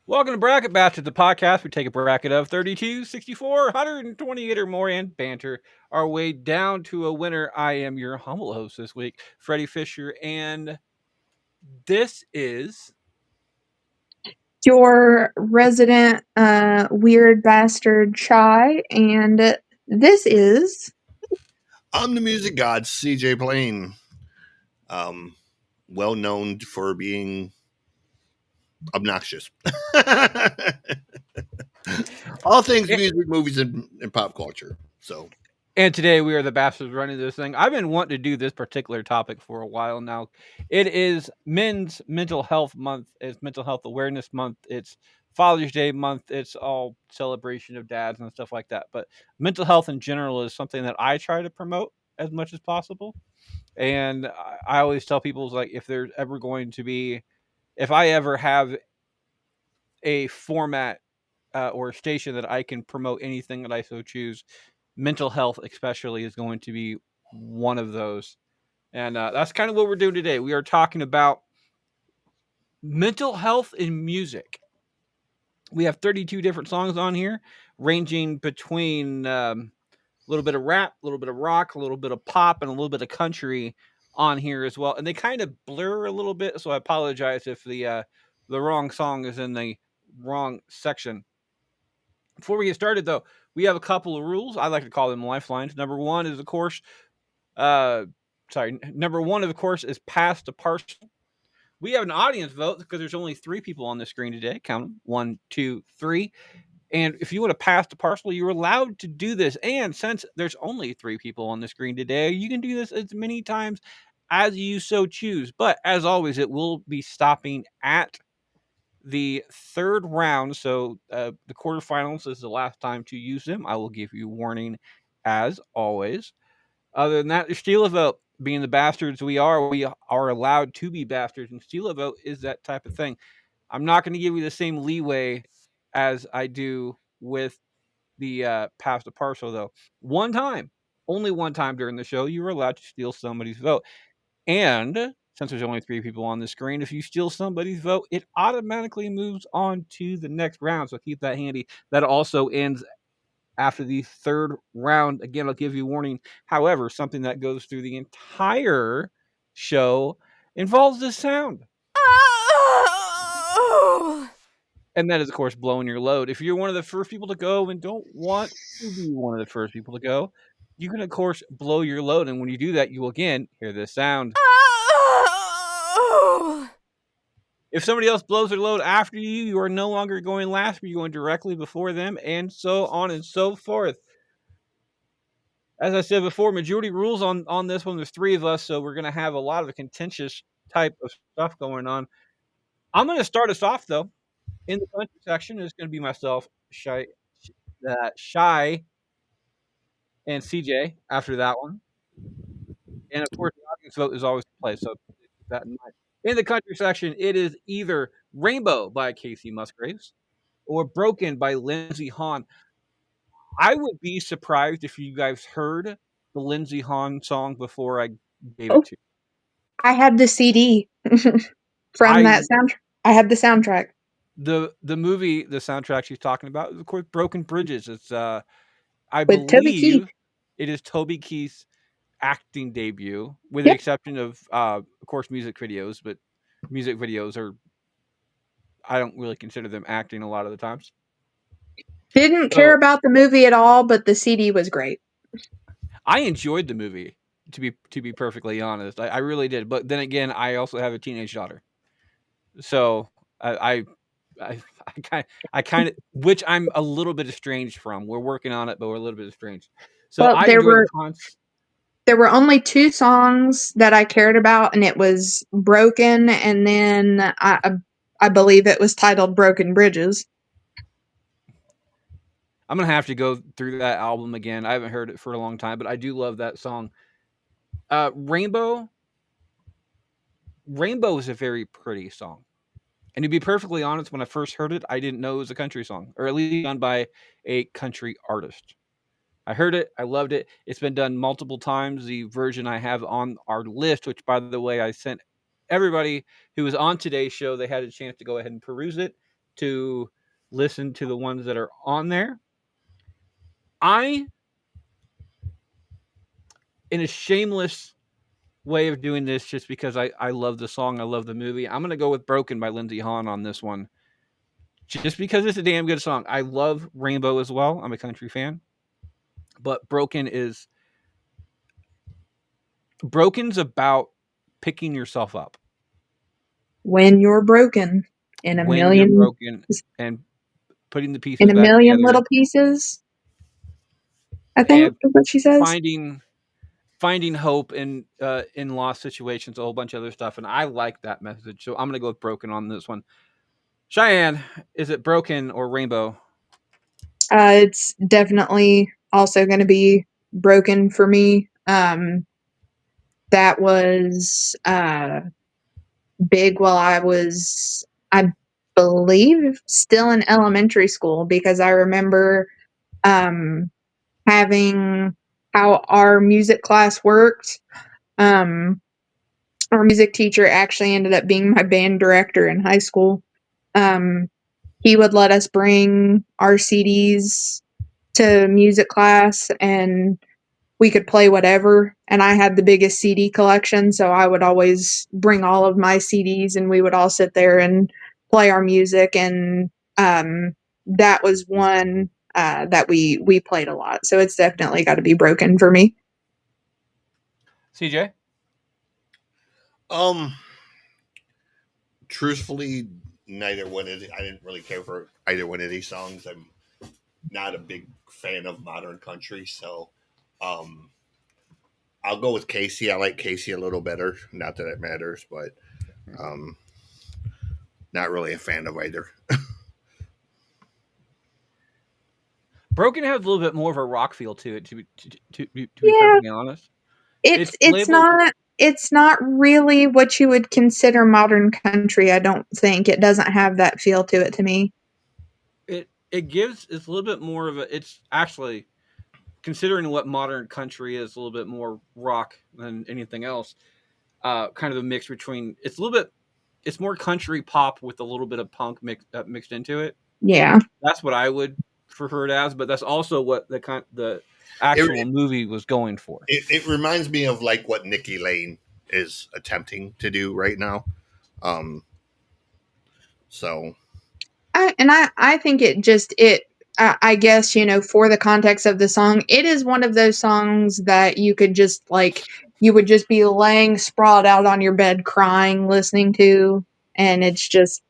Welcome to Bracket Bastards, the podcast. We take a bracket of 32, 64, 128 or more and banter our way down to a winner. I am your humble host this week, Freddie Fisher, and this is your resident weird bastard Shy, and this is I'm the music god, CJ Plain. Um, well known for being obnoxious. All things music, movies, and pop culture. So, and today we are the bastards running this thing. I've been wanting to do this particular topic for a while now. It is Men's Mental Health Month. It's Mental Health Awareness Month. It's Father's Day month. It's all celebration of dads and stuff like that. But mental health in general is something that I try to promote as much as possible. And I always tell people like if there's ever going to be, if I ever have a format or a station that I can promote anything that I so choose, mental health especially is going to be one of those. And that's kind of what we're doing today. We are talking about mental health in music. We have 32 different songs on here, ranging between a little bit of rap, a little bit of rock, a little bit of pop, and a little bit of country on here as well. And they kind of blur a little bit, so I apologize if the wrong song is in the wrong section. Before we get started, though, we have a couple of rules. I like to call them lifelines. Number one is, of course, uh, number one, of course, is pass to partial. We have an audience vote because there's only three people on the screen today. Count them: 1, 2, 3. And if you want to pass the parcel, you're allowed to do this. And since there's only three people on the screen today, you can do this as many times as you so choose. But as always, it will be stopping at the third round. So the quarterfinals is the last time to use them. I will give you warning as always. Other than that, steal a vote. Being the bastards we are allowed to be bastards, and steal a vote is that type of thing. I'm not going to give you the same leeway as I do with the pass the parcel, though. One time, only one time during the show, you were allowed to steal somebody's vote. And since there's only three people on the screen, if you steal somebody's vote, it automatically moves on to the next round. So keep that handy. That also ends after the third round. Again, I'll give you a warning. However, something that goes through the entire show involves the sound. And that is, of course, blowing your load. If you're one of the first people to go and don't want to be one of the first people to go, you can, of course, blow your load. And when you do that, you will again hear this sound. If somebody else blows their load after you, you are no longer going last, but you're going directly before them, and so on and so forth. As I said before, majority rules on this one. There's three of us, so we're going to have a lot of contentious type of stuff going on. I'm going to start us off, though. In the country section, it's going to be myself, Shy, and CJ after that one. And of course, the audience vote is always in play, so keep that in mind. In the country section, it is either Rainbow by Casey Musgraves or Broken by Lindsey Hahn. I would be surprised if you guys heard the Lindsey Hahn song before I gave it oh, to you. I have the CD from I that soundtrack. I have the soundtrack the movie, the soundtrack she's talking about is of course Broken Bridges. It's I with Toby Keith. believe it is Toby Keith's acting debut, with the Yep, exception of course, music videos. But music videos are I don't really consider them acting a lot of the times. didn't care So about the movie at all, but the CD was great. I enjoyed the movie. To be perfectly honest, I really did. But then again, I also have a teenage daughter, so I I kind of which I'm a little bit estranged from. We're working on it, but we're a little bit estranged. So Well, I there enjoy the were cons. there were only two songs that I cared about, and it was "Broken," and then I believe it was titled "Broken Bridges." I'm gonna have to go through that album again. I haven't heard it for a long time, but I do love that song. Rainbow. Rainbow is a very pretty song. And to be perfectly honest, when I first heard it, I didn't know it was a country song, or at least done by a country artist. I heard it, I loved it. It's been done multiple times. The version I have on our list, which by the way, I sent everybody who was on today's show, they had a chance to go ahead and peruse it. to listen to the ones that are on there. I, in a shameless way of doing this, just because I love the song, I love the movie, I'm gonna go with "Broken" by Lindsey Hahn on this one, just because it's a damn good song. I love Rainbow as well. I'm a country fan, but Broken's about picking yourself up When you're broken in a when you're million broken and putting the in pieces a back million together little pieces, I think and is what she says. finding hope in lost situations, a whole bunch of other stuff. And I like that message. So I'm gonna go with Broken on this one. Cheyenne, is it Broken or Rainbow? It's definitely also going to be broken for me. That was big while I believe, still in elementary school because I remember um, having how our music class worked. Um, our music teacher actually ended up being my band director in high school. Um, he would let us bring our CDs to music class and we could play whatever. And I had the biggest CD collection, so I would always bring all of my CDs and we would all sit there and play our music. And that was one that we played a lot. So it's definitely got to be broken for me. CJ? Um, truthfully, neither one of I didn't really care for either one of these songs. I'm not a big fan of modern country, so um, I'll go with Casey. I like Casey a little better. Not that it matters, but um, not really a fan of either. Broken has a little bit more of a rock feel to it, to be Yeah, perfectly honest. it's It's it's labeled not it's not really what you would consider modern country. I don't think it doesn't have that feel to it to me. it gives it's a little bit more of a it's actually considering what modern country is a little bit more rock than anything else. Kind of a mix between it's a little bit it's more country pop with a little bit of punk mixed into it. Yeah. That's what I would prefer it as, but that's also what the actual It, movie was going for. it reminds me of like what Nikki Lane is attempting to do right now. Um, so I think it just it I guess for the context of the song, it is one of those songs that you could just you would just be laying sprawled out on your bed crying listening to, and it's just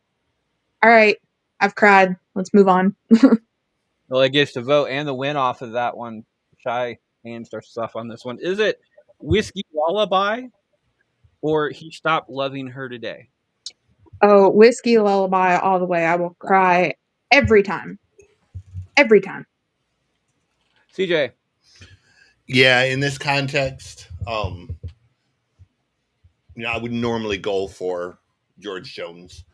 all right. I've cried. Let's move on. Well, it gets the vote and the win off of that one. Shy hands their stuff on this one. Is it Whiskey Lullaby or He Stopped Loving Her Today? Oh, whiskey lullaby all the way. I will cry every time. Every time. CJ, yeah, in this context, I would normally go for George Jones,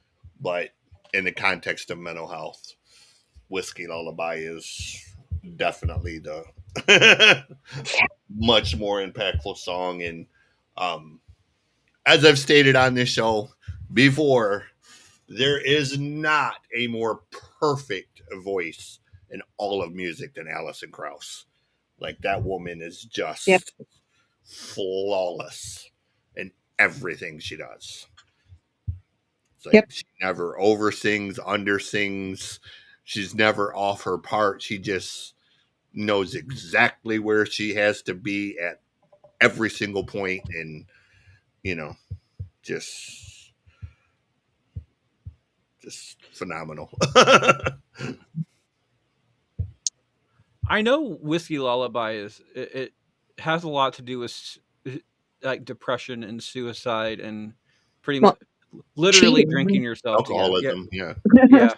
but in the context of mental health, Whiskey Lullaby is definitely the much more impactful song. And um, as I've stated on this show before, there is not a more perfect voice in all of music than Alison Krauss. Like that woman is Yep. just flawless in everything she does. It's like Yep. she never oversings, undersings. She's never off her part. She just knows exactly where she has to be at every single point, and you know, just just phenomenal. I know Whiskey Lullaby it has a lot to do with like depression and suicide and pretty much Well, literally cheating. drinking yourself to death. Yeah, Alcoholism, yeah. yeah.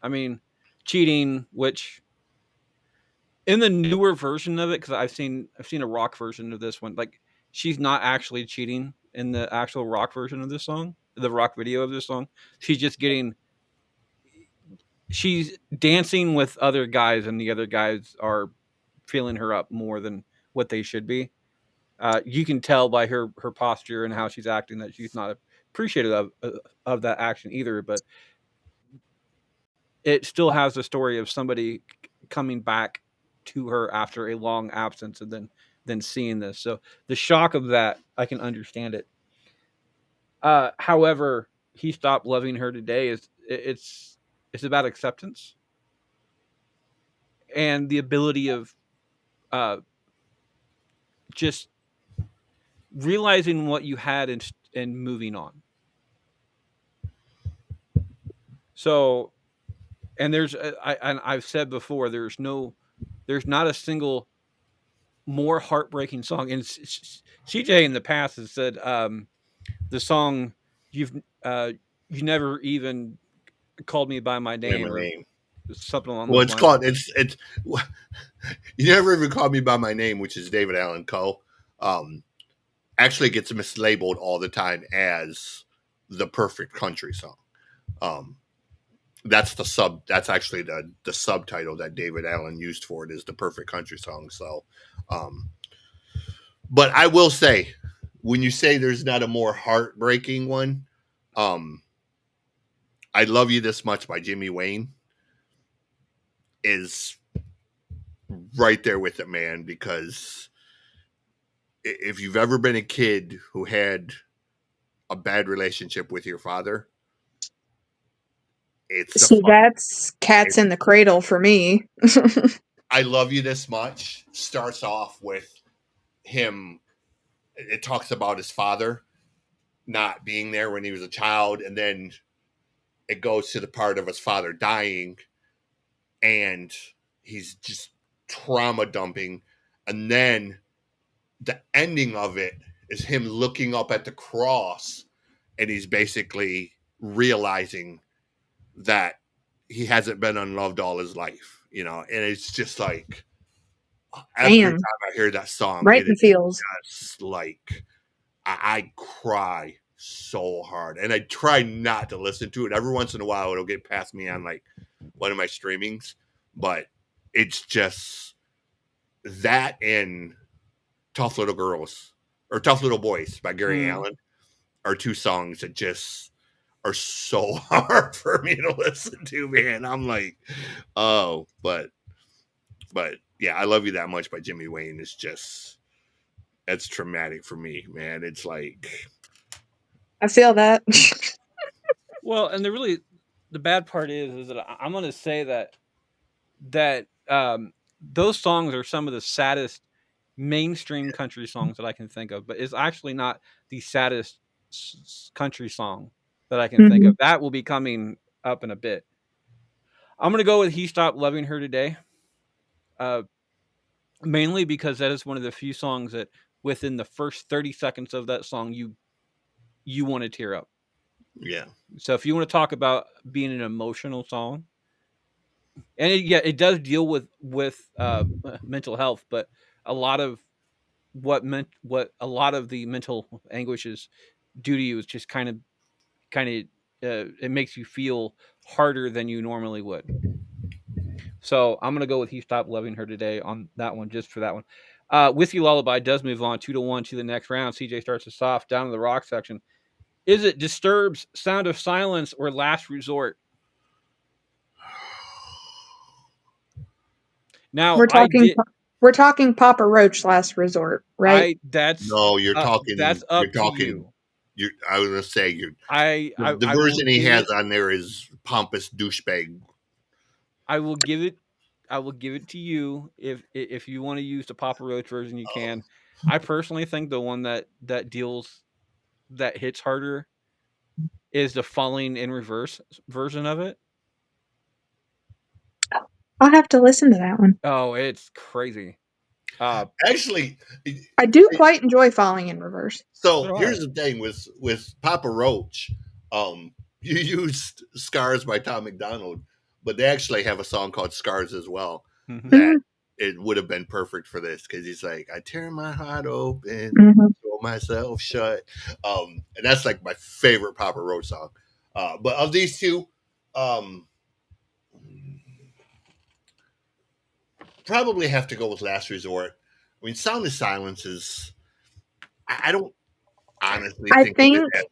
I mean, cheating, which in the newer version of it, because I've seen a rock version of this one. Like she's not actually cheating in the actual rock version of this song, the rock video of this song. She's just getting she's dancing with other guys, and the other guys are feeling her up more than what they should be. You can tell by her posture and how she's acting that she's not appreciative of that action either. But it still has the story of somebody coming back to her after a long absence and then seeing this. So the shock of that, I can understand it. However, he stopped loving her today is it's about acceptance and the ability of uh, just realizing what you had and moving on. So, and I've said before, there's not a single more heartbreaking song. And CJ in the past has said the song you've uh, you never even called me by my Name name my or name. something along Well, those it's lines. called it's you never even called me by my name, which is David Allan Coe. Um, Actually gets mislabeled all the time as the perfect country song. Um, that's the sub. That's actually the subtitle that David Allen used for it is the perfect country song. So, um, but I will say, when you say there's not a more heartbreaking one, um, I love you this much by Jimmy Wayne is right there with it, man. Because if you've ever been a kid who had a bad relationship with your father, it's the See, fuck. that's cats in the cradle for me. I love you this much starts off with him. It talks about his father not being there when he was a child, and then it goes to the part of his father dying, and he's just trauma dumping, and then the ending of it is him looking up at the cross, and he's basically realizing that he hasn't been unloved all his life, and it's just like every Damn, time I hear that song, right it in the is feels. just like I cry so hard, and I try not to listen to it. Every once in a while, it'll get past me on like one of my streamings, but it's just that and "Tough Little Girls" or "Tough Little Boys" by Gary Mm. Allen are two songs that just are so hard for me to listen to. Man, I'm like, oh, but yeah, I love you that much by Jimmy Wayne. It's just that's traumatic for me, man. It's like, I feel that. Well, and the bad part is that I'm going to say that those songs are some of the saddest mainstream country songs that I can think of, but it's actually not the saddest country song that I can think Mhm. of. That will be coming up in a bit. I'm going to go with "He Stopped Loving Her Today," uh, mainly because that is one of the few songs that within the first 30 seconds of that song you want to tear up. yeah, So if you want to talk about being an emotional song, and yeah, it does deal with mental health, but a lot of what a lot of the mental anguishes do to you is just kind of it makes you feel harder than you normally would. So I'm gonna go with "He Stopped Loving Her Today" on that one, just for that one. Whiskey Lullaby does move on 2-1 to the next round. CJ starts us off down in the rock section. Is it Disturbed's "Sound of Silence" or "Last Resort"? Now We're I talking did we're talking Papa Roach last resort, right? I that's no, you're that's talking. You're up to talking. you. I was gonna say you. I, I The I will version he give has it on there is pompous douchebag. I will give it I will give it to you if you want to use the Papa Roach version you Oh, can. I personally think the one that hits harder is the Falling in Reverse version of it. I'll have to listen to that one. Oh, it's crazy. Uh actually, I do quite enjoy Falling in Reverse. so so do I. here's the thing with Papa Roach. You used "Scars" by Tom McDonald, but they actually have a song called "Scars" as well. Mhm. That Mhm, it would have been perfect for this because he's like, "I tear my heart open, mhm. throw myself shut," and that's like my favorite Papa Roach song. But of these two, um, probably have to go with "Last Resort." I mean, "Sound of Silence" is I don't. honestly I think of it think as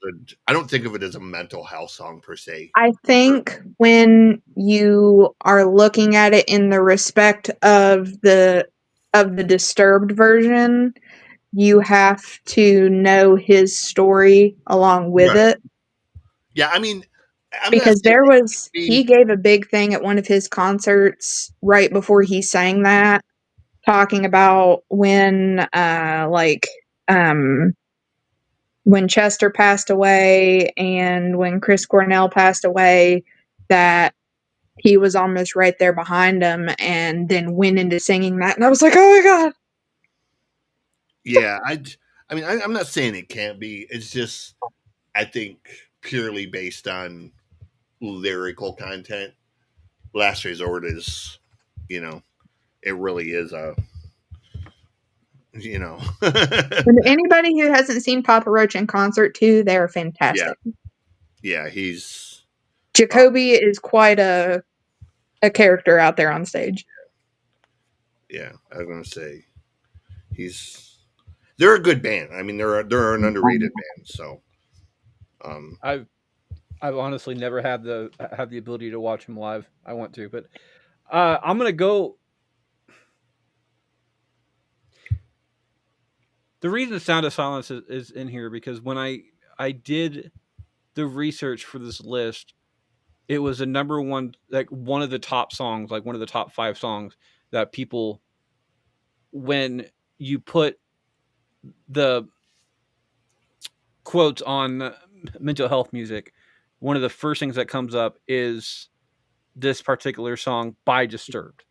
I don't think of it as a mental health song per se. I think when you are looking at it in the respect of the Disturbed version, you have to know his story along with Right. it. Yeah, I mean, I'm not Because saying there it was can't he be. gave a big thing at one of his concerts right before he sang that, talking about um when Chester passed away and when Chris Cornell passed away, that he was almost right there behind him and then went into singing that. And I was like, oh my God. Yeah, I mean, I'm not saying it can't be. It's just I think purely based on lyrical content. Last Resort is, you know, it really is a, you know, And anybody who hasn't seen Papa Roach in concert too, they're yeah, fantastic. yeah. He's, uh, Jacoby is quite a character out there on stage. yeah. I was gonna say he's. They're a good band. I mean, they're an underrated band. So, um, I've I've honestly never had the ability to watch him live. I want to, but I'm gonna go. The reason Sound of Silence is in here because when I did the research for this list, it was a number one, like one of the top songs, like one of the top 5 songs that people, when you put the quotes on mental health music, one of the first things that comes up is this particular song by Disturbed.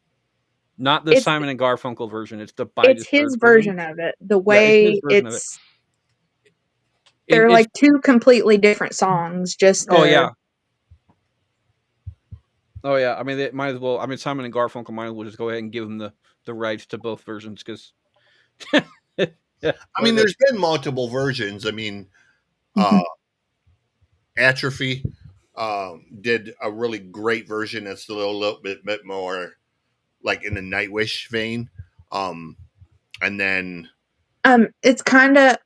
Not the It's Simon and Garfunkel version, it's the by it's his Disturbed version. version of it. The Yeah, it's his way version of it. they're It's like two completely different songs. Just oh the yeah. Oh yeah. I mean, they might as well. I mean, Simon and Garfunkel might as well just go ahead and give them the rights to both versions because yeah, I what mean, is it? there's been multiple versions. I mean, uh, Atrophy did a really great version that's a little bit more like in the Nightwish vein. Um, and then it's kind of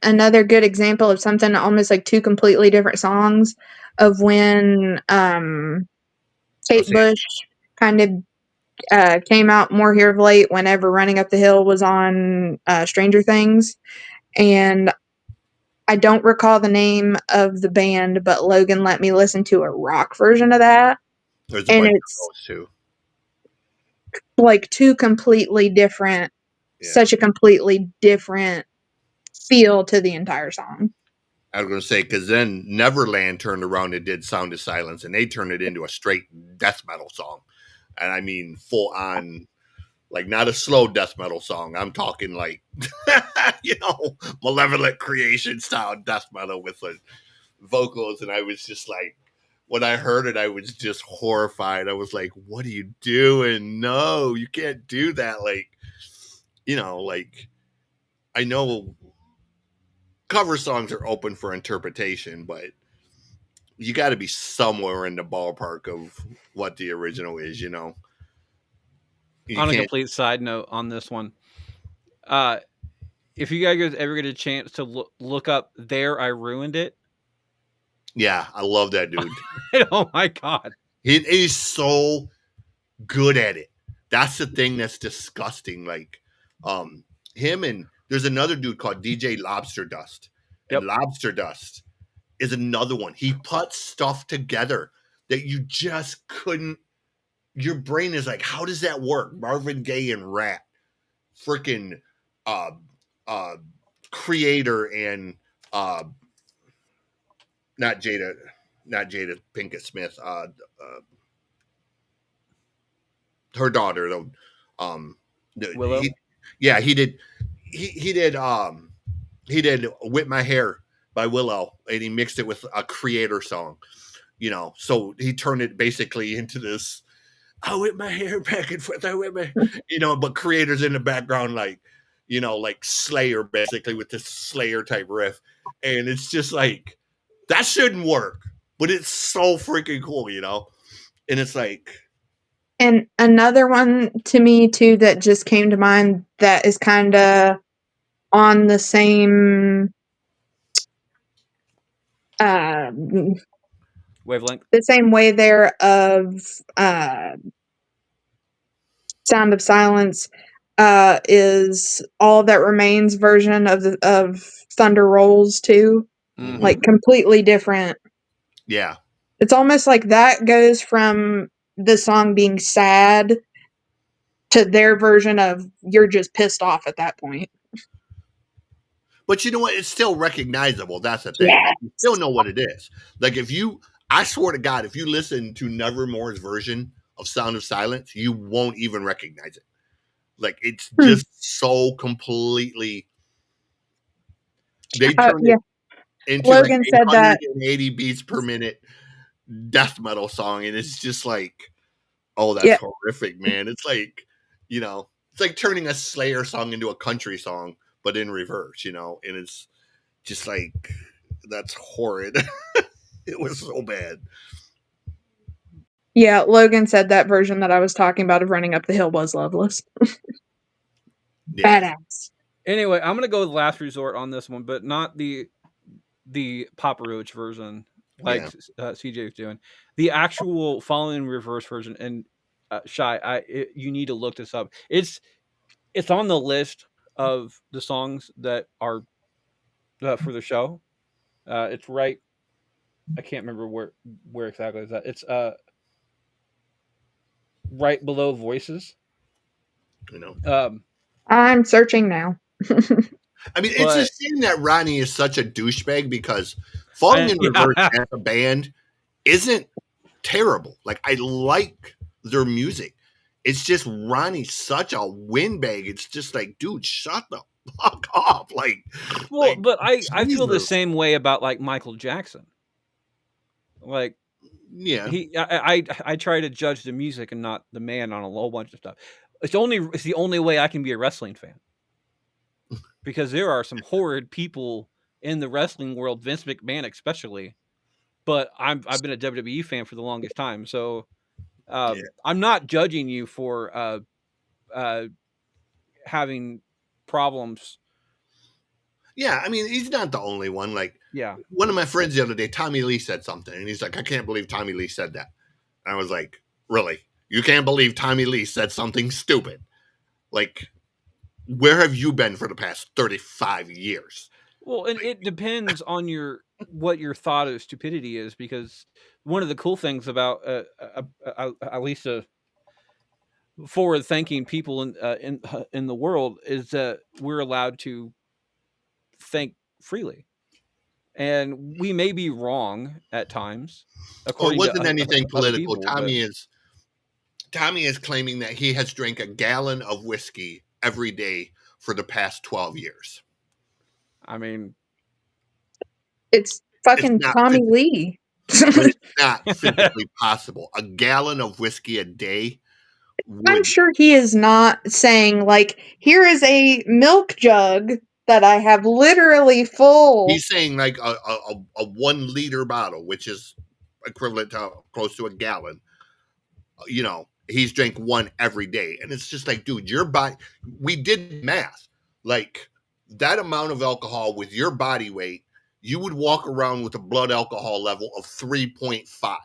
another good example of something almost like two completely different songs of when I'll Kate say Bush kind of came out more here of late whenever Running Up the Hill was on Stranger Things. And I don't recall the name of the band, but Logan let me listen to a rock version of that. there's a And bunch of it's those too. like two completely different, Yeah. such a completely different feel to the entire song. I was going to say, because then Neverland turned around and did Sound of Silence, and they turned it into a straight death metal song. And I mean, full on, like, not a slow death metal song. I'm talking like, malevolent creation style death metal with the vocals. And I was just like, when I heard it, I was just horrified. I was like, what are you doing? No, you can't do that. Like, like, I know cover songs are open for interpretation, but you got to be somewhere in the ballpark of what the original is. You On a can't. complete side note on this one, uh, if you guys ever get a chance to look up "There I Ruined It," Yeah, I love that dude. oh my god, He's so good at it. That's the thing that's disgusting. Like, um, him and there's another dude called DJ Lobster Dust, and yep. Lobster Dust is another one. He puts stuff together that you just couldn't. Your brain is like, how does that work? Marvin Gaye and Rat, freaking uh, uh, creator and uh, not Jada, not Jada Pinkett Smith, her daughter though. Um, Willow. he, yeah, he did "Whip My Hair" by Willow, and he mixed it with a creator song. So he turned it basically into this. I whip my hair back and forth. I whip my, but creators in the background, like, like Slayer, basically with this Slayer type riff. And it's just like, that shouldn't work, but it's so freaking cool. And it's like, And another one to me too that just came to mind that is kind of on the same um, Wavelength. the same way there of uh, Sound of Silence is All That Remains version of Thunder Rolls too. Hmm. Like Mm-hmm. completely different. Yeah. It's almost like that goes from the song being sad to their version of you're just pissed off at that point. But you know what? It's still recognizable. That's the thing. Like you still Yes. know what it is. Like if you, I swear to God, if you listen to Nevermore's version of Sound of Silence, you won't even recognize it. Like it's Hmm. just so completely. They turn Yeah. it into like Logan said that. 880 beats per minute death metal song, and it's just like, oh, that's Yeah. horrific, man. It's like, it's like turning a Slayer song into a country song, but in reverse, and it's just like that's horrid. It was so bad. Yeah. Logan said that version that I was talking about of Running Up the Hill was Loveless. Yeah, Badass. Anyway, I'm gonna go with Last Resort on this one, but not the Papa Roach version like yeah. CJ was doing. The actual Falling in Reverse version. And Shy, you need to look this up. It's on the list of the songs that are for the show. It's right. I can't remember where exactly is that. It's right below Voices. You know, Um, I'm searching now. I mean, it's a but shame that Ronnie is such a douchebag because Falling in Reverse yeah, as a band isn't terrible. Like I like their music. It's just Ronnie's such a windbag. It's just like, dude, shut the fuck up. well, Like but I feel the Jesus. same way about like Michael Jackson. Like Yeah. I try to judge the music and not the man on a whole bunch of stuff. It's the only way I can be a wrestling fan because there are some horrid people in the wrestling world, Vince McMahon especially. But I've been a WWE fan for the longest time, so Yeah. I'm not judging you for uh, having problems. Yeah. I mean, he's not the only one. Like Yeah, one of my friends the other day, Tommy Lee said something, and he's like, I can't believe Tommy Lee said that. And I was like, really? You can't believe Tommy Lee said something stupid? Like, where have you been for the past 35 years? well, and Like, it depends on your what your thought of stupidity is because one of the cool things about at least forward thinking people in the world is that we're allowed to think freely, and we may be wrong at times oh, it according to wasn't anything other political. people, but Tommy is claiming that he has drank a gallon of whiskey every day for the past 12 years. I mean, It's It's fucking not Tommy physically, Lee. but it's not physically possible. A gallon of whiskey a day I'm would. sure he is not saying, like, here is a milk jug that I have literally full. He's saying like a 1 liter bottle, which is equivalent to close to a gallon. He's drank one every day, and it's just like, dude, your body. We did math, like that amount of alcohol with your body weight, you would walk around with a blood alcohol level of 3.5,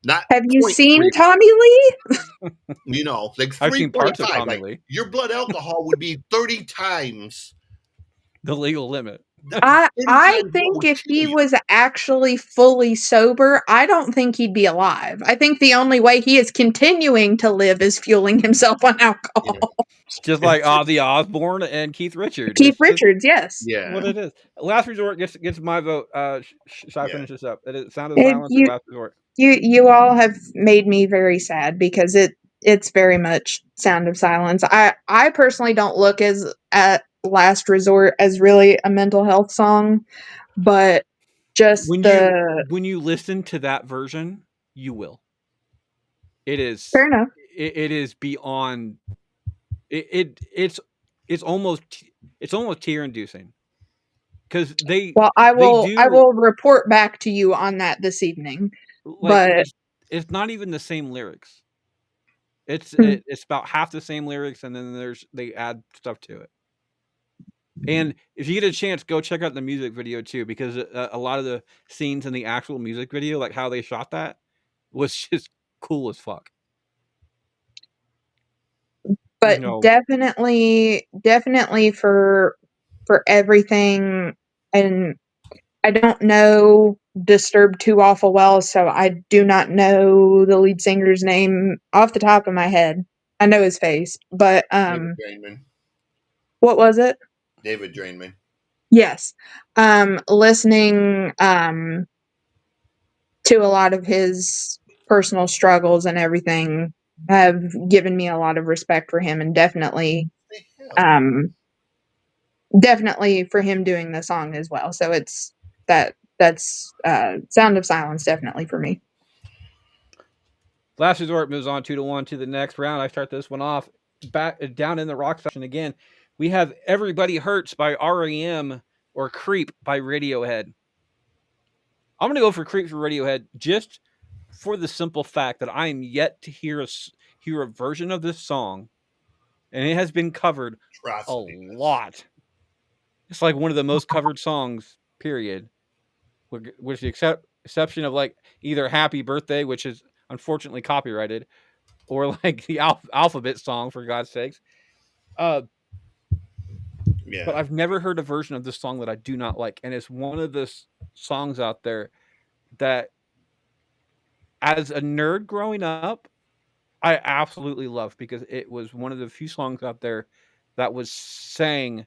not Have you point seen 0.35. Tommy Lee? Like I've seen parts of 3.5. Tommy Like Lee, your blood alcohol would be 30 times, the legal limit. 30 I times what think would if kill he you. was actually fully sober, I don't think he'd be alive. I think the only way he is continuing to live is fueling himself on You know, alcohol. Just like it's Ozzy Osbourne and Keith Richards. Keith It's just Richards, yes. what yeah, it is. Last resort gets my vote. Should I yeah. finish this up? It is Sound of It, Silence or Last Resort? you all have made me very sad because it's very much Sound of Silence. I personally don't look as at Last Resort as really a mental health song, but just When you the when you listen to that version, you will. It fair is enough. it is beyond it's it's almost it's almost tear inducing because Well, they I do will report back to you on that this evening. like But it's not even the same lyrics. hmm, It's about half the same lyrics and then they add stuff to it. And if you get a chance, go check out the music video too, because a lot of the scenes in the actual music video, like how they shot that, was just cool as fuck. You But know, definitely for everything, and I don't know Disturbed too awful well, so I do not know the lead singer's name off the top of my head. I know his face, but David Drainman. what was it? David Drainman. Yes. Listening to a lot of his personal struggles and everything have given me a lot of respect for him, and um definitely for him doing the song as well. So it's that's Sound of Silence definitely for me. Last Resort moves on 2-1 to the next round. I start this one off back down in the rock section again. We have "Everybody Hurts" by REM or "Creep" by Radiohead. I'm gonna go for "Creep" for Radiohead, just for the simple fact that I am yet to hear a version of this song, and it has been covered a Atrocity. lot. It's like one of the most covered songs, period. With the exception of like either "Happy Birthday," which is unfortunately copyrighted, or like the alphabet song, for God's sakes. Uh, but Yeah. I've never heard a version of this song that I do not like, and it's one of the songs out there that, as a nerd growing up, I absolutely love, because it was one of the few songs out there that was sang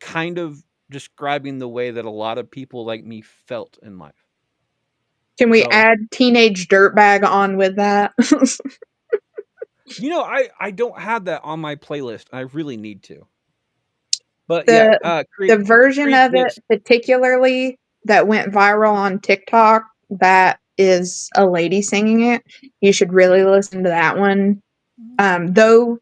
kind of describing the way that a lot of people like me felt in life. Can we So, add Teenage Dirtbag on with that? I don't have that on my playlist. I really need to. But yeah, the the version Creep of it gets. particularly that went viral on TikTok, that is a lady singing it. You should really listen to that one. Though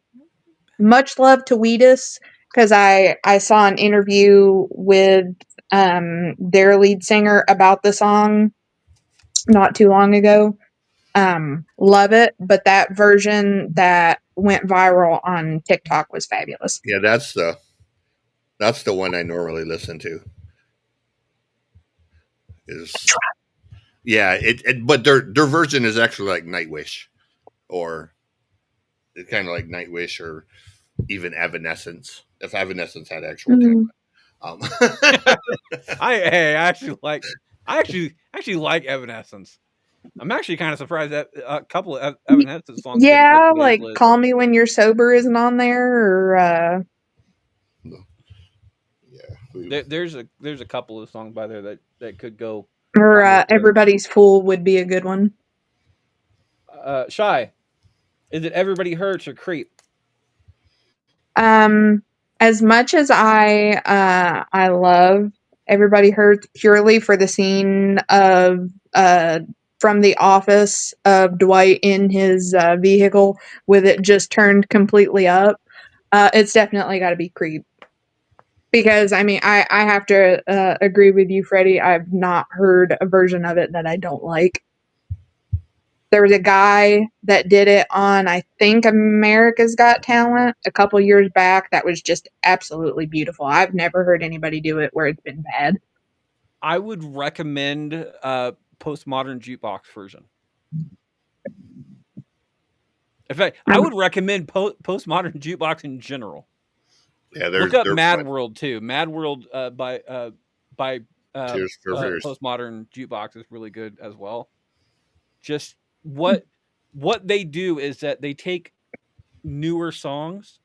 much love to Wheatus, because I saw an interview with their lead singer about the song not too long ago. Love it, but that version that went viral on TikTok was fabulous. Yeah, that's the one I normally listen to. Is yeah, but their version is actually like Nightwish, or it's kind of like Nightwish, or even Evanescence. If Evanescence had actual talent. Mm. Um, I actually like Evanescence. I'm actually kind of surprised that a couple of Y- Evanescence songs didn't make yeah, today's like list. Call Me When You're Sober isn't on there, yeah, There's a couple of songs by there that could go or on this list. Everybody's Fool would be a good one. Shy, is it "Everybody Hurts" or "Creep"? Um, as much as I love Everybody Hurts purely for the scene of from The Office of Dwight in his vehicle with it just turned completely up. It's definitely got to be Creep, because I mean I have to agree with you, Freddie. I've not heard a version of it that I don't like. There was a guy that did it on, I think, America's Got Talent a couple years back that was just absolutely beautiful. I've never heard anybody do it where it's been bad. I would recommend postmodern jukebox version. In fact, I Um, would recommend postmodern jukebox in general. yeah, Look up they're Mad fun. World too. Mad World by Tears for Fears. postmodern jukebox is really good as well. Just what they do is that they take newer songs,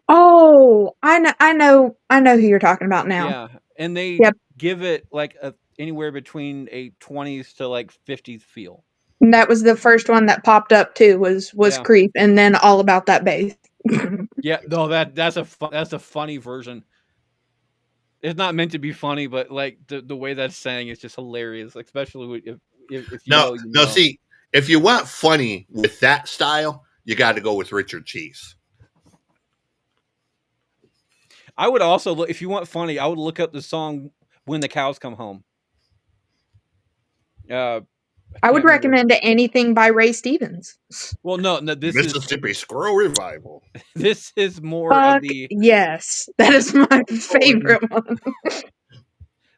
oh, I know who you're talking about now. yeah, and they Yep, give it like anywhere between a 20s to like 50s feel. and that was the first one that popped up too. Was Yeah, Creep, and then All About That Bass. yeah. No, that's a funny version. It's not meant to be funny, but like the way that's saying is just hilarious. Like, especially if you No, know, you no. know. See, if you want funny with that style, you got to go with Richard Cheese. I would also look, if you want funny, I would look up the song "When the Cows Come Home." Uh, I I would can't remember. recommend anything by Ray Stevens. Well, no, no. Mississippi Squirrel Revival. This is more of Fuck the yes. That is my Oh, favorite one.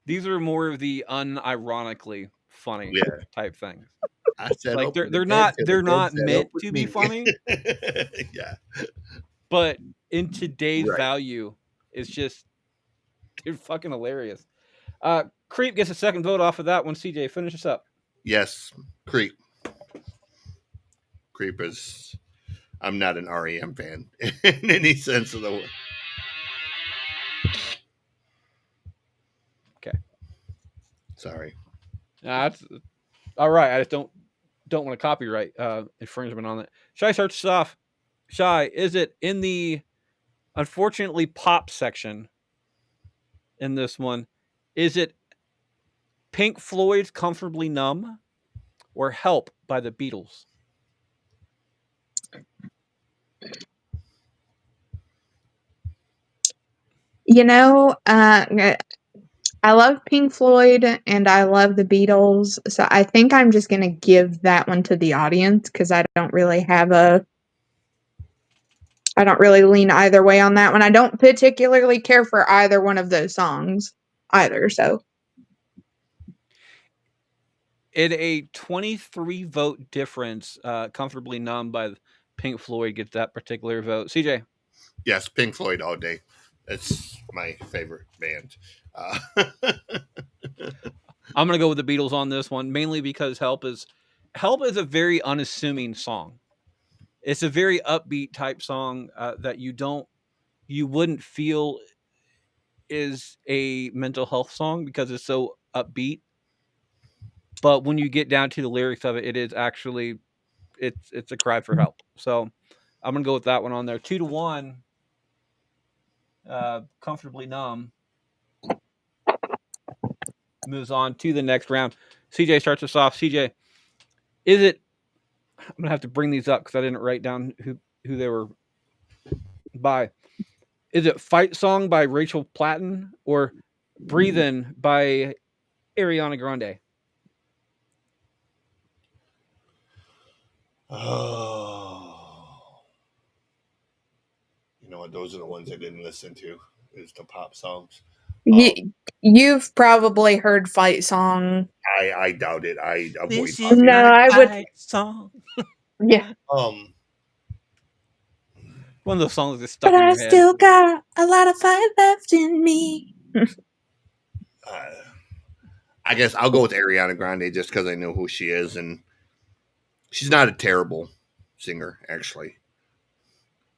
these are more of the unironically funny yeah. type things. I said Like open the they're dead not till the they're dead not said meant open to be me. funny, Yeah. but in today's Right. value, it's just they're fucking hilarious. Creep gets a second vote off of that one. CJ, finish us up. Yes. Creep. Creep is. I'm not an REM fan in any sense of the word. Okay, Sorry. that's all right. I just don't want to copyright infringement on it. Shy starts us off. Shy, is it in the unfortunately pop section in this one? Is it Pink Floyd's "Comfortably Numb" or "Help" by the Beatles? You know, I love Pink Floyd and I love the Beatles, so I think I'm just gonna give that one to the audience because I don't really lean either way on that one. I don't particularly care for either one of those songs either. So In a 23 vote difference, "Comfortably Numb" by Pink Floyd gets that particular vote. CJ, Yes, Pink Floyd all day. It's my favorite band. Uh, I'm gonna go with the Beatles on this one, mainly because "Help" is a very unassuming song. It's a very upbeat type song that you wouldn't feel is a mental health song because it's so upbeat. But when you get down to the lyrics of it, it is actually it's a cry for help. So I'm gonna go with that one on there. 2-1. Comfortably Numb moves on to the next round. CJ starts us off. CJ, is it? I'm gonna have to bring these up because I didn't write down who they were by. Is it "Fight Song" by Rachel Platten or "Breathin'" by Ariana Grande? oh, you know what? Those are the ones I didn't listen to. Is the pop songs. you, Um, you've probably heard "Fight Song." I doubt it. I avoid This is pop No, music. my I would. fight song. Yeah, Um, One of those songs that's but stuck in I your head. still got a lot of fight left in me. uh, I guess I'll go with Ariana Grande just because I know who she is, and she's not a terrible singer. Actually,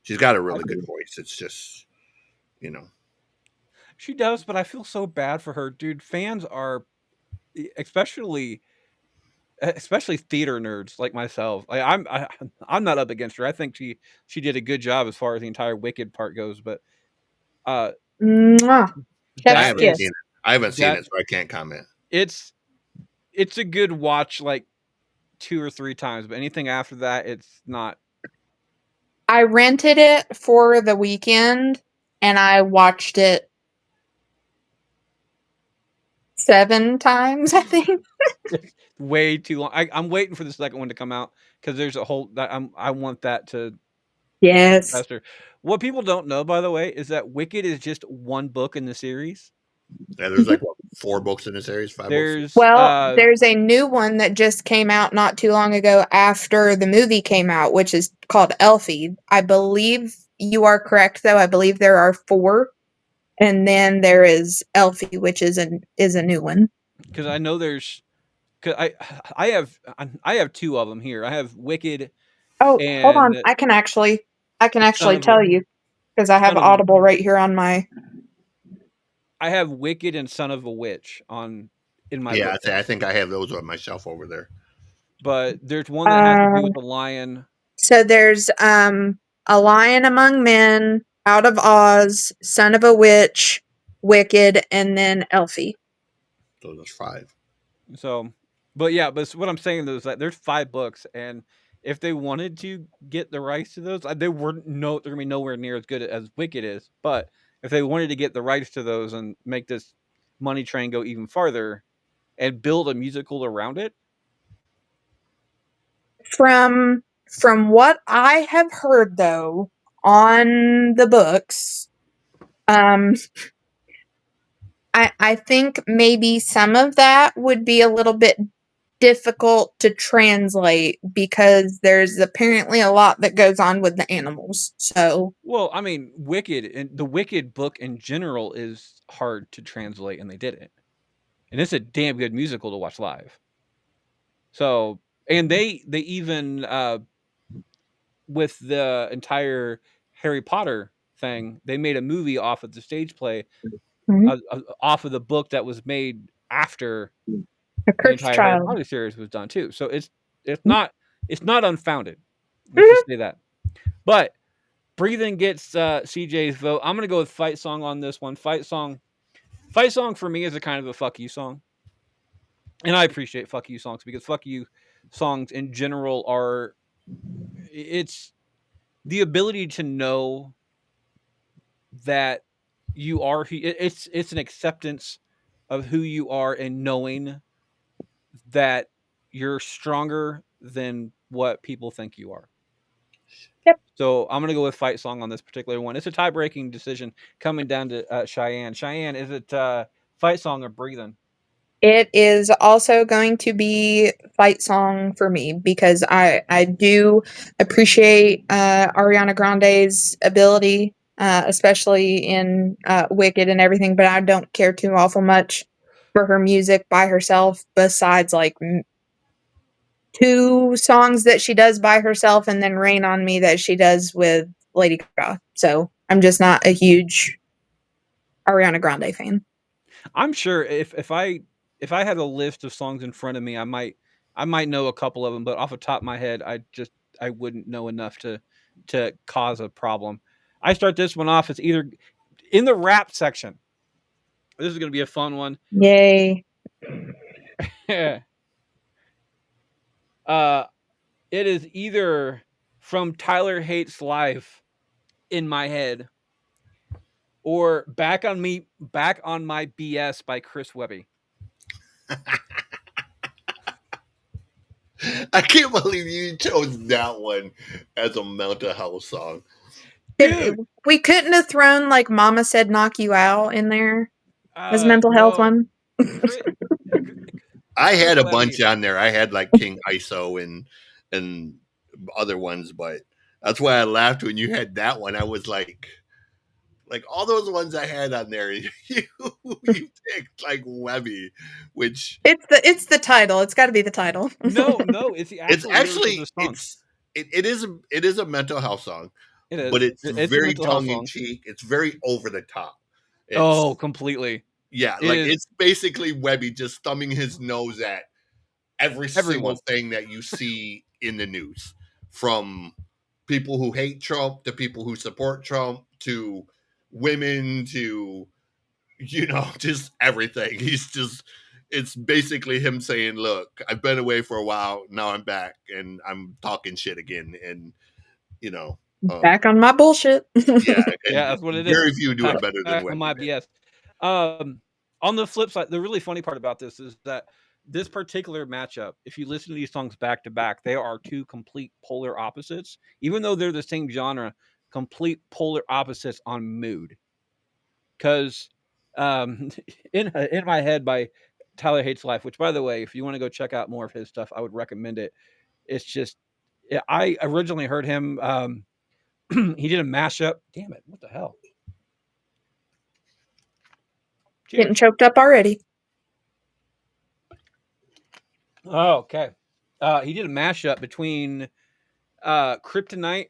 she's got a I really good agree. voice. It's just you know, She does, but I feel so bad for her, dude. Fans are especially especially theater nerds like myself. I'm not up against her. I think she did a good job as far as the entire Wicked part goes, but uh Mwah. I Chef's that haven't kiss. seen is it. I haven't seen that it, so I can't comment. it's it's a good watch like 2 or 3 times, but anything after that it's not. I rented it for the weekend and I watched it 7 times, I think. It's way too long. I'm waiting for the second one to come out because there's a whole that I want that to Yes. faster. What people don't know, by the way, is that Wicked is just one book in the series. Yeah, there's like what, 4 books in the series, 5 books. There's Well, there's a new one that just came out not too long ago after the movie came out, which is called Elfie. I believe you are correct, though. I believe there are four, and then there is Elfie, which is a new one. because I know there's because I have two of them here. I have Wicked Oh, hold on. and I can Son actually of a tell you because I have Son of a Audible right here on my. I have Wicked and Son of a Witch on in my Yeah, I bookshelf. think I have those on my shelf over there. But there's one that has to do Uh, with the lion. so there's A Lion Among Men, Out of Oz, Son of a Witch, Wicked, and then Elfie. So there's 5. So, but yeah, but what I'm saying though is that there's 5 books, and if they wanted to get the rights to those, they weren't no they're gonna be nowhere near as good as Wicked is. But if they wanted to get the rights to those and make this money train go even farther and build a musical around it, From what I have heard though on the books, um I think maybe some of that would be a little bit difficult to translate because there's apparently a lot that goes on with the animals. So, Well, I mean, Wicked and the Wicked book in general is hard to translate, and they did it. And it's a damn good musical to watch live. So, and they even with the entire Harry Potter thing, they made a movie off of the stage play, mhm, off of the book that was made after a the cursed entire Harry child. Potter series was done too. So it's Mhm, not it's not unfounded. Let's mhm. just say that. But Breathing gets CJ's vote. I'm gonna go with Fight Song on this one. Fight Song for me is a kind of a fuck you song. And I appreciate fuck you songs because fuck you songs in general are it's the ability to know that you are it's an acceptance of who you are and knowing that you're stronger than what people think you are. Yep. So I'm gonna go with Fight Song on this particular one. It's a tie breaking decision coming down to Cheyenne. Cheyenne, is it Fight Song or Breathing? It is also going to be fight song for me because I do appreciate Ariana Grande's ability, especially in Wicked and everything, but I don't care too awful much for her music by herself. Besides, like two songs that she does by herself, and then "Rain on Me" that she does with Lady Gaga. So I'm just not a huge Ariana Grande fan. I'm sure if I had a list of songs in front of me, I might know a couple of them, but off the top of my head, I wouldn't know enough to cause a problem. I start this one off as either in the rap section. This is going to be a fun one. Yay! uh, it is either from Tyler Hates Life in my head or Back on My BS by Chris Webby. I can't believe you chose that one as a mental health song. Could Dude, we couldn't have thrown like "Mama Said Knock You Out" in there as a mental health no, one? Chris, I Chris had a Webby. bunch on there. I had like King ISO and other ones, but that's why I laughed when you had that one. I was like all those ones I had on there, you picked like Webby, which It's the title. It's got to be the title. No, it's the it's actual lyrics of the actually song. it is a mental health song, It but is. it's It's a very mental health tongue in song. cheek. It's very over the top. Oh, It's completely. yeah, It like is it's basically Webby just thumbing his nose at every single everyone. thing that you see in the news, from people who hate Trump to people who support Trump to women to just everything. He's just it's basically him saying, "Look, I've been away for a while. Now I'm back, and I'm talking shit again." And you know, Back on my bullshit. yeah, Yeah, and that's what it is. very few do it better than On Webby my did. BS. Um, on the flip side, the really funny part about this is that this particular matchup, if you listen to these songs back to back, they are two complete polar opposites. Even though they're the same genre, complete polar opposites on mood. Because in my head by Tyler Hates Life, which by the way, if you want to go check out more of his stuff, I would recommend it. It's just I originally heard him. He did a mashup. Damn it! What the hell? Getting Cheers. choked up already. Oh, okay. He did a mashup between Kryptonite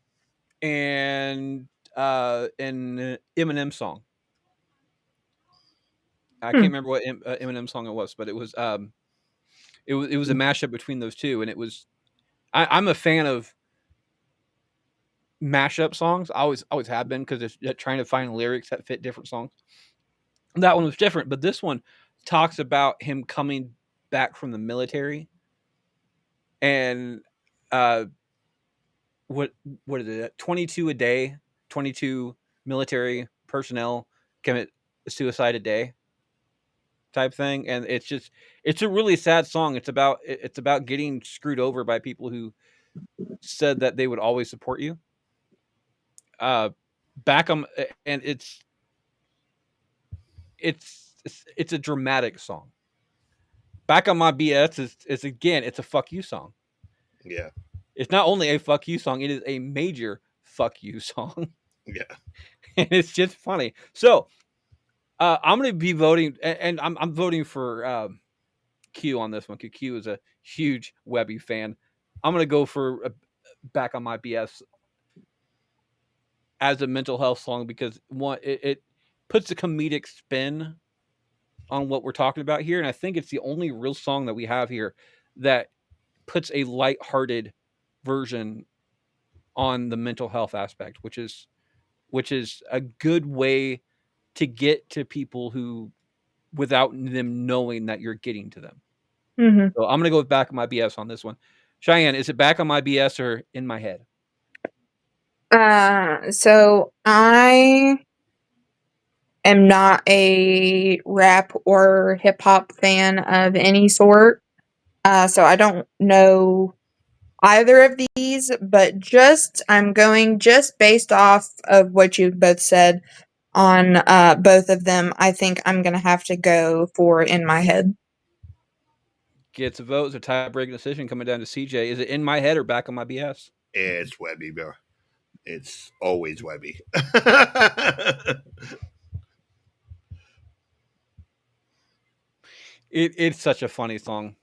and an Eminem song. I can't Hmm. remember what Eminem song it was, but it was a mashup between those two, and it was I'm a fan of mashup songs. I always have been because it's trying to find lyrics that fit different songs. That one was different, but this one talks about him coming back from the military and uh what what is it? 22 a day, 22 military personnel commit suicide a day type thing, and it's a really sad song. It's about getting screwed over by people who said that they would always support you. Uh, back them, and it's a dramatic song. Back on my BS is again, it's a fuck you song. Yeah. It's not only a fuck you song, it is a major fuck you song. Yeah. And it's just funny. So I'm going to be voting, and I'm voting for Q on this one. Q is a huge Webby fan. I'm going to go for Back on My BS as a mental health song because one, it puts a comedic spin on what we're talking about here, and I think it's the only real song that we have here that puts a light-hearted version on the mental health aspect, which is a good way to get to people who without them knowing that you're getting to them. Hmm. So I'm gonna go with Back on My BS on this one. Cheyenne, is it Back on My BS or In My Head? So I am not a rap or hip hop fan of any sort. So I don't know either of these, but just I'm going just based off of what you both said on both of them. I think I'm gonna have to go for In My Head. Gets a vote. It's a tie-breaking decision coming down to CJ. Is it In My Head or Back on My BS? It's Webby, bro. It's always Webby. It's such a funny song,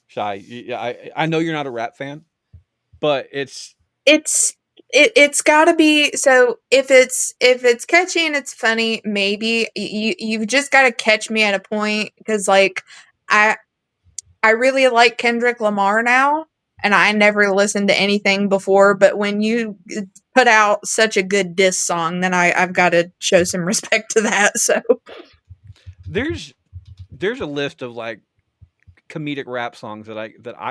Shy. Yeah, I know you're not a rap fan, but It's it's got to be so if it's catchy and it's funny, maybe you've just got to catch me at a point because like I I really like Kendrick Lamar now, and I never listened to anything before. But when you put out such a good diss song, then I've got to show some respect to that. So, there's there's a list of like comedic rap songs that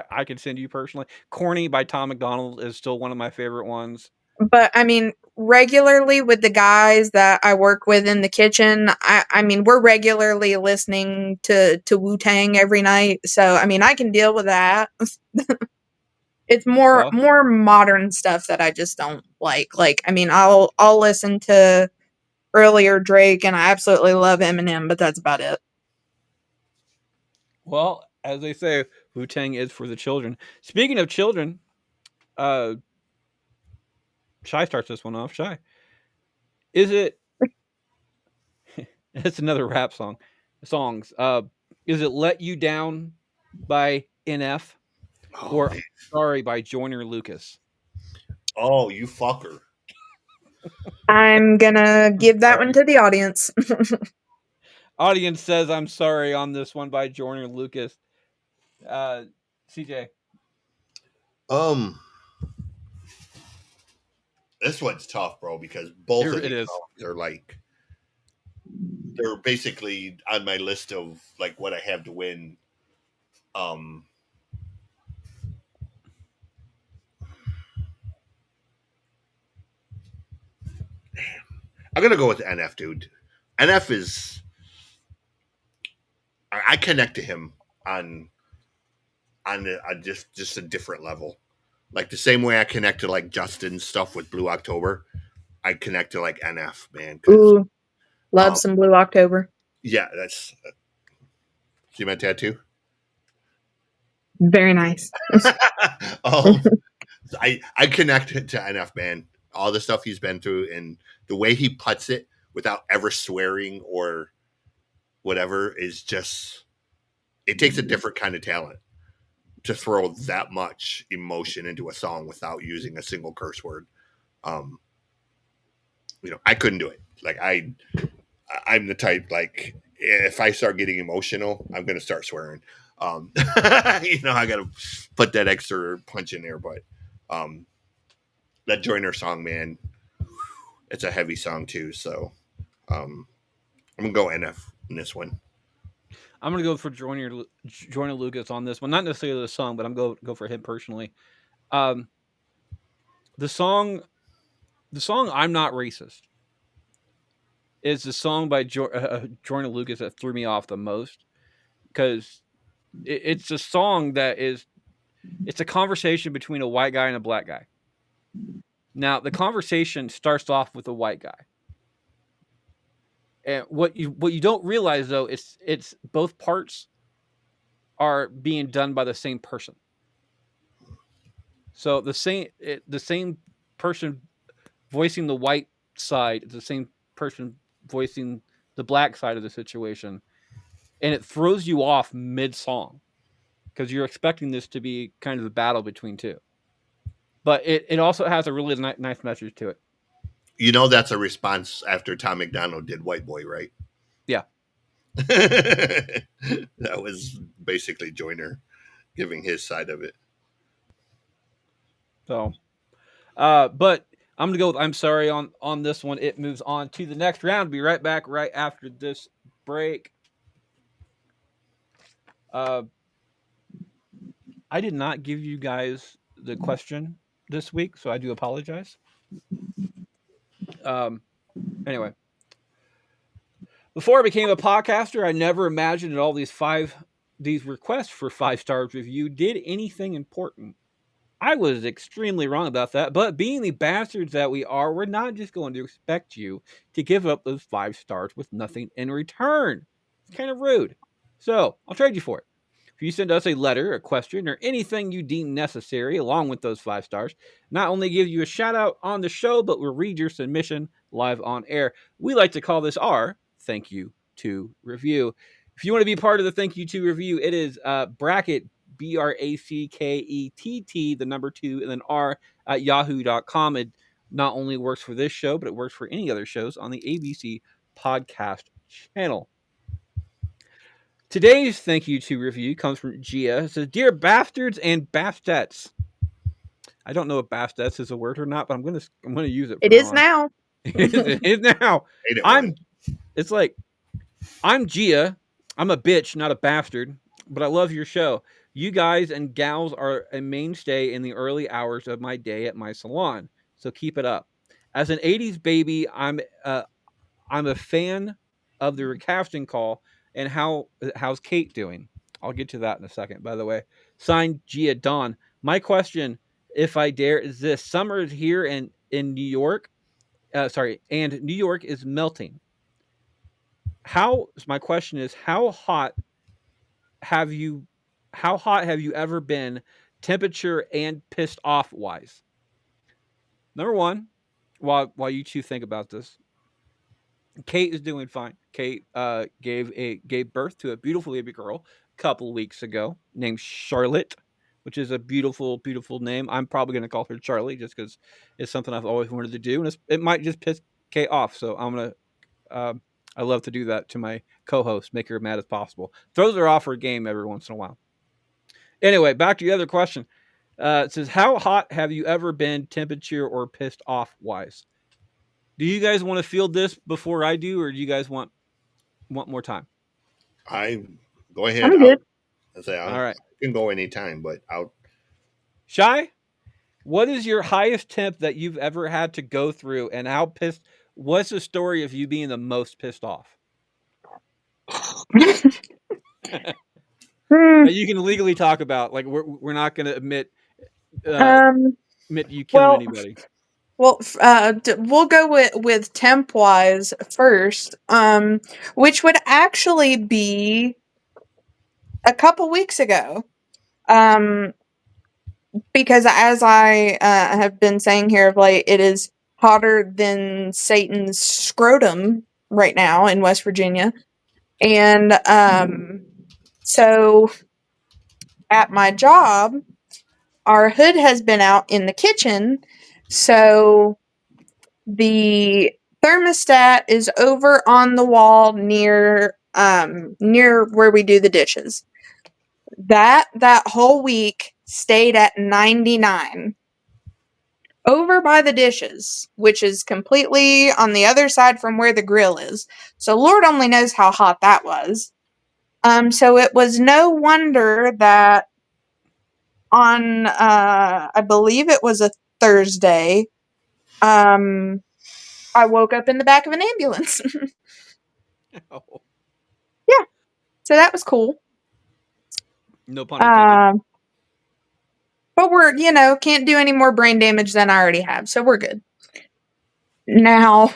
I can send you personally. Corny by Tom McDonald is still one of my favorite ones. but I mean, regularly with the guys that I work with in the kitchen, I mean, we're regularly listening to Wu Tang every night. So, I mean, I can deal with that. It's Well, more modern stuff that I just don't like. Like, I mean, I'll listen to earlier Drake, and I absolutely love Eminem, but that's about it. well, as they say, Wu Tang is for the children. Speaking of children, uh, Shy starts this one off. Shy, is it? It's another rap song. Songs. Is it "Let You Down" by NF Oh or man. "Sorry" by Joyner Lucas? Oh, you fucker. I'm gonna I'm give that one sorry. to the audience. Audience says I'm sorry on this one by Joyner Lucas. Uh, CJ, Um, this one's tough, bro, because both of it these is. songs are like they're basically on my list of like what I have to win. Um, I'm gonna go with NF, dude. NF is I connect to him on on just a different level. Like the same way I connect to like Justin's stuff with Blue October, I connect to like NF, man, because Ooh, love um some Blue October. yeah, that's see my tattoo. Very nice. um, I connect to NF, man. All the stuff he's been through and the way he puts it without ever swearing or whatever is just it takes a different kind of talent to throw that much emotion into a song without using a single curse word. Um, I couldn't do it. Like I'm the type like if I start getting emotional, I'm gonna start swearing. I gotta put that extra punch in there. But um, that Joiner song, man, it's a heavy song too. So um, I'm gonna go NF in this one. I'm gonna go for Joyner Lucas on this one. Not necessarily the song, but I'm go for him personally. Um, the song, the song "I'm Not Racist" is the song by Joyner Lucas that threw me off the most because it's a song that is. It's a conversation between a white guy and a black guy. Now, the conversation starts off with a white guy. And what you don't realize though, it's both parts are being done by the same person. So the same person voicing the white side is the same person voicing the black side of the situation, and it throws you off mid song because you're expecting this to be kind of a battle between two. But it also has a really nice message to it. You know that's a response after Tom McDonald did White Boy, right? Yeah. That was basically Joyner giving his side of it. So, but I'm gonna go with I'm sorry on this one. It moves on to the next round. Be right back right after this break. Uh, I did not give you guys the question this week, so I do apologize. Um, anyway, before I became a podcaster, I never imagined that all these requests for 5 stars review did anything important. I was extremely wrong about that, but being the bastards that we are, we're not just going to expect you to give up those 5 stars with nothing in return. It's kind of rude. So I'll trade you for it. If you send us a letter, a question, or anything you deem necessary along with those 5 stars, not only give you a shout out on the show, but we'll read your submission live on air. We like to call this our thank you to review. If you want to be part of the thank you to review, it is bracket BRACKETT, the number 2, and then R at yahoo.com. It not only works for this show, but it works for any other shows on the ABC podcast channel. Today's thank you to review comes from Gia. It says, Dear bastards and bastards. I don't know if bastards is a word or not, but I'm gonna use it It from now is on. now. It is now. Ain't it one? I'm it's like I'm Gia. I'm a bitch, not a bastard, but I love your show. You guys and gals are a mainstay in the early hours of my day at my salon, so keep it up. As an '80s baby, I'm a fan of the recasting call and how's Kate doing? I'll get to that in a second. By the way, signed Gia Dawn. My question, if I dare, is this: Summer is here in New York. Sorry, and New York is melting. My question is have you how hot have you ever been temperature and pissed off wise? Number one, while you two think about this, Kate is doing fine. Kate gave birth to a beautiful baby girl a couple weeks ago named Charlotte, which is a beautiful name. I'm probably going to call her Charlie just because it's something I've always wanted to do, and it might just piss Kate off. So I'm gonna I love to do that to my co-host, make her mad as possible. Throws her off her game every once in a while. Anyway, back to the other question. It says, "How hot have you ever been, temperature or pissed off wise?" Do you guys want to field this before I do, or do you guys want more time? I go ahead. I'm good. I say All I right, can go anytime, but I'll. Shy. What is your highest temp that you've ever had to go through, and how pissed? What's the story of you being the most pissed off that Hmm, you can legally talk about? Like we're not going to uh, um. admit you killing Well, anybody. we'll go with temp wise first. Which would actually be a couple weeks ago. Um, because as I have been saying here of late, it is hotter than Satan's scrotum right now in West Virginia, and so at my job, our hood has been out in the kitchen, so the thermostat is over on the wall near where we do the dishes. That whole week stayed at 99 over by the dishes, which is completely on the other side from where the grill is. So Lord only knows how hot that was. So it was no wonder that on I believe it was a Thursday, um I woke up in the back of an ambulance. Oh, Yeah, so that was cool. no pun intended. Um But we're, can't do any more brain damage than I already have, so we're good. Now,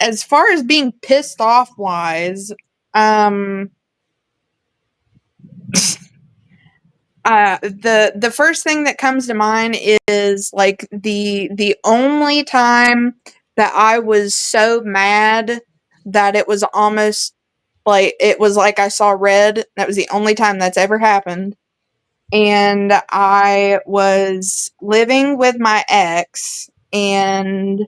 as far as being pissed off wise, the first thing that comes to mind is like the only time that I was so mad that it was almost like it was like I saw red. That was the only time that's ever happened. And I was living with my ex, and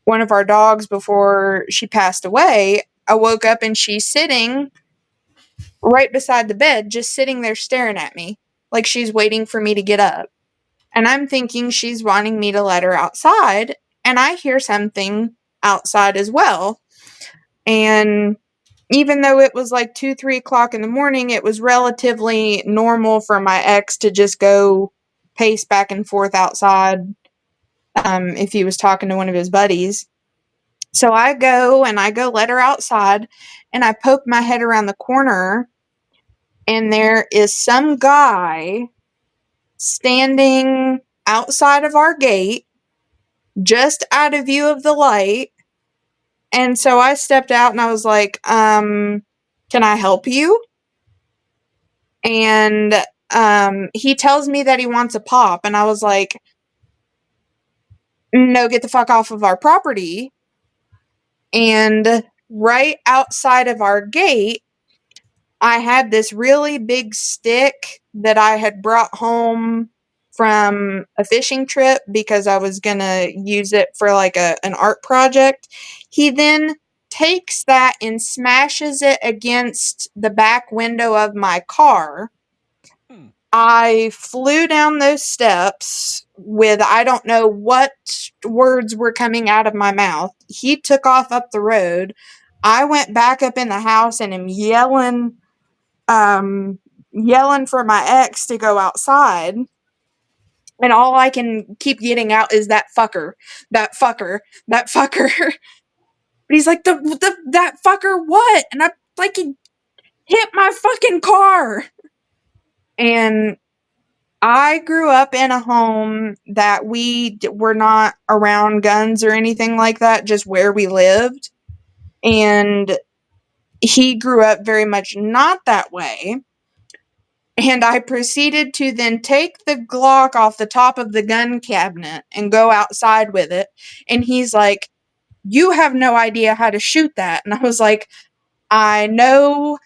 one of our dogs, before she passed away, I woke up and she's sitting right beside the bed, just sitting there staring at me like she's waiting for me to get up. And I'm thinking she's wanting me to let her outside. And I hear something outside as well. And even though it was like 2, 3 o'clock in the morning, it was relatively normal for my ex to just go pace back and forth outside if he was talking to one of his buddies. So I go let her outside, and I poke my head around the corner, and there is some guy standing outside of our gate, just out of view of the light. And so I stepped out and I was like, can I help you? And he tells me that he wants a pop, and I was like, no, get the fuck off of our property. And right outside of our gate, I had this really big stick that I had brought home from a fishing trip because I was going to use it for like an art project. He then takes that and smashes it against the back window of my car. Hmm. I flew down those steps with I don't know what words were coming out of my mouth. He took off up the road. I went back up in the house and am yelling for my ex to go outside. And all I can keep getting out is that fucker, that fucker, that fucker. But he's like, that fucker what? And I like hit my fucking car. And I grew up in a home that we were not around guns or anything like that, just where we lived. And he grew up very much not that way. And I proceeded to then take the Glock off the top of the gun cabinet and go outside with it. And he's like, you have no idea how to shoot that. And I was like, I know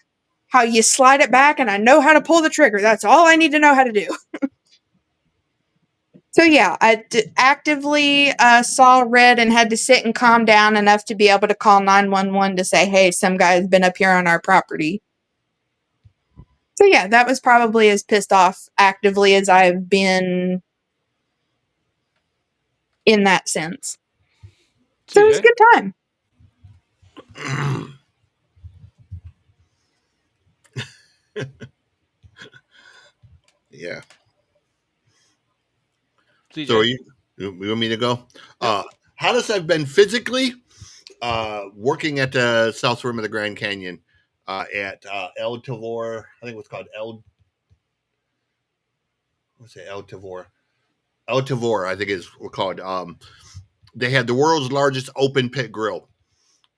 how you slide it back and I know how to pull the trigger. That's all I need to know how to do. So yeah, actively saw red and had to sit and calm down enough to be able to call 911 to say, hey, some guy has been up here on our property. So yeah, that was probably as pissed off actively as I've been in that sense. So it was a CJ? good time. Yeah. So are CJ? you want me to go? Yep. Hottest I've been physically, working at the south rim of the Grand Canyon, at El Tavor. I think it was called what's it, El Tavor. El Tavor, I think is what called. They had the world's largest open pit grill.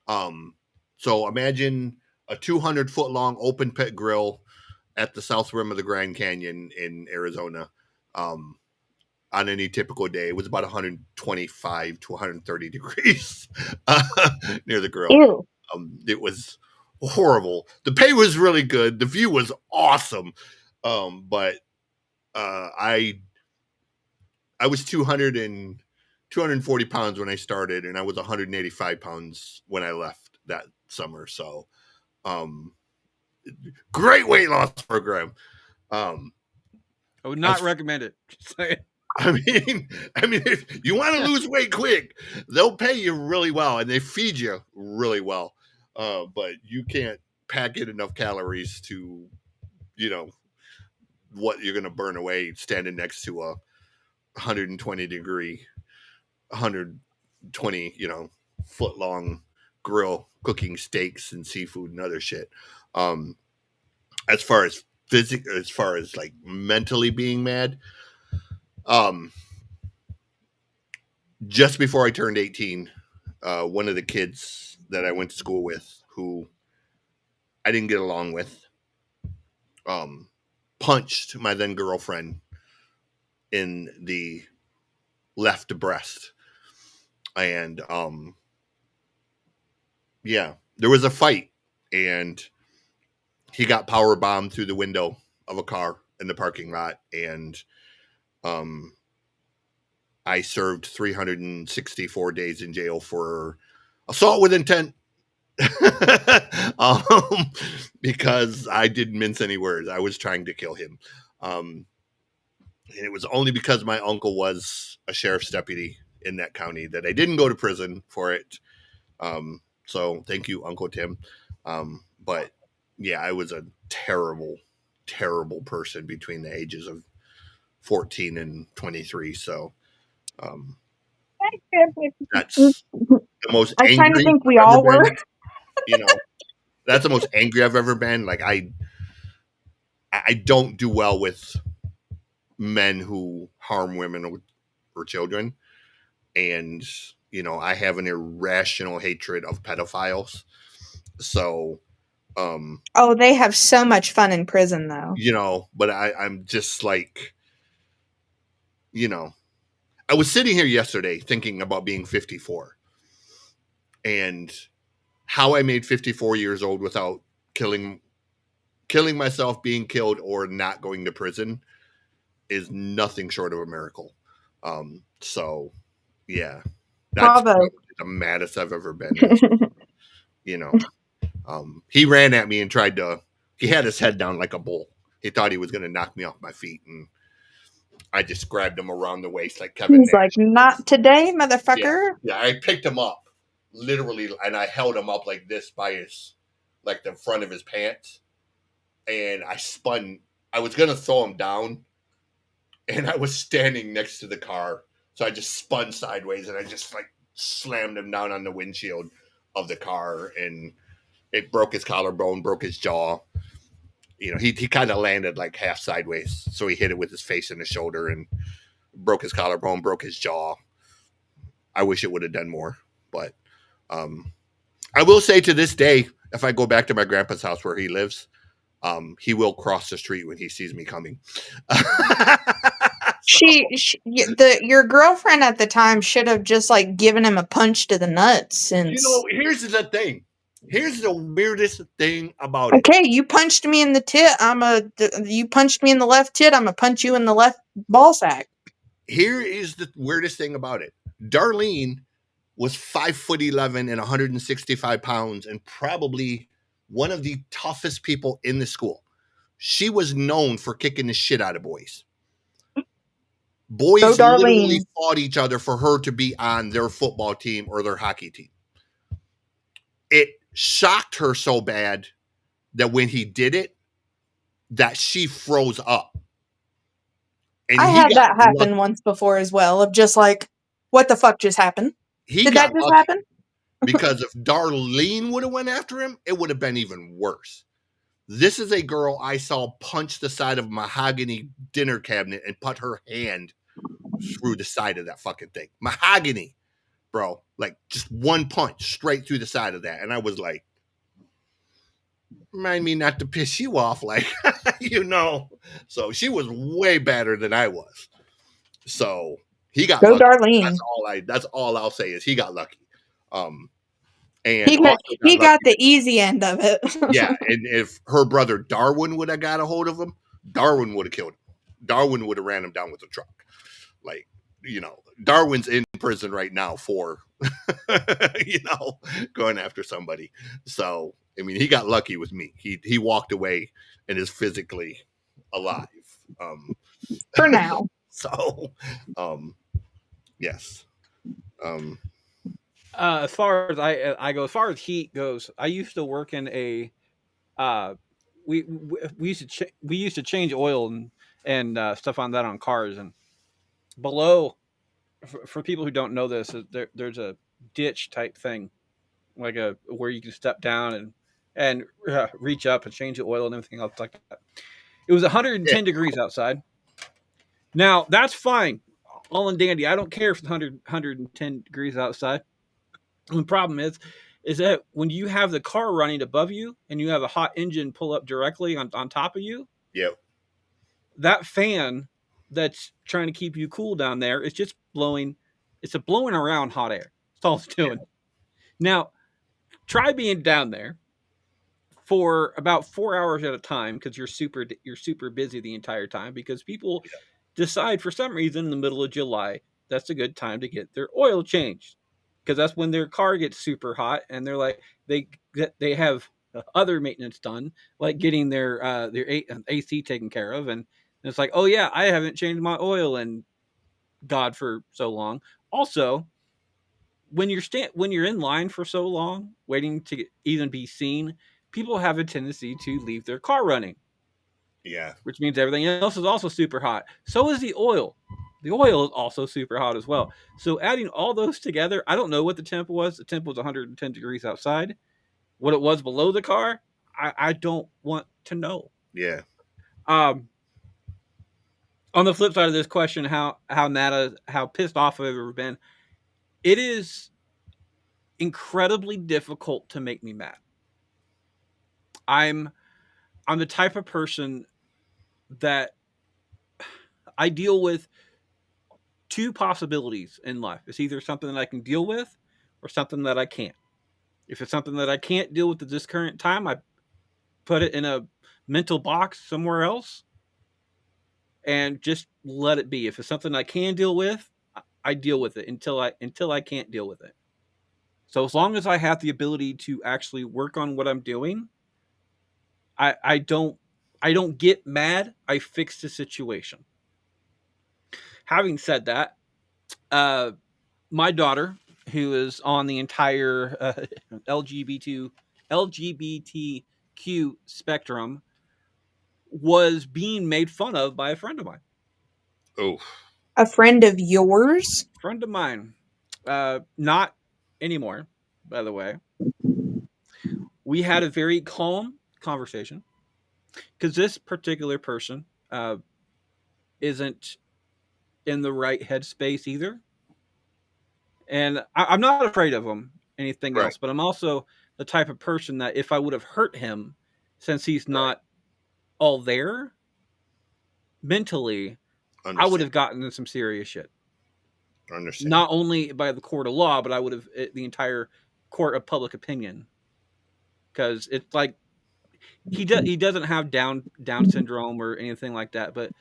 Um, so imagine a 200-foot long open pit grill at the south rim of the Grand Canyon in Arizona. Um, on any typical day, it was about 125 to 130 degrees near the grill. Ew. It was horrible. The pay was really good. The view was awesome. But I was 240 pounds when I started, and I was 185 pounds when I left that summer. So, um, great weight loss program. Um, I would not as recommend it. if you want to lose weight quick, they'll pay you really well and they feed you really well. But you can't pack in enough calories to, you know, what you're going to burn away standing next to a 120-degree, 120, foot long grill cooking steaks and seafood and other shit. Um, as far as as far as like mentally being mad. Um, just before I turned 18, one of the kids that I went to school with, who I didn't get along with, um, punched my then girlfriend in the left breast, and yeah, there was a fight, and he got power bombed through the window of a car in the parking lot, and um, I served 364 days in jail for assault with intent. um, because I didn't mince any words. I was trying to kill him. Um, and it was only because my uncle was a sheriff's deputy in that county that I didn't go to prison for it. So thank you, Uncle Tim. But yeah, I was a terrible, terrible person between the ages of 14 and 23. So um, that's the most I kind of angry think we I've ever all were. been. You know, that's the most angry I've ever been. Like I don't do well with men who harm women or children, and I have an irrational hatred of pedophiles. So um, Oh, they have so much fun in prison, though. but I'm just like, you know, I was sitting here yesterday thinking about being 54 and how I made 54 years old without killing myself, being killed, or not going to prison is nothing short of a miracle. So yeah, that's Bravo. probably the maddest I've ever been. Is you know, he ran at me and tried to. He had his head down like a bull. He thought he was going to knock me off my feet, and I just grabbed him around the waist like Kevin He's like, Nash. not today, Yeah, motherfucker. yeah. I picked him up, literally, and I held him up like this by his, like the front of his pants, and I spun. I was gonna throw him down, and I was standing next to the car, so I just spun sideways, and I just like slammed him down on the windshield of the car, and it broke his collarbone, broke his jaw. He kind of landed like half sideways, so he hit it with his face and his shoulder, and broke his collarbone, broke his jaw. I wish it would have done more, but um, I will say to this day, if I go back to my grandpa's house where he lives, he will cross the street when he sees me coming. So, Your girlfriend at the time should have just like given him a punch to the nuts since. here's the thing. Here's the weirdest thing about it. Okay, you punched me in the tit. You punched me in the left tit. I'm gonna punch you in the left ball sack. Here is the weirdest thing about it. Darlene was 5'11" and 165 pounds, and probably one of the toughest people in the school. She was known for kicking the shit out of boys. Go, Boys literally Darlene. fought each other for her to be on their football team or their hockey team. It shocked her so bad that when he did it, that she froze up. And I he had got that lucky. happen once before as well. Of just like, what the fuck just happened? He Did that got just lucky happen? because if Darlene would have went after him, it would have been even worse. This is a girl I saw punch the side of a mahogany dinner cabinet and put her hand through the side of that fucking thing. Mahogany, bro. Like just one punch straight through the side of that. And I was like, remind me not to piss you off, like, you know. So she was way better than I was. So he got Go, lucky. That's Darlene. all I'll say is he got lucky. Um and He got also got he got lucky. the easy end of it. Yeah, and if her brother Darwin would have got a hold of him, Darwin would have killed him. Darwin would have ran him down with a truck. Like, Darwin's in prison right now for, going after somebody. So, I mean, he got lucky with me. He walked away and is physically alive. Um, For now. so, um, yes. Um, As far as I go, as far as heat goes, I used to work in a uh, we used to we used to change oil and stuff on that on cars, and below for people who don't know this, there's a ditch type thing, like a where you can step down and reach up and change the oil and everything else like that. It was Yeah. 110 degrees outside. Now that's fine, all and dandy. I don't care if it's 110 degrees outside. And the problem is that when you have the car running above you and you have a hot engine pull up directly on top of you, Yep. that fan that's trying to keep you cool down there is just blowing. It's a blowing around hot air. That's all it's doing. Now, try being down there for about 4 hours at a time because you're super busy the entire time because people decide for some reason in the middle of July that's a good time to get their oil changed because that's when their car gets super hot and they're like they they have other maintenance done like getting their AC taken care of and it's like oh yeah I haven't changed my oil in God for so long. Also, when you're in line for so long waiting to even be seen, people have a tendency to leave their car running, Yeah. which means everything else is also super hot. So is the oil. The oil is also super hot as well. So adding all those together, I don't know what the temp was. The temp was 110 degrees outside. What it was below the car, I don't want to know. Yeah. Um, on the flip side of this question, how pissed off I've ever been, it is incredibly difficult to make me mad. I'm I'm the type of person that I deal with two possibilities in life. It's either something that I can deal with or something that I can't. If it's something that I can't deal with at this current time, I put it in a mental box somewhere else and just let it be. If it's something I can deal with, I deal with it until I can't deal with it. So as long as I have the ability to actually work on what I'm doing, I don't get mad. I fix the situation. Having said that, uh, my daughter, who is on the entire LGBTQ spectrum, was being made fun of by a friend of mine. Oh. A friend of yours? Friend of mine, not anymore, by the way. We had a very calm conversation because this particular person isn't in the right headspace either. And I'm not afraid of him, anything Right. else, but I'm also the type of person that if I would have hurt him, since he's Right. not all there mentally, I would Understand. have gotten in some serious shit. Understand. Not only by the court of law, but I would have the entire court of public opinion because it's like he doesn't have Down syndrome or anything like that, but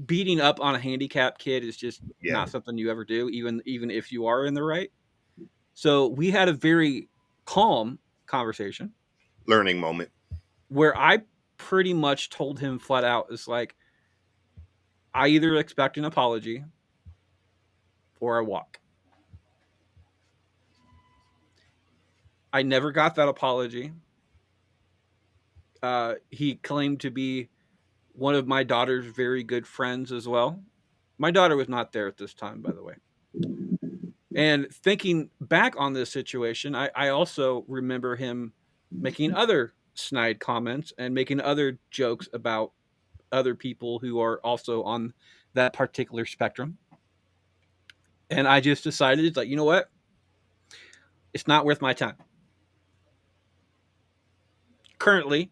beating up on a handicapped kid is just Yeah. not something you ever do, even if you are in the right. So we had a very calm conversation Learning moment. where I pretty much told him flat out, it's like, I either expect an apology or I walk. I never got that apology. He claimed to be one of my daughter's very good friends as well. My daughter was not there at this time, by the way. And thinking back on this situation, I also remember him making other snide comments and making other jokes about other people who are also on that particular spectrum. And I just decided, it's like, you know what? It's not worth my time. Currently,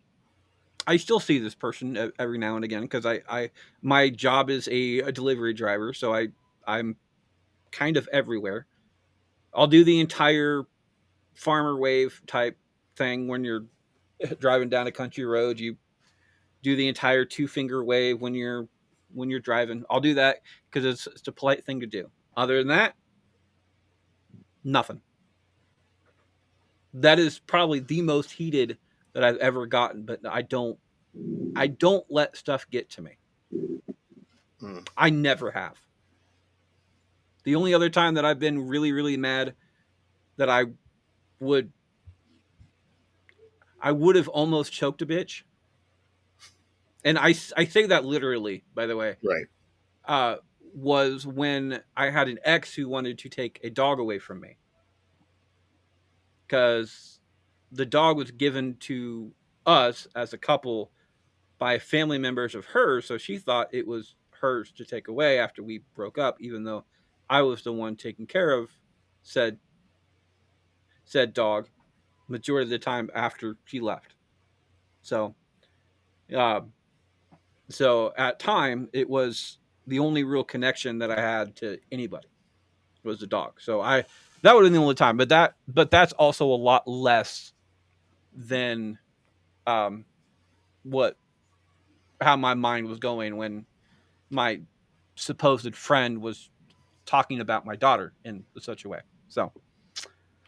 I still see this person every now and again because I my job is a delivery driver, so I'm kind of everywhere. I'll do the entire farmer wave type thing when you're driving down a country road. You do the entire two finger wave when you're driving. I'll do that because it's a polite thing to do. Other than that, nothing. That is probably the most heated that I've ever gotten, but I don't let stuff get to me. Mm. I never have. The only other time that I've been really really mad that would I would have almost choked a bitch, and I say that literally, by the way. Right. Uh, was when I had an ex who wanted to take a dog away from me because the dog was given to us as a couple by family members of hers, so she thought it was hers to take away after we broke up, even though I was the one taking care of said said dog majority of the time after she left. So, uh, so at time it was the only real connection that I had to anybody was the dog. So I that would have been the only time, but that's also a lot less than um, what how my mind was going when my supposed friend was talking about my daughter in such a way. So,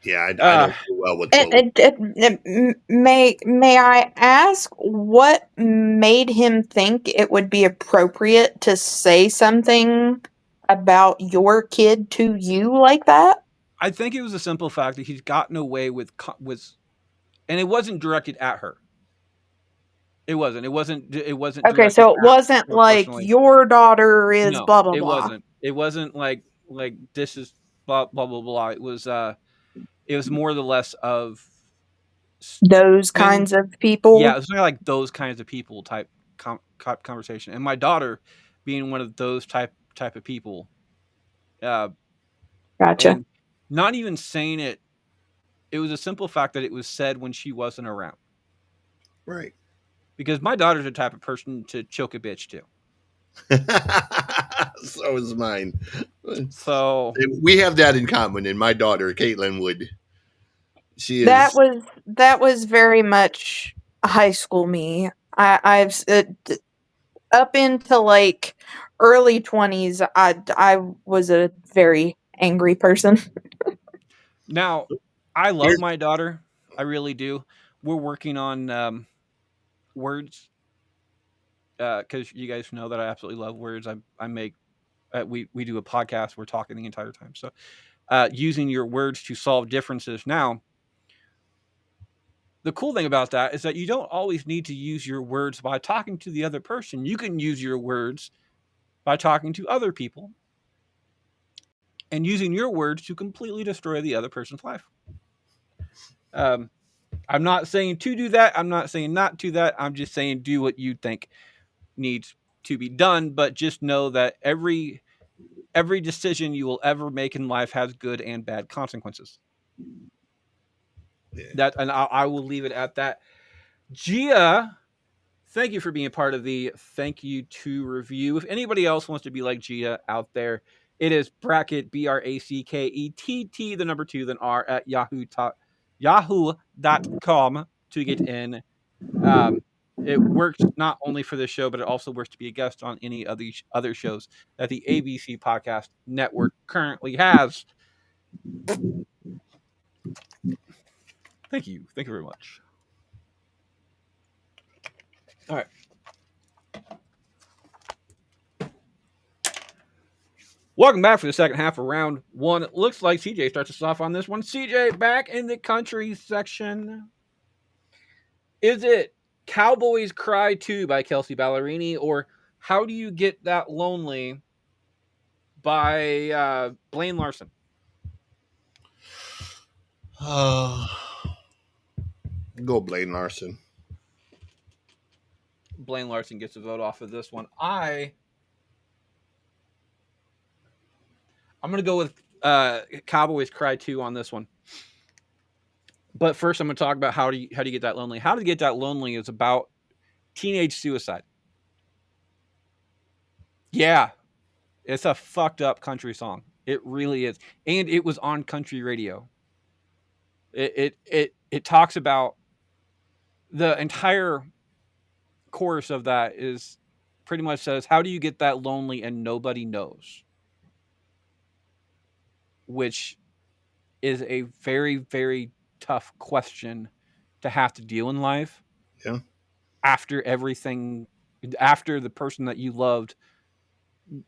Yeah, I uh, don't do well with bullying. May I ask what made him think it would be appropriate to say something about your kid to you like that? I think it was a simple fact that he's gotten away with, and it wasn't directed at her. It wasn't. It wasn't. It wasn't Okay, directed so it at wasn't her like personally. your daughter is No, blah blah it blah. wasn't. It wasn't like this is blah blah blah blah. It was more or less of Those when kinds of yeah, people. it was kind of like those kinds of people type conversation. And my daughter being one of those type of people, uh, Gotcha. and not even saying it. It was a simple fact that it was said when she wasn't around. Right. Because my daughter's the type of person to choke a bitch too. So is mine. So We have that in common. And my daughter, Caitlin, would. She That is. was very much high school me. Up into like early 20s, I was a very angry person. now I love Here, my daughter. I really do. We're working on words because you guys know that I absolutely love words. I make we do a podcast. We're talking the entire time. So using your words to solve differences. Now the cool thing about that is that you don't always need to use your words by talking to the other person. You can use your words by talking to other people and using your words to completely destroy the other person's life. Um, I'm not saying to do that. I'm not saying not to that. I'm just saying do what you think needs to be done. But just know that every decision you will ever make in life has good and bad consequences. yeah. That and I will leave it at that. Gia, thank you for being a part of the thank you to review. If anybody else wants to be like Gia out there, it is bracket BRACKETT the number 2 then R at yahoo.com to get in. Um, it works not only for this show, but it also works to be a guest on any of these other shows that the ABC Podcast Network currently has. Thank you. Thank you very much. All right. Welcome back for the second half of round one. It looks like CJ starts us off on this one. CJ, back in the country section. Is it Cowboys Cry 2 by Kelsey Ballerini or How Do You Get That Lonely by Blaine Larson? Go Blaine Larson. Blaine Larson gets a vote off of this one. I'm going to go with Cowboys Cry 2 on this one. But first, I'm going to talk about how do you get that lonely. How to get that lonely is about teenage suicide. Yeah, it's a fucked up country song. It really is, and it was on country radio. It talks about the entire chorus of that is pretty much says, "How do you get that lonely and nobody knows?" Which is a very very tough question to have to deal in life Yeah. after everything after the person that you loved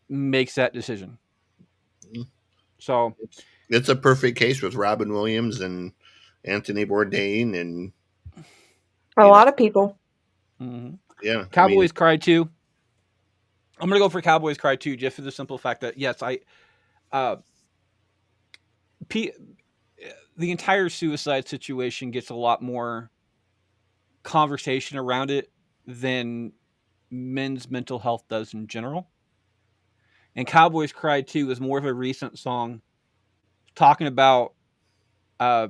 makes that decision. So, It's a perfect case with Robin Williams and Anthony Bourdain, and A you know, lot of people. mhm. yeah. I mean, Cowboys Cry 2. I'm gonna go for Cowboys Cry 2 just for the simple fact that yes, uh, P, the entire suicide situation gets a lot more conversation around it than men's mental health does in general. And Cowboys Cry 2 is more of a recent song talking about uh,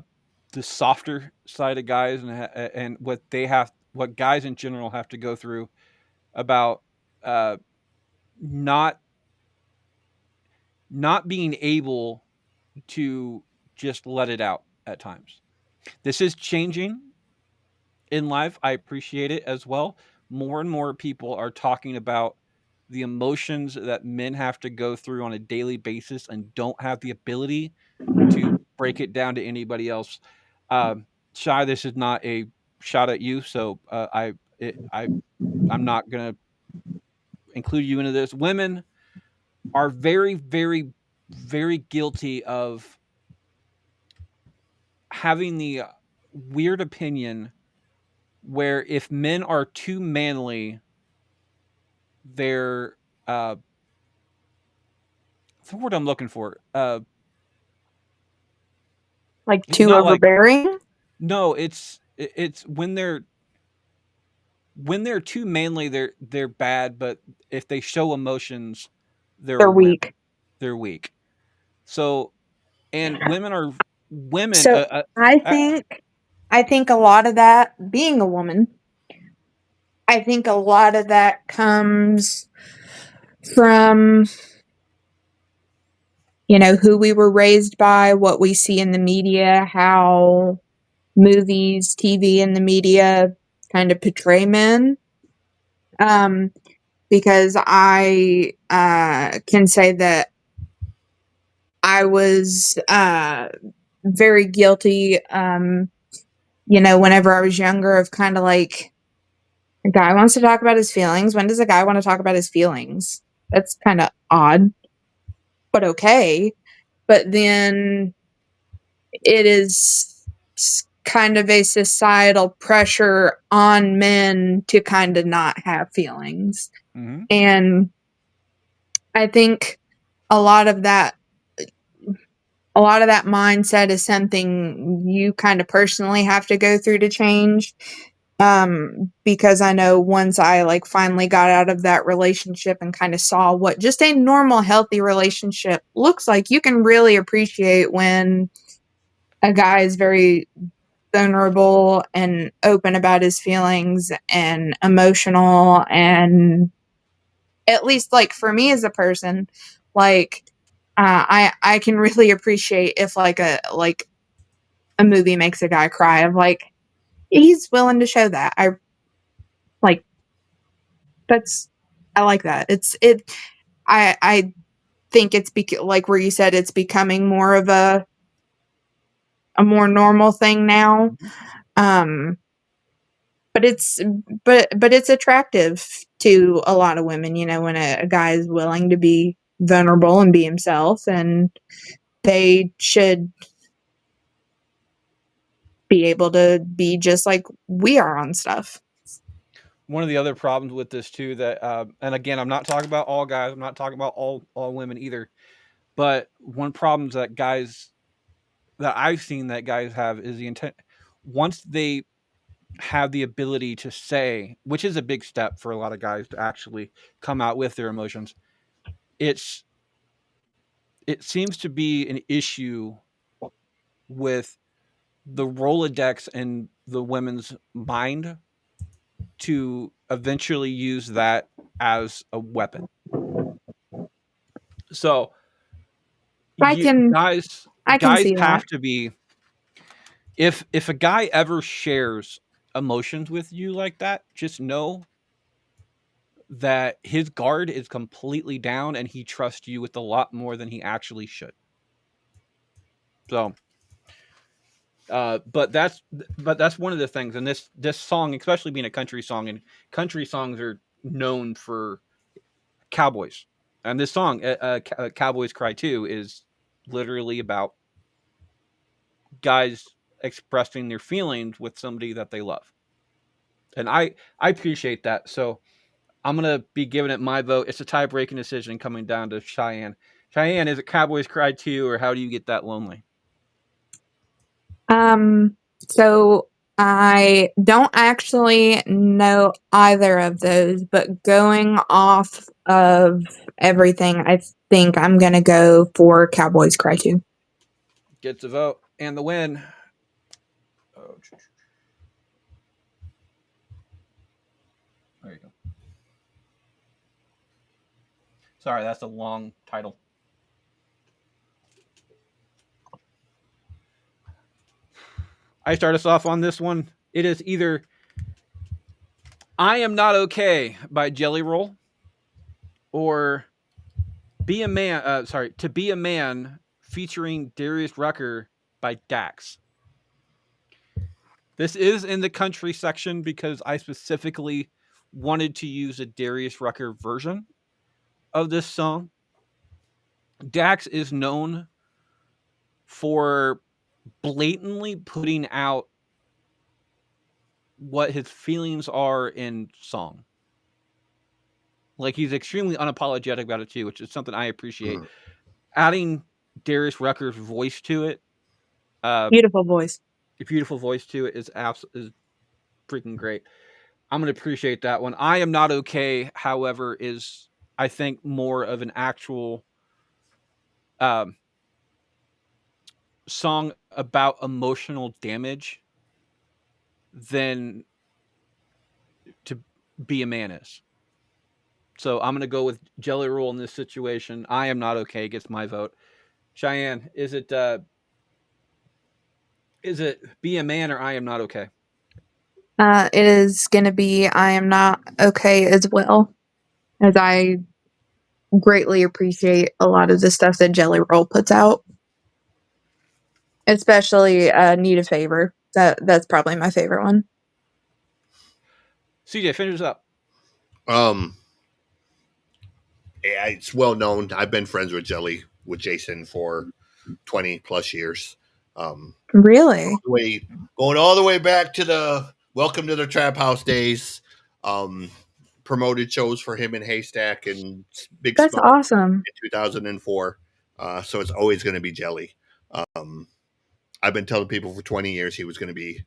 the softer side of guys and what they have, what guys in general have to go through about uh, not not being able to just let it out at times. This is changing in life. I appreciate it as well. More and more people are talking about the emotions that men have to go through on a daily basis and don't have the ability to break it down to anybody else. Shy, this is not a shot at you, so I'm not gonna include you into this. Women are very, very, very guilty of having the weird opinion where if men are too manly, they're what's the word I'm looking for? Like It's too not like overbearing? no, it's when they're too manly, they're bad, but if they show emotions, they're a They're wimp. weak. They're weak. So, and women are women. So I think I think a lot of that, being a woman, I think a lot of that comes from, who we were raised by, what we see in the media, how movies, TV, and the media kind of portray men. Um, because I can say that I was very guilty, whenever I was younger, of kind of like, a guy wants to talk about his feelings. When does a guy want to talk about his feelings? That's kind of odd, but okay. But then it is kind of a societal pressure on men to kind of not have feelings. mm-hmm. And I think a lot of that a lot of that mindset is something you kind of personally have to go through to change. Because I know once I like finally got out of that relationship and kind of saw what just a normal healthy relationship looks like, you can really appreciate when a guy is very vulnerable and open about his feelings and emotional. And at least like for me as a person, like I can really appreciate if like a movie makes a guy cry, of like he's willing to show that. I like that's I like that. I think it's like where you said it's becoming more of a more normal thing now. Mm-hmm. Um but it's attractive to a lot of women, when a guy is willing to be vulnerable and be himself, and they should be able to be just like we are on stuff. One of the other problems with this too that, and again, I'm not talking about all guys. I'm not talking about all women either. But one problem that guys that I've seen that guys have is the intent once they have the ability to say, which is a big step for a lot of guys to actually come out with their emotions. It's it seems to be an issue with the Rolodex and the women's mind to eventually use that as a weapon. So I you can guys I can guys see have that. to be if a guy ever shares emotions with you like that, just know that his guard is completely down and he trusts you with a lot more than he actually should. So, but that's one of the things, and this song, especially being a country song, and country songs are known for cowboys, and this song, "Cowboys Cry Too," is literally about guys expressing their feelings with somebody that they love, and I appreciate that. So I'm gonna be giving it my vote. It's a tie breaking decision coming down to Cheyenne. Cheyenne, is it Cowboys Cry Too, or how do you get that lonely? So I don't actually know either of those, but going off of everything, I think I'm going to go for Cowboys Cry Too. Gets a vote and the win. Oh, there you go. Sorry, that's a long title. I start us off on this one. It is either I Am Not Okay by Jelly Roll or Be a Man, To Be a Man featuring Darius Rucker by Dax. This is in the country section because I specifically wanted to use a Darius Rucker version of this song. Dax is known for blatantly putting out what his feelings are in song. Like he's extremely unapologetic about it too, which is something I appreciate. Mhm. Adding Darius Rucker's voice to it, Beautiful voice. a beautiful voice to it, is freaking great. I'm gonna appreciate that one. I Am Not Okay, however, is I think more of an actual um, song about emotional damage than To Be a Man is. So I'm gonna go with Jelly Roll in this situation. I Am Not Okay gets my vote. Cheyenne, is it Be a Man or I Am Not Okay? It is going to be I Am Not Okay as well, as I greatly appreciate a lot of the stuff that Jelly Roll puts out, especially Need a Favor. That's probably my favorite one. CJ, finish up. Um, yeah, it's well known. I've been friends with Jason for 20 plus years. Really? Way going all the way back to the Welcome to the Trap House days. Um, Promoted shows for him in Haystack and Big That's Smoke awesome. in 2004. So it's always going to be Jelly. Um, I've been telling people for 20 years he was going to be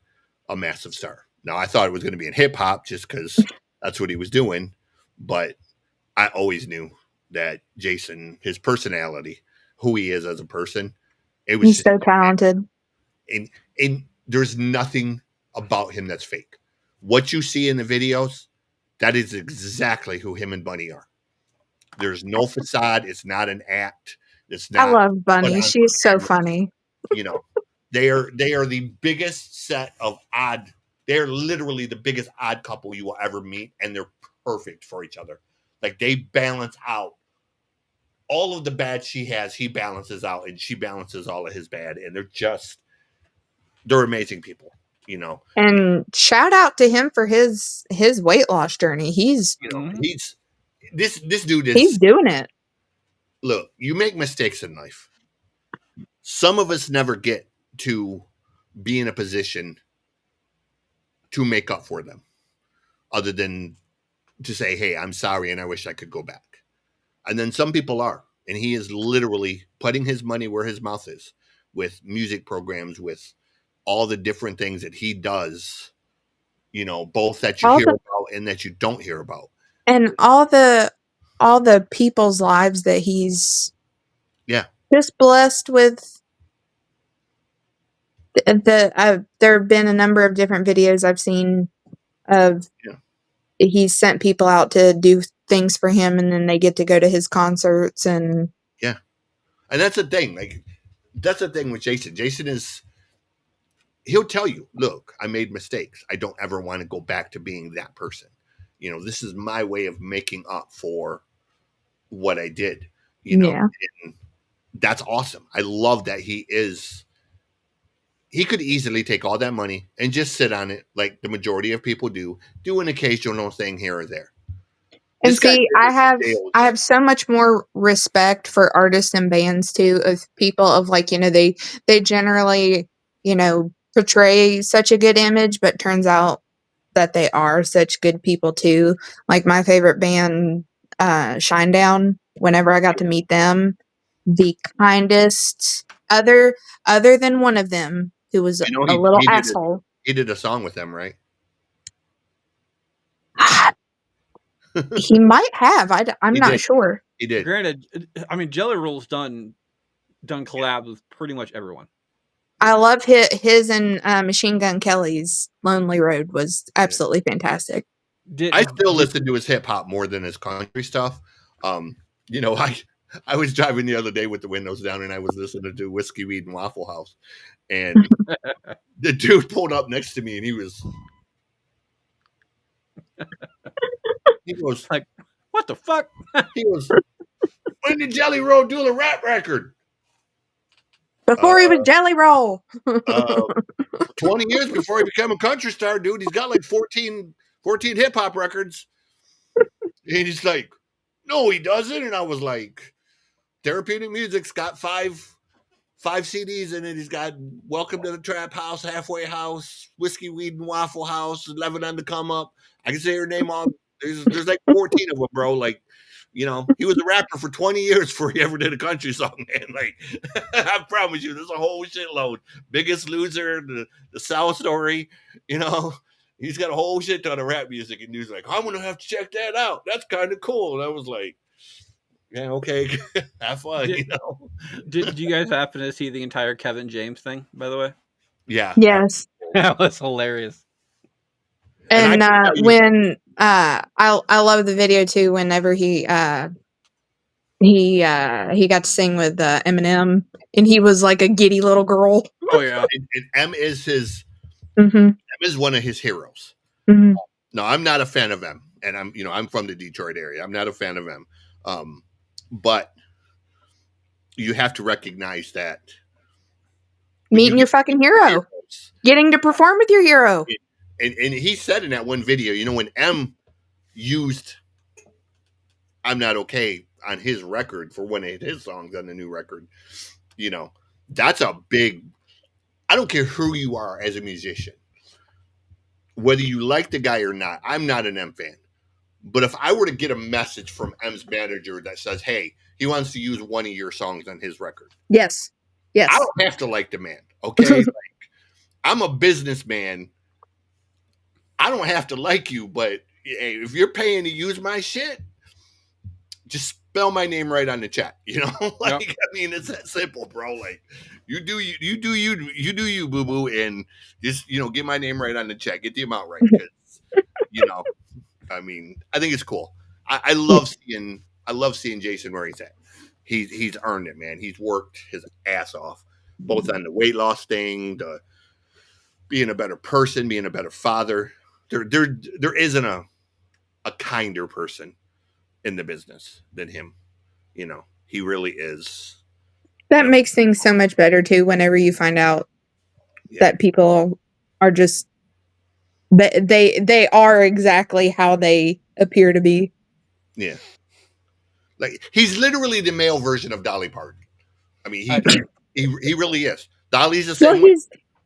a massive star. Now I thought it was going to be in hip hop just because that's what he was doing, but I always knew that Jason, his personality, who he is as a person, it was He's just so talented. and there's nothing about him that's fake. What you see in the videos, that is exactly who him and Bunny are. There's no facade. It's not an act. It's I not love put Bunny. on for She's so cameras. funny. You know, they are the biggest set of odd. They're literally the biggest odd couple you will ever meet, and they're perfect for each other. Like they balance out all of the bad she has. He balances out, and she balances all of his bad, and they're amazing people. You know, And shout out to him for his weight loss journey. Mm-hmm. he's this dude He's is doing it. look. You make mistakes in life. Some of us never get to be in a position to make up for them, other than to say, "Hey, I'm sorry, and I wish I could go back." And then some people are, and he is literally putting his money where his mouth is with music programs, with all the different things that he does. Both that you All hear the about and that you don't hear about. and all the people's lives that he's Yeah, just blessed with. There have been a number of different videos I've seen of yeah, he's sent people out to do things for him, and then they get to go to his concerts. And yeah. And that's the thing. Like that's the thing with Jason. Jason is he'll tell you, look, I made mistakes. I don't ever want to go back to being that person. This is my way of making up for what I did, you know. yeah, And that's awesome. I love that he could easily take all that money and just sit on it like the majority of people do an occasional thing here or there. and This guy see, I literally have I jails. have so much more respect for artists and bands too, of people of like, they generally, portray such a good image, but turns out that they are such good people too. Like my favorite band, Shinedown, whenever I got to meet them, the kindest, other than one of them who was You know, a he little he did it. asshole. He did a song with them, right? He might have. I'm He not did. sure. He did. Granted, I mean, Jelly Roll's done collabs with pretty much everyone. I Yeah. love his and Machine Gun Kelly's "Lonely Road" was Yeah. absolutely fantastic. I Did still did listen to his hip hop more than his country stuff. You know, I was driving the other day with the windows down, and I was listening to Whiskey Weed and Waffle House, and the dude pulled up next to me, and he goes, like what the fuck? he goes, when did Jelly Roll do the rap record? Uh, Before he was Jelly Roll. uh, 20 years before he became a country star, dude. He's got like 14 hip hop records. And he's like, no, he doesn't. And I was like, Therapeutic Music's got five CDs in it. He's got Welcome to the Trap House, Halfway House, Whiskey, Weed, and Waffle House, 11 on the Come Up. I can say her name all. There's like 14 of them, bro. Like, you know, he was a rapper for 20 years before he ever did a country song, man. Like, I promise you, there's a whole shitload. Biggest Loser, the South Story, you know. He's got a whole shit ton of rap music, and he was like, I'm gonna have to check that out. That's kind of cool. And I was like, yeah, okay, have fun, Did, you know. did you guys happen to see the entire Kevin James thing? By the way, Yeah, Yes. that was hilarious. and I And can tell you, when I love the video too. Whenever he got to sing with Eminem, and he was like a giddy little girl. Oh yeah, and M is Mm-hmm. M is one of his heroes. Mm-hmm. No, I'm not a fan of M, and I'm from the Detroit area. I'm not a fan of M, but you have to recognize that when you Meeting get your fucking hero, heroes, getting to perform with your hero. and he said in that one video, you know, when M used "I'm Not Okay" on his record for one of his songs on the new record, you know, that's a big. I don't care who you are as a musician, whether you like the guy or not. I'm not an M fan. But if I were to get a message from M's manager that says, hey, he wants to use one of your songs on his record, Yes. I Yes. don't have to like the man. Okay. I'm a businessman. I don't have to like you, but hey, if you're paying to use my shit, just spell my name right on the check. You know, like yep. I mean, it's that simple, bro. Like you do you, boo boo, and just get my name right on the check, get the amount right, because you know, I mean, I think it's cool. I love seeing Jason where he's at. He's earned it, man. He's worked his ass off, both on the weight loss thing, the being a better person, being a better father. There isn't a kinder person in the business than him. You know, he really is. That And makes things so much better too. Whenever you find out yeah, that people are just they are exactly how they appear to be. yeah. Like he's literally the male version of Dolly Parton. I mean, I he really is. Dolly's the Well, same way.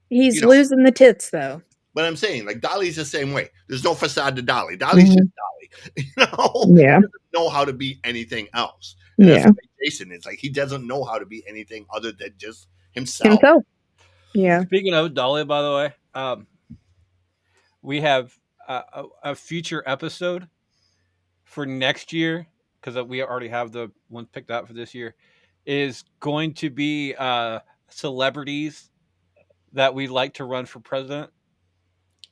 he's You know, losing the tits though. but I'm saying, like, Dolly's the same way. There's no facade to Dolly. Dolly's just Mhm. Dolly. You know, Yeah. he doesn't know how to be anything else. And that's Yeah. the way Jason is. Like, he doesn't know how to be anything other than just himself. Himself. Yeah. Speaking of Dolly, by the way, we have a future episode for next year because we already have the one picked out for this year. Is going to be celebrities that we like to run for president.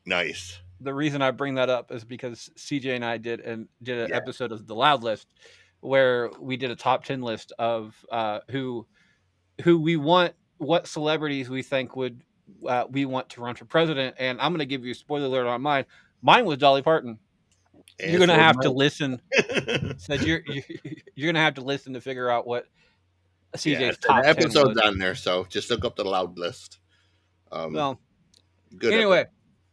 Nice. The reason I bring that up is because CJ and I did an Yeah. episode of the Loud List where we did a top 10 list of who we want, what celebrities we think would we want to run for president. And I'm going to give you a spoiler alert on mine. Mine was Dolly Parton. You're And going to so is have to listen. mine. Said you're going to have to listen to figure out what Yeah. CJ's So the top 10 episode's was. on there. So just look up the loud list. Um, Well, Good episode. anyway,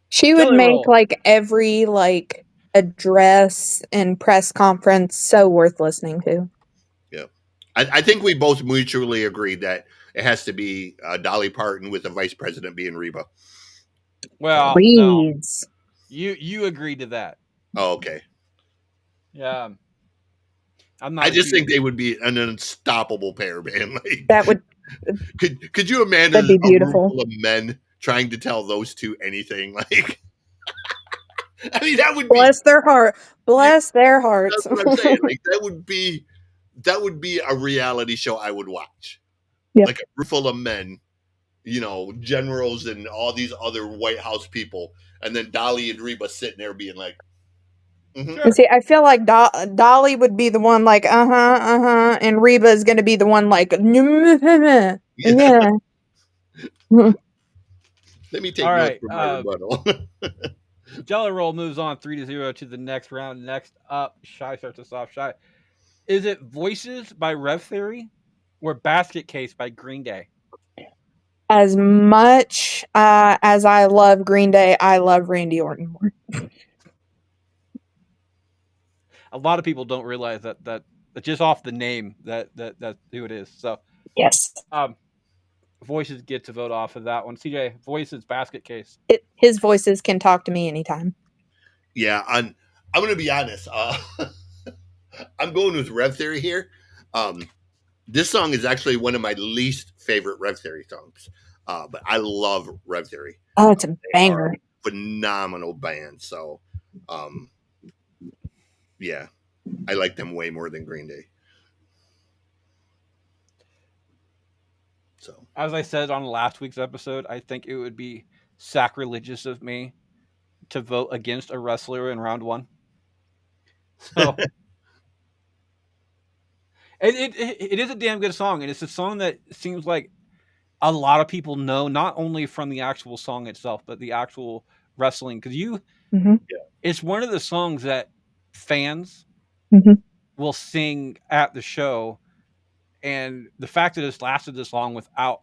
She would Jelly make Roll. like every like address and press conference so worth listening to. Yeah. I think we both mutually agreed that it has to be Dolly Parton with the vice president being Reba. Well, no, Please. you agreed to that. Oh, okay. Yeah, I'm I not a just huge. think they would be an unstoppable pair, man. Like, That would could you imagine that'd be a room beautiful. full of men trying to tell those two anything. Like, I mean, that would be Bless their heart. yeah, Bless their hearts. that's what I'm saying. Like, that would be a reality show I would watch. Yep. Like a room full of men, generals and all these other White House people, and then Dolly and Reba sitting there being like, mm-hmm. And Sure. see, I feel like Dolly would be the one like, and Reba is going to be the one like, yeah. Yeah, let me All take notes right. for my rebuttal. Jello Roll moves on 3-0 to the next round. Next up, Shy starts us off. Shy. Is it Voices by Rev Theory or Basket Case by Green Day? As much as I love Green Day, I love Randy Orton more. A lot of people don't realize that just off the name that's who it is. So, Yes. um, Voices get to vote off of that one. CJ, Voices Basket Case. His voices can talk to me anytime. Yeah, I'm gonna be honest. I'm going with Rev Theory here. This song is actually one of my least favorite Rev Theory songs, but I love Rev Theory. Oh, it's a They are banger. a phenomenal band. So, um, yeah, I like them way more than Green Day. So, As I said on last week's episode, I think it would be sacrilegious of me to vote against a wrestler in round one. So it is a damn good song, and it's a song that seems like a lot of people know, not only from the actual song itself, but the actual wrestling. Because Mm-hmm. it's one of the songs that fans Mm-hmm. will sing at the show, and the fact that it's lasted this long with the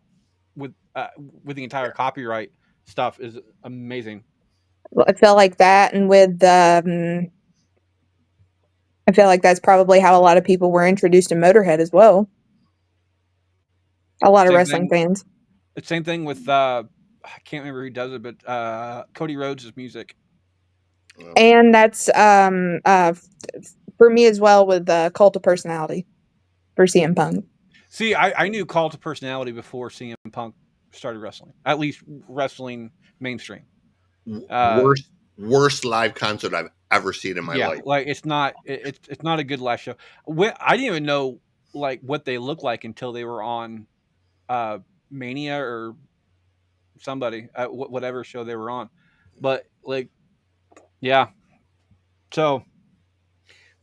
entire copyright stuff is amazing. I feel like that, and with I feel like that's probably how a lot of people were introduced to Motorhead as well. A lot of Same wrestling thing. fans, Same thing with I can't remember who does it, but Cody Rhodes' music. well, and that's for me as well with Cult of Personality for CM Punk. See, I knew Call to Personality before CM Punk started wrestling, at least wrestling mainstream. Uh, worst live concert I've ever seen in my yeah, life. like it's not a good live show. I didn't even know like what they looked like until they were on uh, Mania or somebody whatever show they were on. But like, yeah. So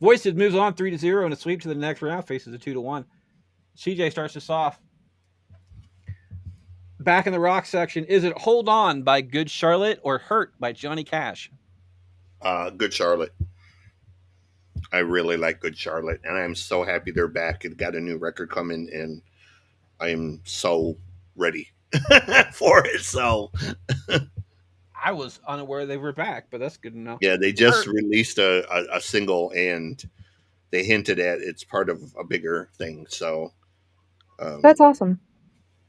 Voices moves on 3-0 and a sweep to the next round, faces a 2-1. CJ starts us off. Back in the rock section, is it Hold On by Good Charlotte or Hurt by Johnny Cash? Good Charlotte. I really like Good Charlotte, and I'm so happy they're back and got a new record coming, and I am so ready for it. So, I was unaware they were back, but that's good to know. yeah, they just Hurt. released a single, and they hinted at it's part of a bigger thing. So, That's um, awesome.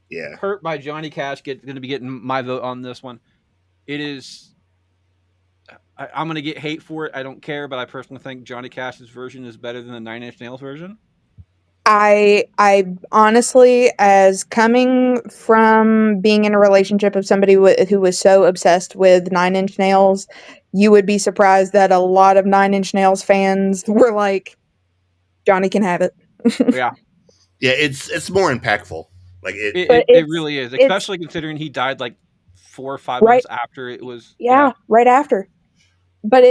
yeah, Hurt by Johnny Cash going to be getting my vote on this one. It is. I'm going to get hate for it. I don't care, but I personally think Johnny Cash's version is better than the Nine Inch Nails version. I honestly, as coming from being in a relationship of somebody who was so obsessed with Nine Inch Nails, you would be surprised that a lot of Nine Inch Nails fans were like, Johnny can have it. Yeah, yeah, it's more impactful. Like it, it, But it, it really is, it's especially considering he died like 4 or 5 months right, after it was. Yeah, yeah, right after. But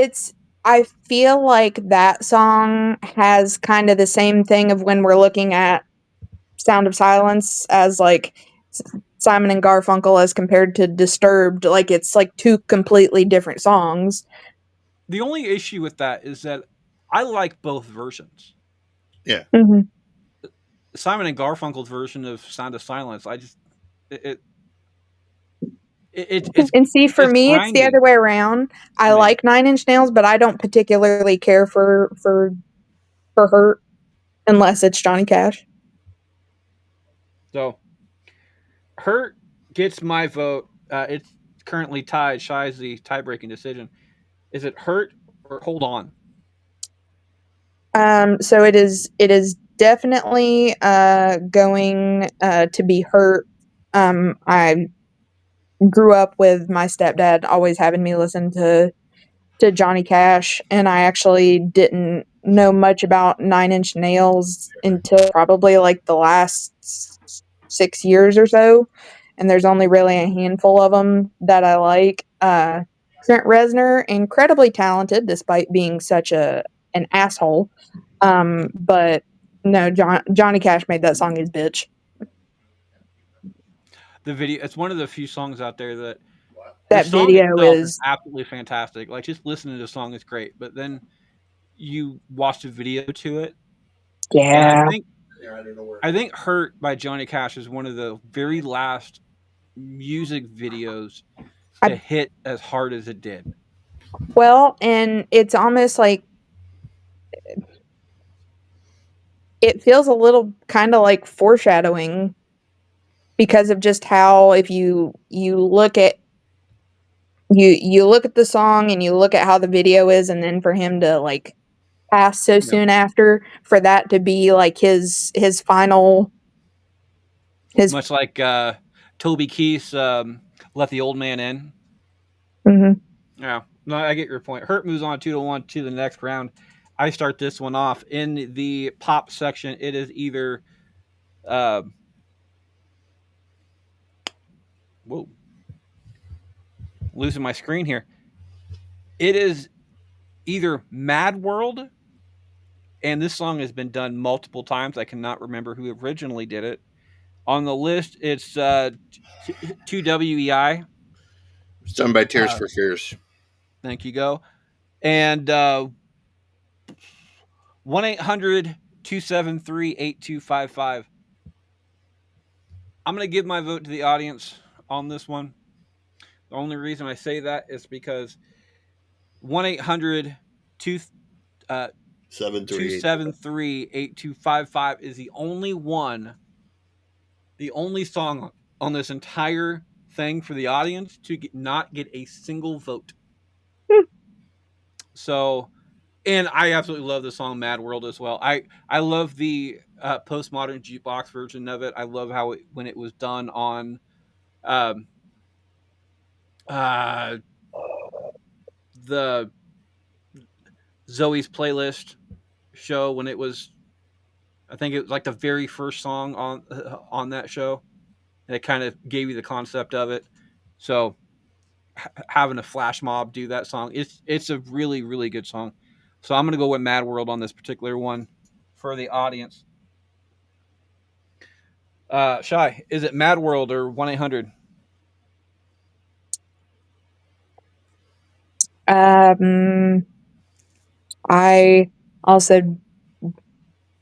I feel like that song has kind of the same thing of when we're looking at Sound of Silence as like Simon and Garfunkel as compared to Disturbed. Like it's like two completely different songs. the only issue with that is that I like both versions. yeah, Mm-hmm. Simon and Garfunkel's version of Sound of Silence, I just it, it it's And see, for it's me, it's the grinding other way around. to I me. like Nine Inch Nails, but I don't particularly care for Hurt unless it's Johnny Cash. So Hurt gets my vote. It's currently tied. Shy's the tie-breaking decision. Is it Hurt or Hold On? So it is definitely going to be Hurt. I grew up with my stepdad always having me listen to Johnny Cash, and I actually didn't know much about Nine Inch Nails until probably like the last 6 years or so. And there's only really a handful of them that I like. Trent Reznor, incredibly talented despite being such a an asshole. But no, Johnny Cash made that song his bitch. The video, it's one of the few songs out there that the That song video itself is is, absolutely fantastic. Like just listening to the song is great, but then you watch the video to it, and yeah. I think "Hurt" by Johnny Cash is one of the very last music videos to I hit as hard as it did. Well, and it's almost like it feels a little kind of like foreshadowing because of just how if you look at you look at the song and you look at how the video is, and then for him to like pass so Yeah. soon after, for that to be like his final his Much like Toby Keith's "Let the Old Man In." mhm. Yeah, no, I get your point. Hurt moves on 2-1 to the next round. I start this one off in the pop section. It is either uh, whoa, losing my screen here. It is either Mad World, and this song has been done multiple times. I cannot remember who originally did it. On the list, it's 2WEI. It's done by Tears Uh, for Fears. thank you, go. And 1-800-273-8255. I'm going to give my vote to the audience on this one. The only reason I say that is because 1-800 uh, 738. 273-8255 is the only song on this entire thing for the audience to not get a single vote. So, and I absolutely love the song "Mad World" as well. I love the postmodern jukebox version of it. I love how when it was done on um, uh, the Zoe's playlist show when it was. I think it was like the very first song on that show. And it kind of gave you the concept of it. So having a flash mob do that song, it's a really really good song. So I'm gonna go with Mad World on this particular one for the audience. Shy, is it Mad World or 1-800? um I also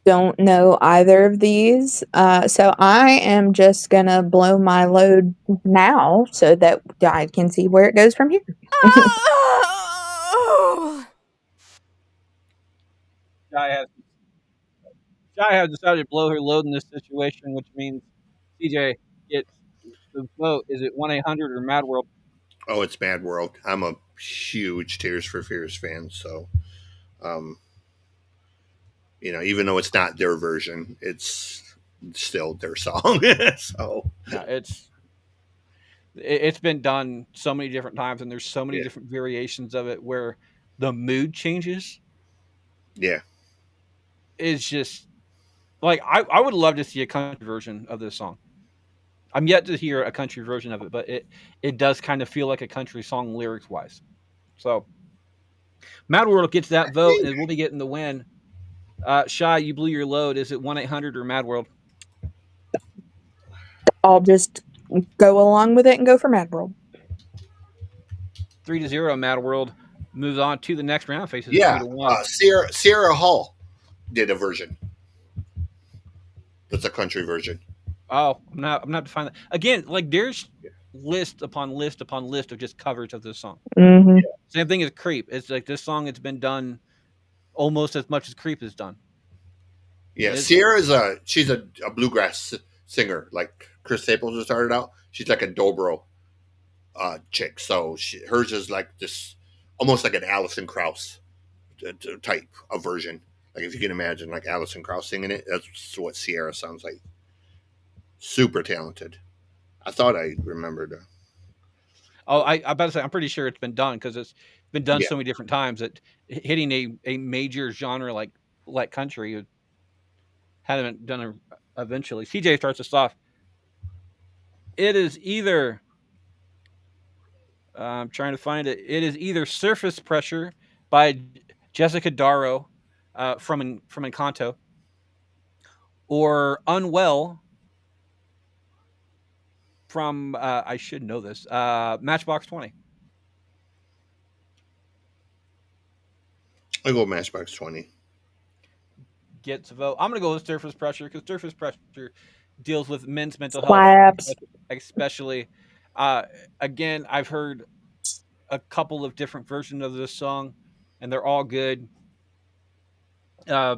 don't know either of these. So I am just gonna blow my load now so that I can see where it goes from here. Oh! Shy has Shy has decided to blow her load in this situation, which means CJ gets the vote. Is it 1-800 or Mad World? Oh, it's Mad World. I'm a huge Tears for Fears fan, so um, even though it's not their version, it's still their song. So Yeah, it's been done so many different times, and there's so many yeah, different variations of it where the mood changes. yeah, Is just like I would love to see a country version of this song. I'm yet to hear a country version of it, but it does kind of feel like a country song lyrics wise. So Mad World gets that vote, and we'll be getting the win. Shy, you blew your load. Is it 1-800 or Mad World? I'll just go along with it and go for Mad World. 3-0. Mad World moves on to the next round. Faces a two yeah. to one. Sierra Hall did a version. That's a country version. Oh, I'm not defining that again. Like there's list upon list upon list of just covers of this song. Hmm. Same thing as Creep. It's like this song. It's been done almost as much as Creep is done. Yeah, It's Sierra's she's a bluegrass singer, like Chris Staples just started out. She's like a dobro chick, so hers is like this, almost like an Alison Krauss type of version. Like if you can imagine, like Alison Krauss singing it, that's what Sierra sounds like. Super talented. I thought I remembered. Oh, I about to say I'm pretty sure it's been done because it's been done Yeah, so many different times that hitting a major genre like country hadn't been done eventually. CJ starts us off. It is either I'm trying to find it. It is either Surface Pressure by Jessica Darrow from Encanto, or Unwell from I should know this Matchbox 20. I go Matchbox 20. Gets a vote. I'm gonna go with Surface Pressure because Surface Pressure deals with men's mental health, Slaps. especially. Uh, Again, I've heard a couple of different versions of this song, and they're all good. Uh,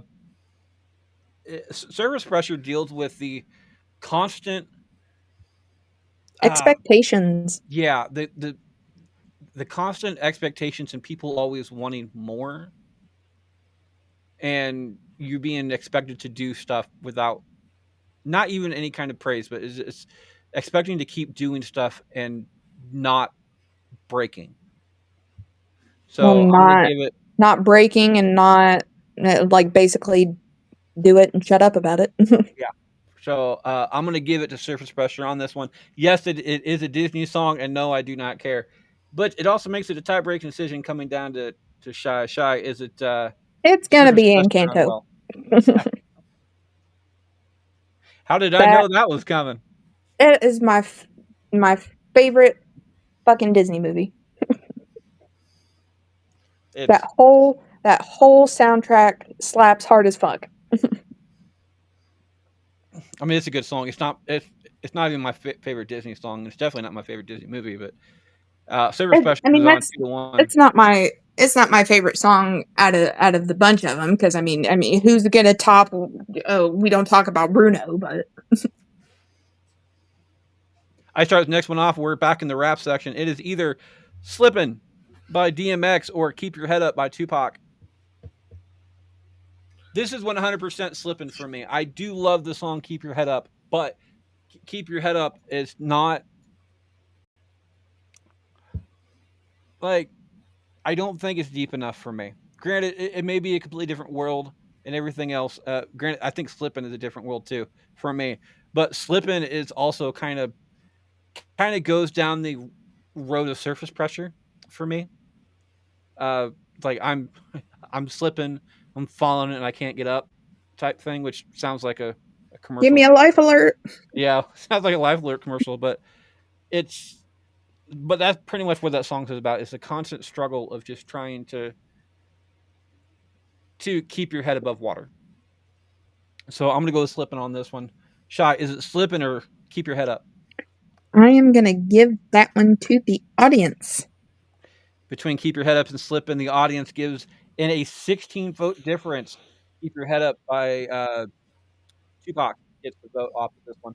Surface Pressure deals with the constant, uh, Expectations. yeah, the constant expectations and people always wanting more, and you being expected to do stuff without not even any kind of praise, but it's expecting to keep doing stuff and not breaking. Well, So I'm gonna give it, not breaking and not like basically do it and shut up about it. yeah. So I'm gonna give it to Surface Pressure on this one. Yes, it is a Disney song, and no, I do not care. But it also makes it a tie-breaking decision coming down to Shy. Shy, is it It's gonna Surface be Pressure on Encanto. well? How did I That know that was coming? it is my favorite fucking Disney movie. It's That whole soundtrack slaps hard as fuck. I mean, it's a good song. It's not even my favorite Disney song. It's definitely not my favorite Disney movie. But Surface Pressure I moves mean on that's 2-1. it's not my favorite song out of the bunch of them because I mean who's gonna top? Oh, we don't talk about Bruno, but I start the next one off. We're back in the rap section. It is either "Slippin'" by DMX or "Keep Your Head Up" by Tupac. This is 100% "Slippin'" for me. I do love the song "Keep Your Head Up," but "Keep Your Head Up" is not like I don't think it's deep enough for me. Granted, it may be a completely different world and everything else. Granted, I think "Slippin'" is a different world too for me, but "Slippin'" is also kind of goes down the road of Surface Pressure for me. Uh, like I'm slipping, I'm falling, and I can't get up, type thing, which sounds like a give commercial. me a life alert. Yeah, sounds like a Life Alert commercial, but it's but that's pretty much what that song is about. It's a constant struggle of just trying to keep your head above water. So I'm gonna go with slipping on this one. Shy, is it slipping or keep your head up? I am gonna give that one to the audience. Between keep your head up and slipping, the audience gives in a 16 vote difference. Keep your head up by Tupac gets the vote off of this one.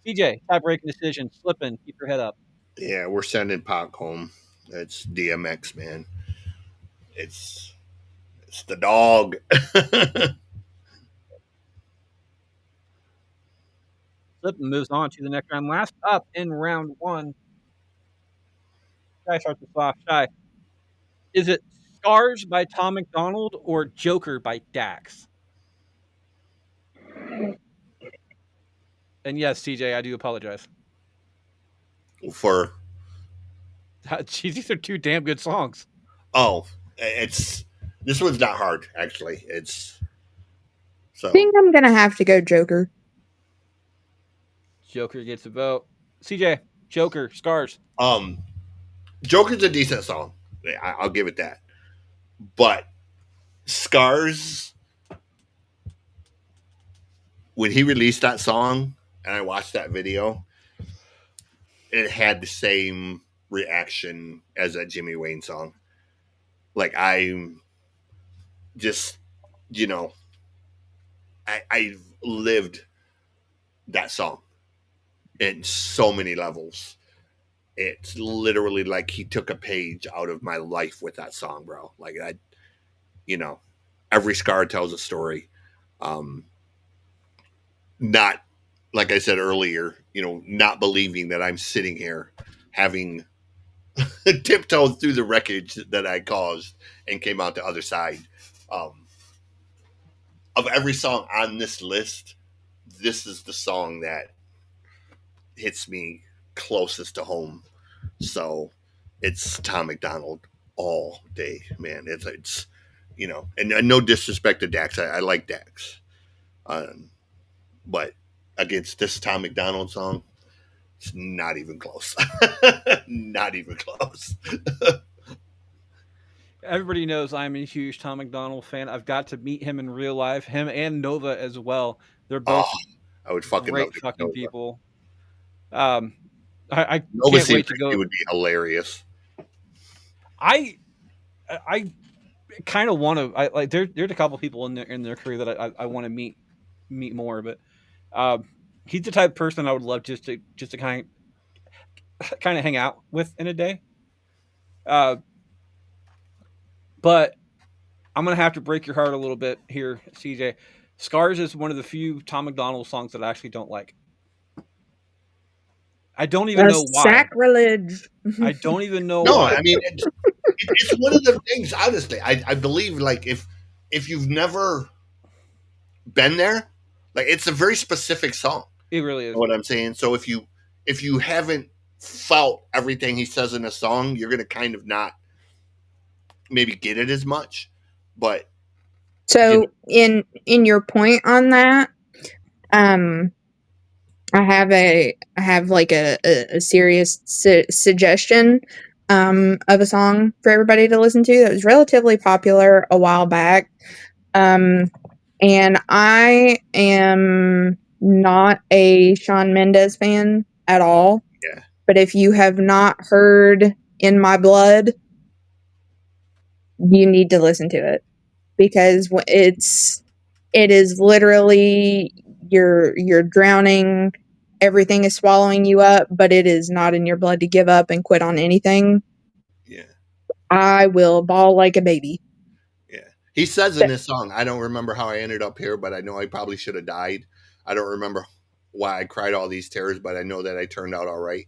CJ, tie breaking decision, slipping, keep your head up. Yeah, we're sending Pac home. It's DMX, man. It's it's the dog. Slipping moves on to the next round. Last up in round one, Shy starts us off. Shy, is it Scars by Tom McDonald or Joker by Dax? And yes, CJ, I do apologize. For Jeez, these are two damn good songs. oh, it's this one's not hard actually. It's so Think I'm gonna have to go Joker. Joker gets a vote. CJ, Joker, Scars. um Joker's a decent song. I'll give it that. But Scars, when he released that song and I watched that video, it had the same reaction as that Jimmy Wayne song. Like I just, you know, I've lived that song in so many levels. It's literally like he took a page out of my life with that song, bro. Like I, you know, every scar tells a story. Um, not like I said earlier, not believing that I'm sitting here having tiptoed through the wreckage that I caused and came out the other side. Um, of every song on this list, this is the song that hits me closest to home. So it's Tom McDonald all day, man. It's and no disrespect to Dax. I like Dax, um, but against this Tom McDonald song, it's not even close. Not even close. Everybody knows I'm a huge Tom McDonald fan. I've got to meet him in real life, him and Nova as well. They're Oh, both I would fucking love great to fucking know that. people. Um, I Nova can't seems wait to like he go. would be hilarious. I kind of want to. I like there's a couple people in their career that I want to meet more, but um, he's the type of person I would love just to kind of hang out with in a day. Uh, but I'm gonna have to break your heart a little bit here, CJ. Scars is one of the few Tom McDonald songs that I actually don't like. I don't even A know why. sacrilege. I don't even know No, why. I mean it's one of the things. Honestly, I believe like if you've never been there, like it's a very specific song. It really You know is. what I'm saying? So if you haven't felt everything he says in a song, you're gonna kind of not maybe get it as much. But you know, So in your point on that, um, I have like a serious suggestion of a song for everybody to listen to that was relatively popular a while back. Um, and I am not a Shawn Mendes fan at all. yeah, But if you have not heard In My Blood, you need to listen to it because it is literally you're drowning, everything is swallowing you up, but it is not in your blood to give up and quit on anything. yeah, I will bawl like a baby. yeah. He says in this song, I don't remember how I ended up here, but I know I probably should have died. I don't remember why I cried all these tears, but I know that I turned out all right.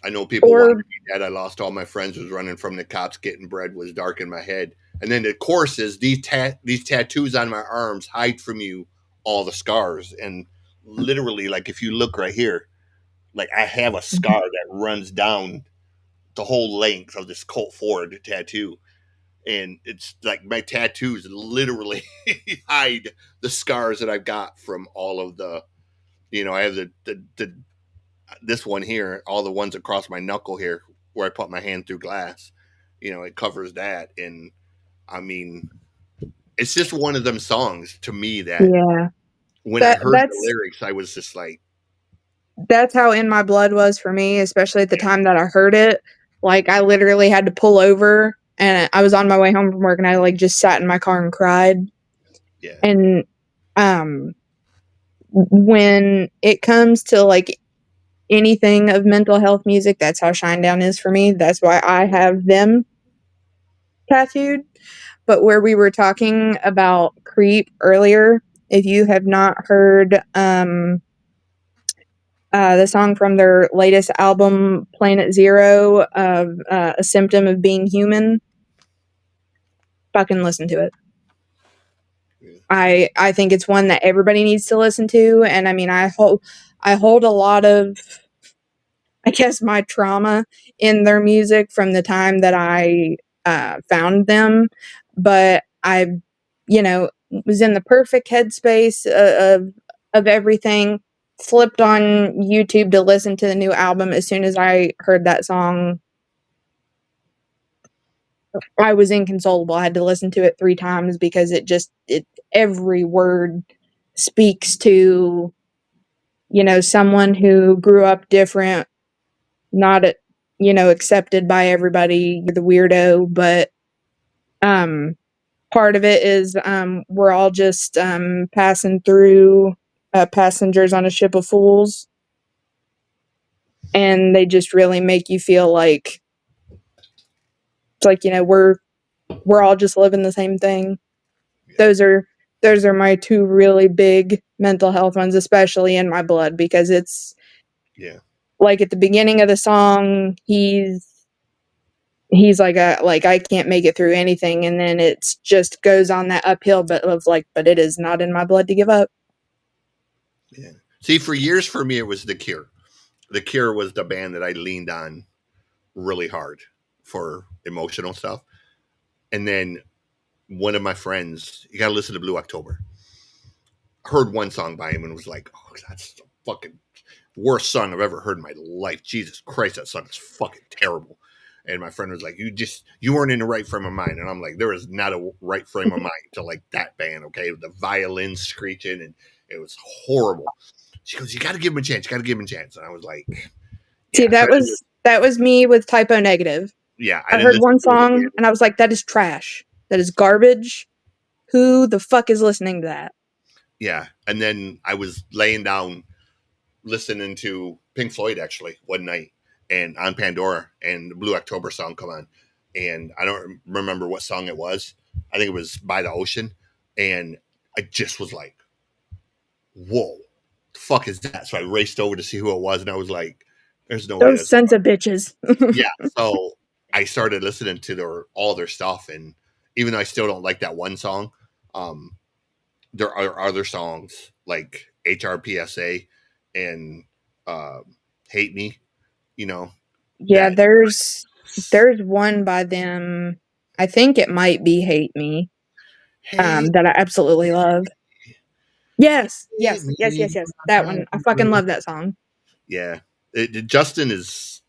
I know people wanted Or me dead. I lost all my friends. Was running from the cops. Getting bread was dark in my head. And then the chorus is these tattoos on my arms hide from you all the scars. And literally, like if you look right here, like I have a scar that runs down the whole length of this Colt Ford tattoo. And it's like my tattoos literally hide the scars that I've got from all of the, I have the this one here, all the ones across my knuckle here, where I put my hand through glass, it covers that. And I mean, it's just one of them songs to me that yeah, when I that heard the lyrics, I was just like, that's how In My Blood was for me, especially at the time that I heard it. Like I literally had to pull over and I was on my way home from work and I like just sat in my car and cried. yeah, And um when it comes to like anything of mental health music, that's how Shinedown is for me. That's why I have them tattooed. But where we were talking about Creep earlier, if you have not heard the song from their latest album, Planet Zero, of A Symptom of Being Human, fucking listen to it. yeah, I think it's one that everybody needs to listen to, and I mean I hold a lot of, I guess, my trauma in their music from the time that I found them, but I, was in the perfect headspace of everything. Flipped on YouTube to listen to the new album. As soon as I heard that song, I was inconsolable. I had to listen to it 3 times because it every word speaks to someone who grew up different, not accepted by everybody. You're the weirdo, but um part of it is we're all just passing through, passengers on a ship of fools, and they just really make you feel like it's like we're all just living the same thing. yeah, Those are my two really big mental health ones, especially In My Blood, because it's yeah. like at the beginning of the song, he's like I can't make it through anything, and then it's just goes on that uphill, but of like, but it is not in my blood to give up. Yeah. See, for years for me, it was The Cure. The Cure was the band that I leaned on really hard for emotional stuff. And then one of my friends, you got to listen to Blue October. Heard one song by him and was like, oh, that's the fucking worst song I've ever heard in my life. Jesus Christ, that song is fucking terrible. And my friend was like, you weren't in the right frame of mind. And I'm like, there is not a right frame of mind to like that band, okay? The violin screeching and it was horrible. She goes, you got to give him a chance. You got to give him a chance. And I was like, See, yeah. So that was me with Typo Negative. yeah, I I didn't heard listen one to it song again. and I was like, that is trash. That is garbage. Who the fuck is listening to that? Yeah. And then I was laying down listening to Pink Floyd actually one night and on Pandora and the Blue October song come on. And I don't remember what song it was. I think it was By the Ocean. And I just was like, whoa, the fuck is that? So I raced over to see who it was and I was like, there's no way Those that's sons of bitches. yeah. So I started listening to all their stuff and even though I still don't like that one song, um, there are other songs like HRPSA and uh, Hate Me, you know, Yeah, that there's one by them. I think it might be Hate Me. Hate That I absolutely love. Yes, yes, yes, Me. yes, yes. That one. I fucking love that song. Yeah. Justin is,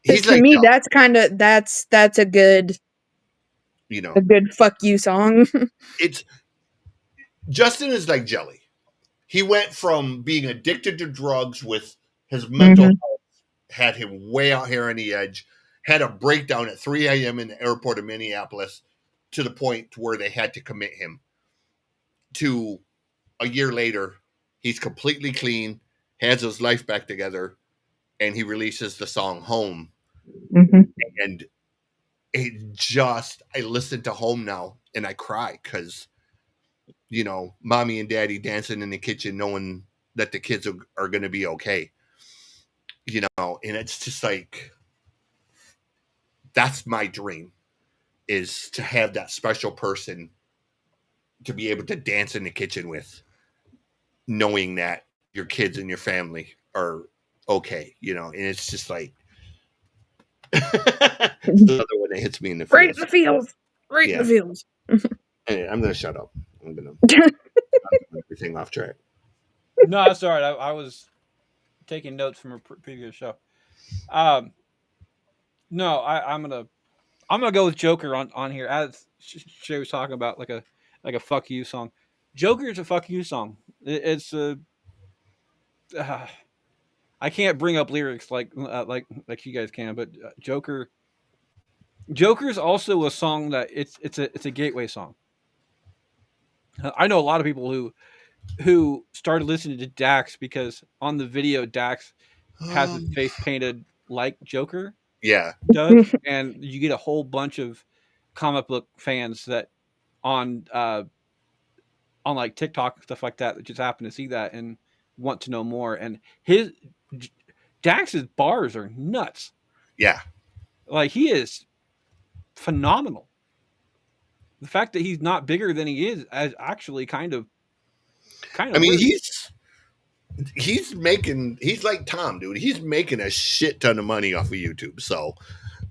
Because he's to like me, Jelly, that's kind of that's you a know, good fuck you song. it's Justin is like Jelly. He went from being addicted to drugs with his mental hmm health, had him way out here on the edge, had a breakdown at 3 a.m. in the airport of Minneapolis to the point where they had to commit him to a year later, he's completely clean, has his life back together, and he releases the song Home. hmm And it just, I listen to Home now and I cry because, you know, mommy and daddy dancing in the kitchen knowing that the kids are going to be okay, you know, and it's just like, that's my dream is to have that special person to be able to dance in the kitchen with, knowing that your kids and your family are okay, you know, and it's just like, it's the other one that hits me in the Right in feels. the feels. Right in the Yeah. feels. Anyway, I'm gonna shut up. I'm gonna put everything off track. No, that's all right. I was taking notes from a previous show. Um, no, I'm gonna go with Joker on here as Shay was talking about like a fuck you song. Joker is a fuck you song. It's a uh, I can't bring up lyrics like you guys can, but Joker is also a song that it's a gateway song. I know a lot of people who started listening to Dax because on the video Dax has his face painted like Joker Yeah, does, and you get a whole bunch of comic book fans that on on like TikTok stuff like that just happen to see that and want to know more. And his Dax's bars are nuts. yeah. Like he is phenomenal. The fact that he's not bigger than he is actually kind I of mean, weird. he's like Tom, dude. He's making a shit ton of money off of YouTube. So,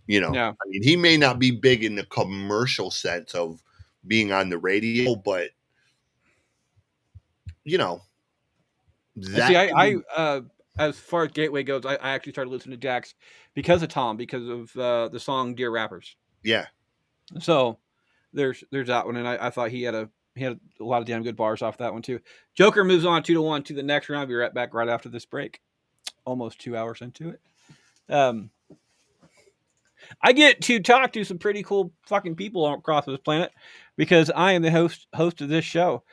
you know, Yeah. I mean, he may not be big in the commercial sense of being on the radio, but you know, And see, that can be as far as Gateway goes, I actually started listening to Dax because of Tom, because of the song "Dear Rappers." yeah. So there's that one, and I thought he had a lot of damn good bars off that one too. Joker moves on 2-1 to the next round. Be right back right after this break. Almost 2 hours into it. Um, I get to talk to some pretty cool fucking people across this planet because I am the host of this show.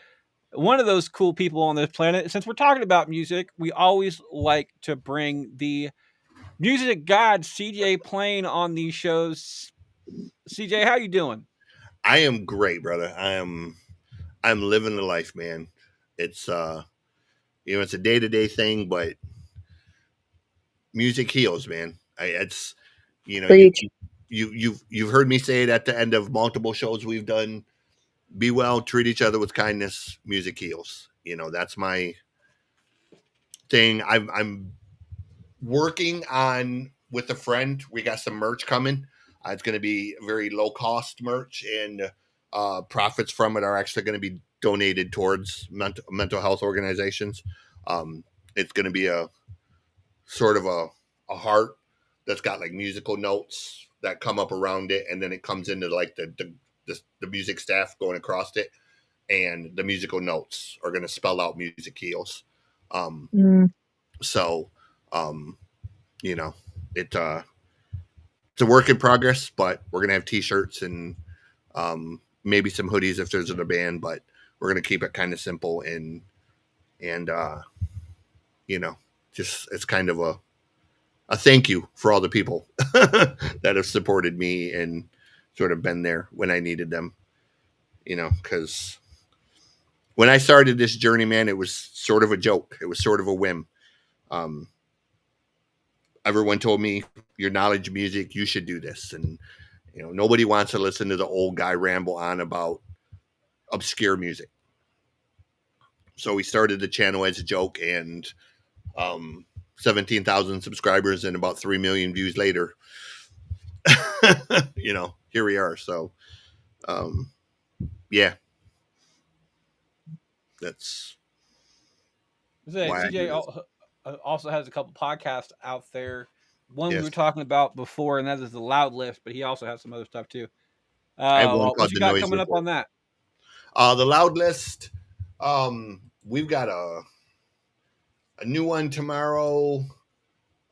One of those cool people on this planet. Since we're talking about music, we always like to bring the music god CJ playing on these shows. CJ, how you doing? I am great, brother. I'm living the life, man. It's you know, it's a day-to-day thing, but music heals, man. It's you know Preach. you've heard me say it at the end of multiple shows we've done. Be well, treat each other with kindness. Music heals. That's my thing. I'm working on with a friend. We got some merch coming. It's going to be very low cost merch, and profits from it are actually going to be donated towards mental health organizations. Um, it's going to be a sort of a heart that's got like musical notes that come up around it, and then it comes into like the music staff going across it, and the musical notes are going to spell out music heals. Um, Mm. so, um, you know, it it's a work in progress, but we're gonna have T-shirts and maybe some hoodies if there's a band, but we're gonna keep it kind of simple and you know, just it's kind of a thank you for all the people that have supported me and sort of been there when I needed them. Because when I started this journey, man, it was sort of a joke. It was sort of a whim. Um, Everyone told me your knowledge of music, you should do this, and nobody wants to listen to the old guy ramble on about obscure music. So we started the channel as a joke, and 17,000 subscribers and about 3 million views later, here we are. So, um, yeah, that's Say why I do TJ this. also has a couple podcasts out there. One we were Yes. talking about before, and that is the Loud List, but he also has some other stuff too. I have one What called you The got Noise coming up Report. on that? The Loud List, we've got a new one tomorrow.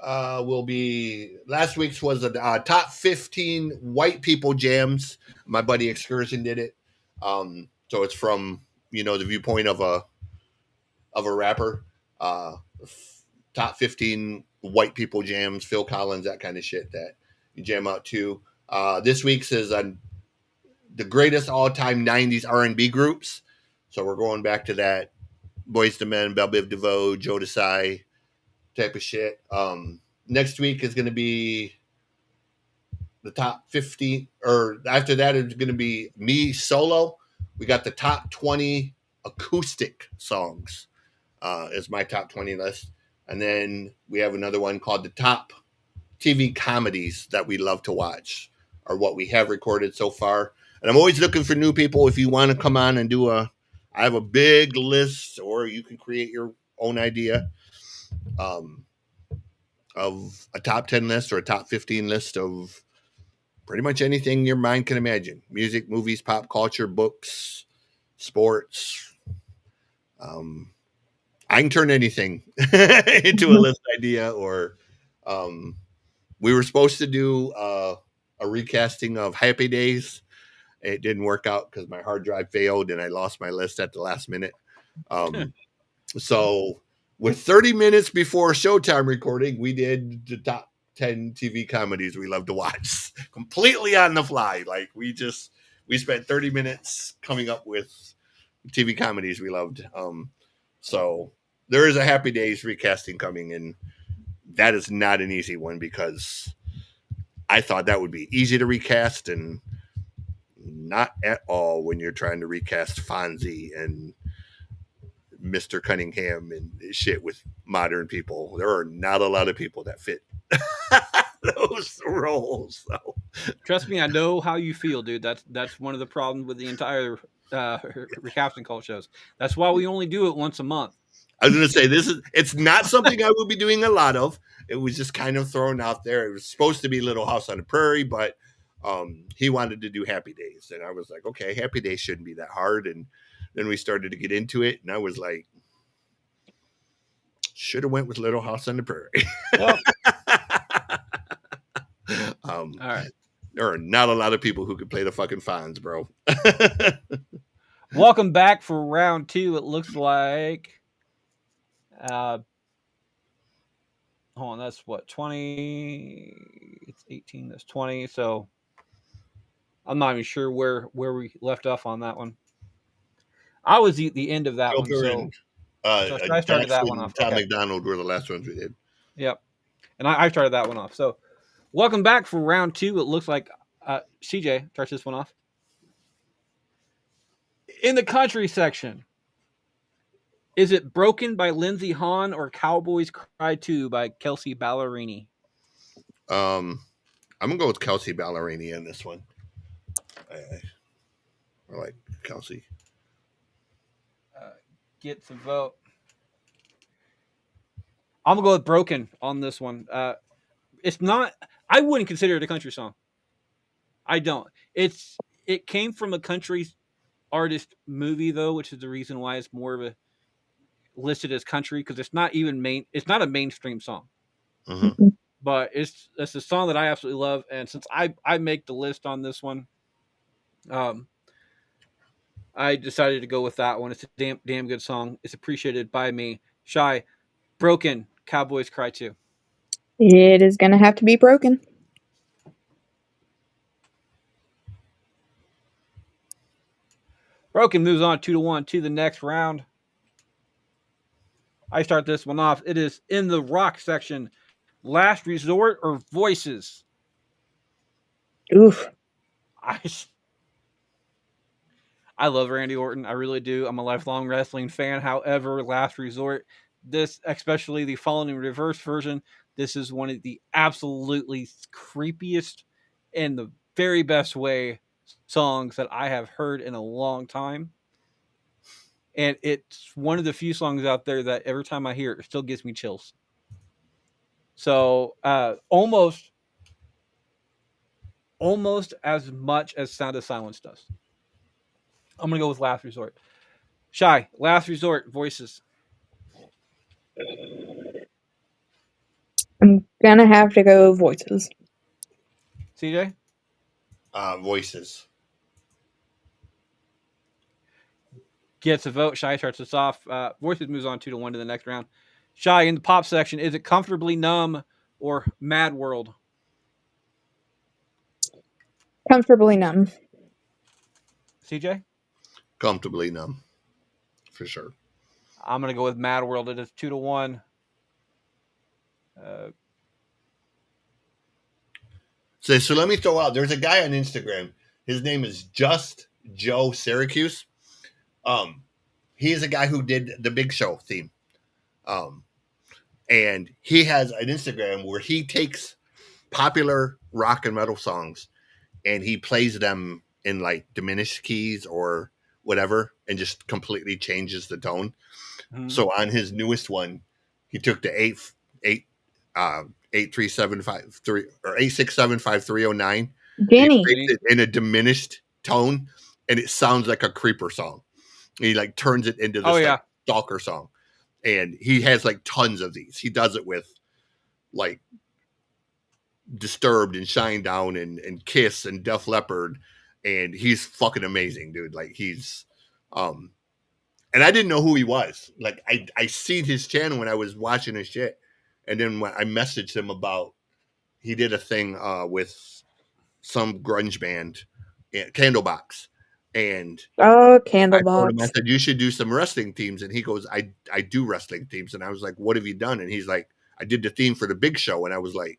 Will be last week's was a top 15 white people jams. My buddy Excursion did it. So it's from the viewpoint of a rapper. Uh, Top 15 white people jams, Phil Collins, that kind of shit that you jam out to. This week's is the greatest all time 90s R&B groups. So we're going back to that Boyz II Men, Belle Biv DeVoe, Joe Desai type of shit. Next week is going to be the top 15, or after that it's going to be me solo. We got the top 20 acoustic songs is my top 20 list. And then we have another one called the top TV comedies that we love to watch, or what we have recorded so far. And I'm always looking for new people. If you want to come on and I have a big list, or you can create your own idea um, of a top 10 list or a top 15 list of pretty much anything your mind can imagine: music, movies, pop culture, books, sports. Um, I can turn anything into a list idea. Or um, we were supposed to do a recasting of Happy Days. It didn't work out because my hard drive failed and I lost my list at the last minute. Um, so, with 30 minutes before showtime recording, we did the top 10 TV comedies we love to watch completely on the fly. Like, we spent 30 minutes coming up with TV comedies we loved. So there is a Happy Days recasting coming, and that is not an easy one because I thought that would be easy to recast, and not at all when you're trying to recast Fonzie and Mr. Cunningham and shit with modern people. There are not a lot of people that fit those roles. So Trust me, I know how you feel, dude. That's one of the problems with the entire recasting call shows. That's why we only do it once a month. I was going to say it's not something I will be doing a lot of. It was just kind of thrown out there. It was supposed to be Little House on the Prairie, but he wanted to do Happy Days, and I was like, okay, Happy Days shouldn't be that hard. And then we started to get into it, and I was like, should have went with Little House on the Prairie. Well, um, all right. there are not a lot of people who could play the fucking Fonz, bro. Welcome back for round two. It looks like uh hold on, that's what, 20, it's 18, that's 20. So I'm not even sure where we left off on that one. I was the end of that one, Joker so and I started that Dax one off. and Tom Okay. McDonald were the last ones we did. Yep. And I started that one off. So welcome back for round two. It looks like CJ starts this one off. In the country section, is it Broken by Lindsey Hahn or Cowboys Cry 2 by Kelsey Ballerini? Um, I'm gonna go with Kelsey Ballerini in this one. I like Kelsey. Uh, Gets a vote. I'm gonna go with Broken on this one. It's not. I wouldn't consider it a country song. I don't. It came from a country artist movie though, which is the reason why it's more of a listed as country because it's not even main. It's not a mainstream song, Mm-hmm. but it's a song that I absolutely love. And since I make the list on this one, um, I decided to go with that one. It's a damn good song. It's appreciated by me. Shy, Broken, Cowboys Cry Too. It is going to have to be Broken. Broken moves on 2-1 to the next round. I start this one off. It is in the rock section. Last Resort or Voices? Oof. I I love Randy Orton. I really do. I'm a lifelong wrestling fan. However, Last Resort, this, especially the Fallen in Reverse version, this is one of the absolutely creepiest and the very best way songs that I have heard in a long time. And it's one of the few songs out there that every time I hear it, it still gives me chills. So almost as much as Sound of Silence does. I'm gonna go with Last Resort. Shy, Last Resort, Voices. I'm going to have to go Voices. CJ Voices. gets a vote. Shy starts us off. Voices moves on 2-1 to the next round. Shy in the pop section. Is it Comfortably Numb or Mad World? Comfortably Numb. CJ? Comfortably numb, for sure. I'm gonna go with Mad World. It is 2-1. Uh, So let me throw out. There's a guy on Instagram. His name is Just Joe Syracuse. Um, he is a guy who did the Big Show theme. Um, and he has an Instagram where he takes popular rock and metal songs and he plays them in like diminished keys or whatever and just completely changes the tone. hmm. So on his newest one, he took the 83753 or 8675309 and he Jenny. plays Jenny? it in a diminished tone and it sounds like a creeper song. And he like turns it into Oh this like yeah. stalker song. And he has like tons of these. He does it with like Disturbed and Shinedown and Kiss and Def Leppard, and he's fucking amazing, dude. Like he's, um, and I didn't know who he was. Like I seen his channel when I was watching his shit, and then when I messaged him about he did a thing with some grunge band, Candlebox, and Oh, I told him I Candlebox. said you should do some wrestling themes, and he goes I do wrestling themes, and I was like, what have you done? And he's like, I did the theme for the Big Show, and I was like,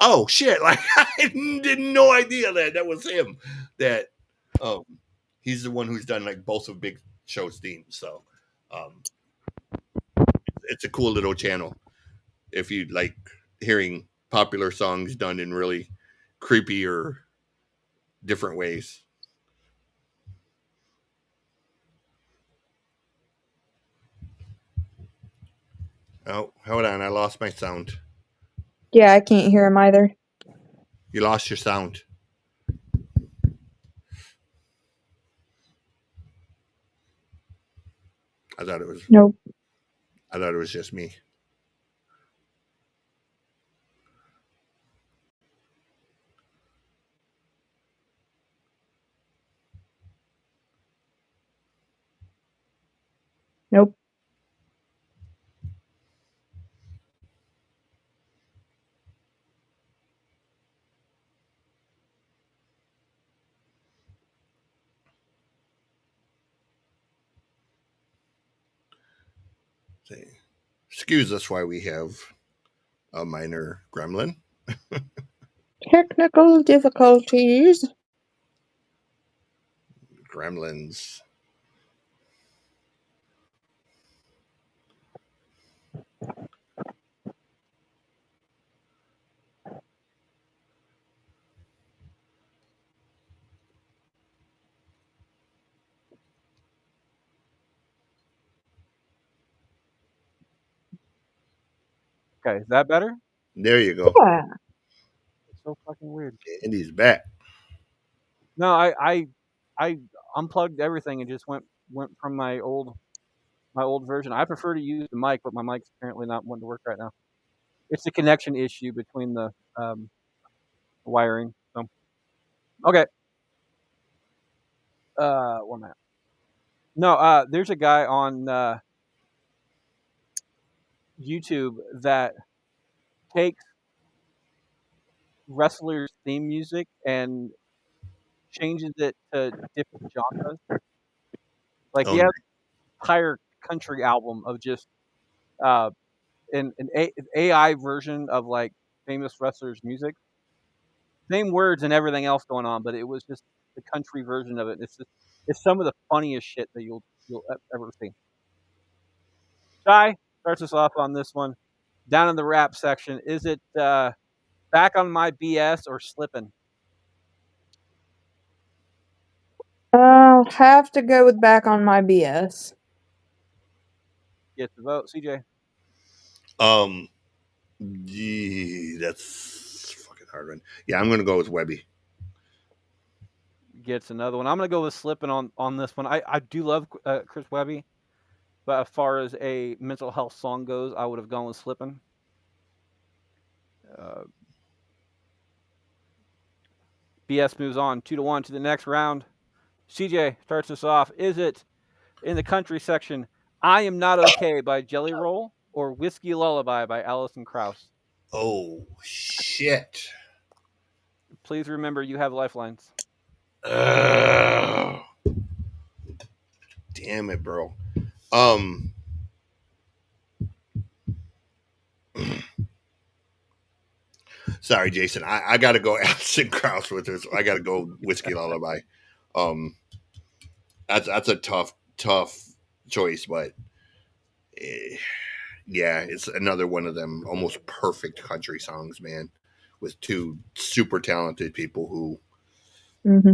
oh shit, like I didn't no idea that was him. That um he's the one who's done like both of Big Show's themes. So um it's a cool little channel if you like hearing popular songs done in really creepy or different ways. Oh, hold on, I lost my sound. Yeah, I can't hear him either. You lost your sound. I thought it was Nope. I thought it was just me. Nope. Excuse us while we have A minor gremlin. Technical difficulties. Gremlins. Okay, is that better? There you go. Yeah. It's so fucking weird. Andy's back. No, I unplugged everything and just went from my old version. I prefer to use the mic, but my mic's apparently not wanting to work right now. It's a connection issue between the wiring. So okay, where am I at? No, there's a guy on YouTube that takes wrestlers' theme music and changes it to different genres. Like he Oh, has an entire country album of just uh, an AI version of like famous wrestlers' music. Same words and everything else going on, but it was just the country version of it. It's some of the funniest shit that you'll ever see. Shy starts us off on this one. Down in the rap section, is it back on my BS or slipping? I'll have to go with back on my BS. Get the vote. CJ um, that's a fucking hard one. Yeah, I'm gonna go with Webby. gets another one. I'm gonna go with slipping on this one. I do love Chris Webby, but as far as a mental health song goes, I would have gone with slipping. Uh, BS moves on 2-1 to the next round. CJ starts us off. Is it in the country section? I Am Not Okay by Jelly Roll or Whiskey Lullaby by Alison Krauss? Oh shit. Please remember you have lifelines. Ugh. Damn it, bro. Um, sorry, Jason. I gotta go Alison Krauss with this. I gotta go Whiskey Lullaby. Um, that's a tough choice, but eh, yeah, it's another one of them almost perfect country songs, man, with two super talented people who Hmm.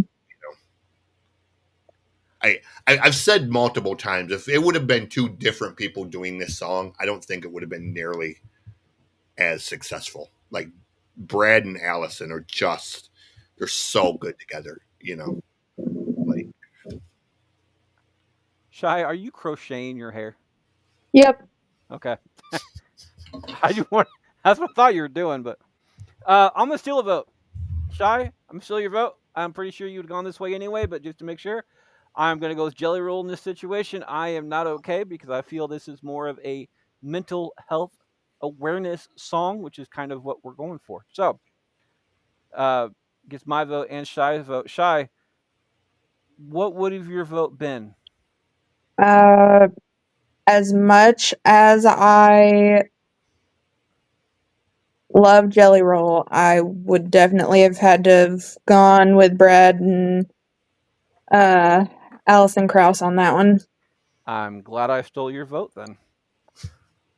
I've said multiple times, if it would have been two different people doing this song, I don't think it would have been nearly as successful. Like Brad and Allison are just they're so good together, you know. Like Shy, are you crocheting your hair? Yep. Okay. I just want that's what I thought you were doing, but I'm gonna steal a vote. Shy, I'm still your vote. I'm pretty sure you would have gone this way anyway, but just to make sure, I'm going to go with Jelly Roll in this situation. I am not okay because I feel this is more of a mental health awareness song, which is kind of what we're going for. So, uh, gets my vote and Shy's vote. Shy, what would have your vote been? Uh, as much as I love Jelly Roll, I would definitely have had to have gone with Brad and uh Alison Krauss on that one. I'm glad I stole your vote then.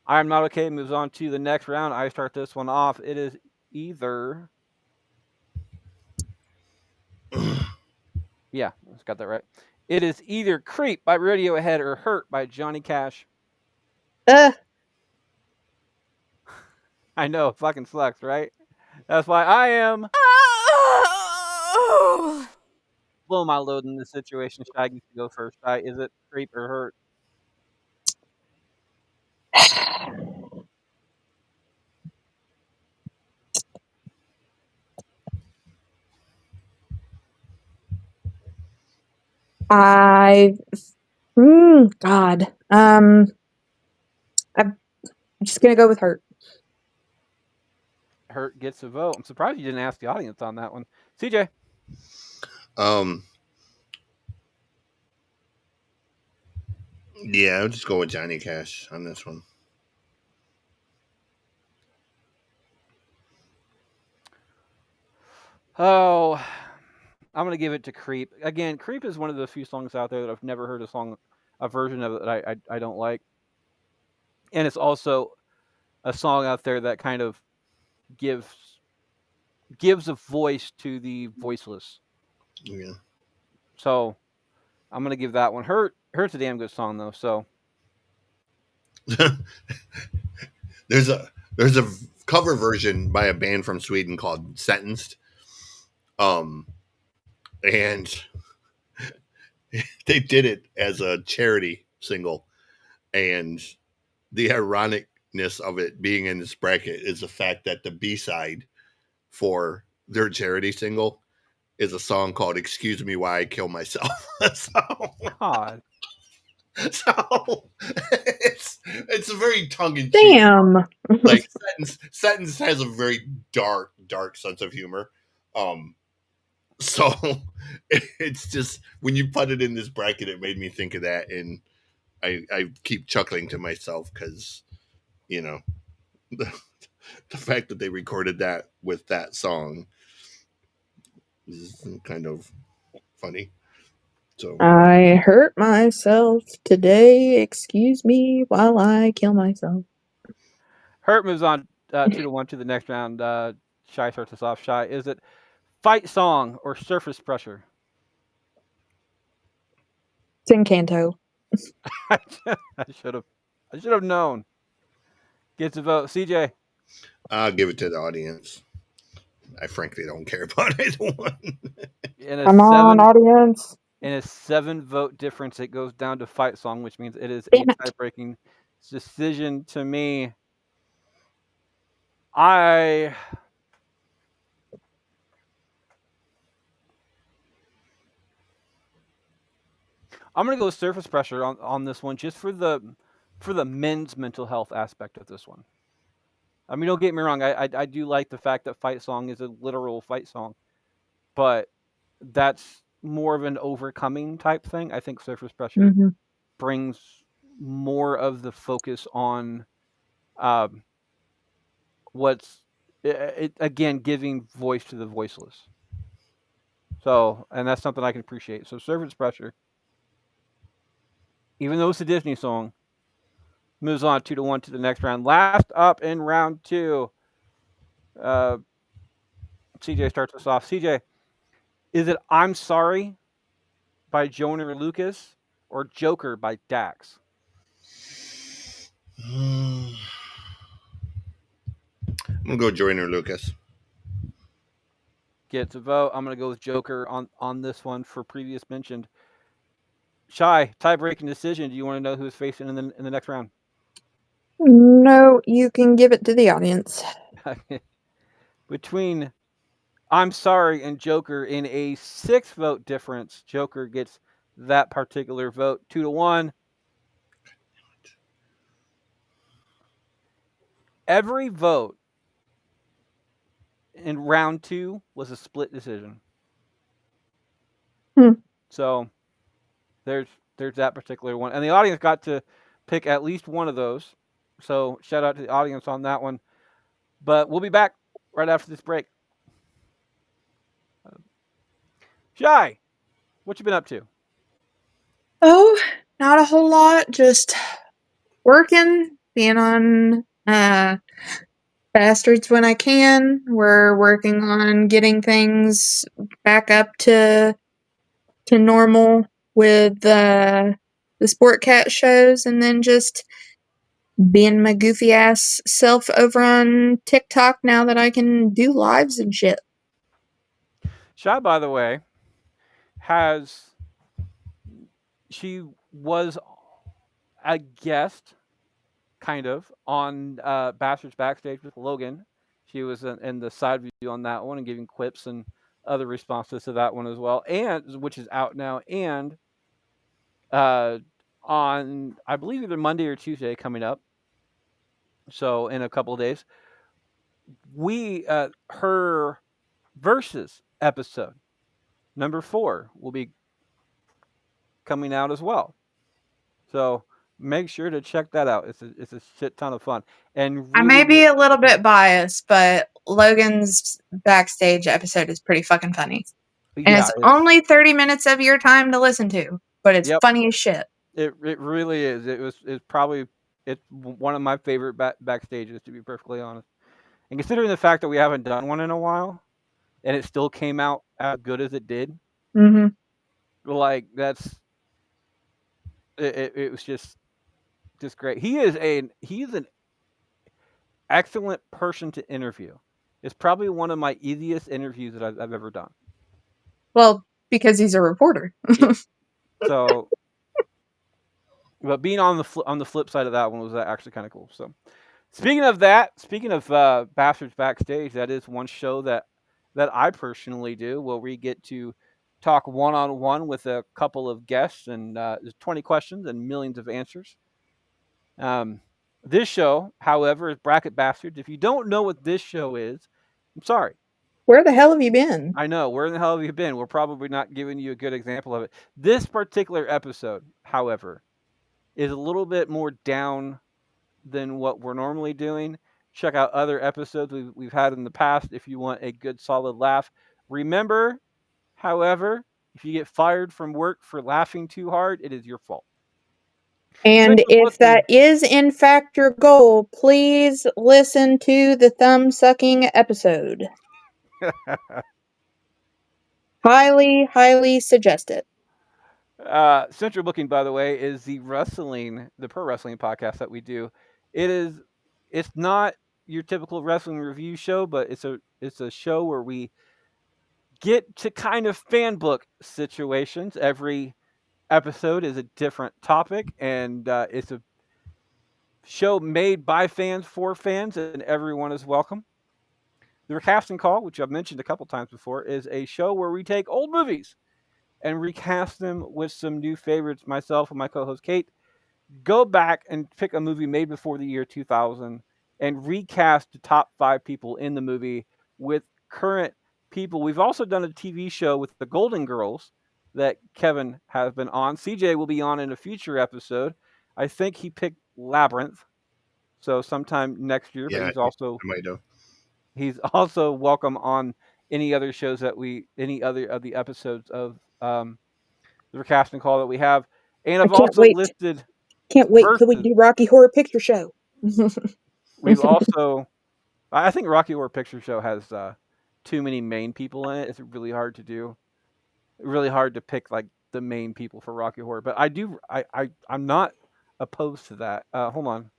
I'm not okay moves on to the next round. I start this one off. It is either. Yeah, I got that right. It is either Creep by Radiohead or Hurt by Johnny Cash. Uh, I know, it fucking sucks, right? That's why I am blow my load in this situation. Shy gets to go first. Shy, is it Creep or Hurt? I God. I'm just gonna go with Hurt. Hurt gets a vote. I'm surprised you didn't ask the audience on that one. CJ, um yeah, I'll just go with Johnny Cash on this one. Oh, I'm gonna give it to Creep. Again, Creep is one of the few songs out there that I've never heard a version of it that I don't like, and it's also a song out there that kind of gives gives a voice to the voiceless. Yeah. So I'm gonna give that one. Hurt's a damn good song though. So there's a cover version by a band from Sweden called Sentenced. And they did it as a charity single. And the ironicness of it being in this bracket is the fact that the B side for their charity single is a song called "Excuse Me Why I Kill Myself." so, God, so it's a very tongue in cheek. Damn. Like sentence has a very dark sense of humor. Um, so it's just when you put it in this bracket, it made me think of that, and I keep chuckling to myself because you know the, the fact that they recorded that with that song is kind of funny. So I hurt myself today. Excuse me while I kill myself. Hurt moves on 2-1 to the next round. Shy starts us off. Shy, is it fight song or surface pressure? It's Encanto. I should have. I should have known. Gets a vote. CJ I'll give it to the audience. I frankly don't care about either one. in a Come on, seven audience. in a 7-vote difference. It goes down to fight song, which means it is a Damn it. tie-breaking decision to me. I I'm gonna go with surface pressure on this one, just for the men's mental health aspect of this one. I mean, don't get me wrong. I do like the fact that fight song is a literal fight song, but that's more of an overcoming type thing. I think surface pressure Hmm. brings more of the focus on um, what's again giving voice to the voiceless. So, and that's something I can appreciate. So, surface pressure, even though it's a Disney song, moves on 2-1 to the next round. Last up in round two, uh, CJ starts us off. CJ, is it "I'm Sorry" by Joyner Lucas or "Joker" by Dax? I'm gonna go Joyner Lucas. Gets a vote. I'm going to go with Joker on this one for previous mentioned. Shy, tie-breaking decision. Do you want to know who's facing in the next round? No, you can give it to the audience. Between "I'm Sorry" and Joker in a 6-vote difference, Joker gets that particular vote 2-1. Every vote in round two was a split decision. Hmm. So there's that particular one, and the audience got to pick at least one of those. So shout out to the audience on that one. But we'll be back right after this break. Shy, what you been up to? Oh, not a whole lot. Just working, being on Bastards when I can. We're working on getting things back up to normal with the Sport Cat shows, and then just being my goofy ass self over on TikTok now that I can do lives and shit. Shy, by the way, has she was a guest kind of on Bastards Backstage with Logan. She was in the side view on that one and giving quips and other responses to that one as well, and which is out now. And uh, on I believe either Monday or Tuesday coming up, so in a couple of days, we her versus episode number 4 will be coming out as well. So make sure to check that out. It's a shit ton of fun and I may really. be a little bit biased, but Logan's backstage episode is pretty fucking funny. And Yeah, it's it's only 30 minutes of your time to listen to, but it's yep. funny as shit. It really is. It's probably one of my favorite backstages, to be perfectly honest. And considering the fact that we haven't done one in a while, and it still came out as good as it did, Mm-hmm. like that's it was just great. He's an excellent person to interview. It's probably one of my easiest interviews that I've ever done. Well, because he's a reporter. Yeah. So, but being on the flip side of that one was actually kind of cool. So, speaking of bastards backstage, that is one show that I personally do, where we get to talk one on one with a couple of guests, and there's 20 questions and millions of answers. Um, this show, however, is Bracket Bastards. If you don't know what this show is, I'm sorry. Where the hell have you been? I know. Where in the hell have you been? We're probably not giving you a good example of it. This particular episode, however, is a little bit more down than what we're normally doing. Check out other episodes we've had in the past if you want a good solid laugh. Remember, however, if you get fired from work for laughing too hard, it is your fault. And Since you're if that looking, is in fact your goal, please listen to the thumb sucking episode. Highly, highly suggest it. Central Booking, by the way, is the pro wrestling podcast that we do. It is, it's not your typical wrestling review show, but it's a show where we get to kind of fan book situations. Every episode is a different topic, and it's a show made by fans for fans, and everyone is welcome. The Recasting Call, which I've mentioned a couple times before, is a show where we take old movies and recast them with some new favorites. Myself and my co-host Kate go back and pick a movie made before the year 2000 and recast the top 5 people in the movie with current people. We've also done a TV show with the Golden Girls that Kevin has been on. CJ will be on in a future episode. I think he picked Labyrinth, so sometime next year. But Yeah, I might know. he's also welcome on any other shows any other of the episodes of the Recasting Call that we have. And I I've can't also wait. listed Can't wait till we versus. do Rocky Horror Picture Show. We've also, I think Rocky Horror Picture Show has too many main people in it. It's really hard to do. Really hard to pick like the main people for Rocky Horror. But I do. I'm not opposed to that. Hold on.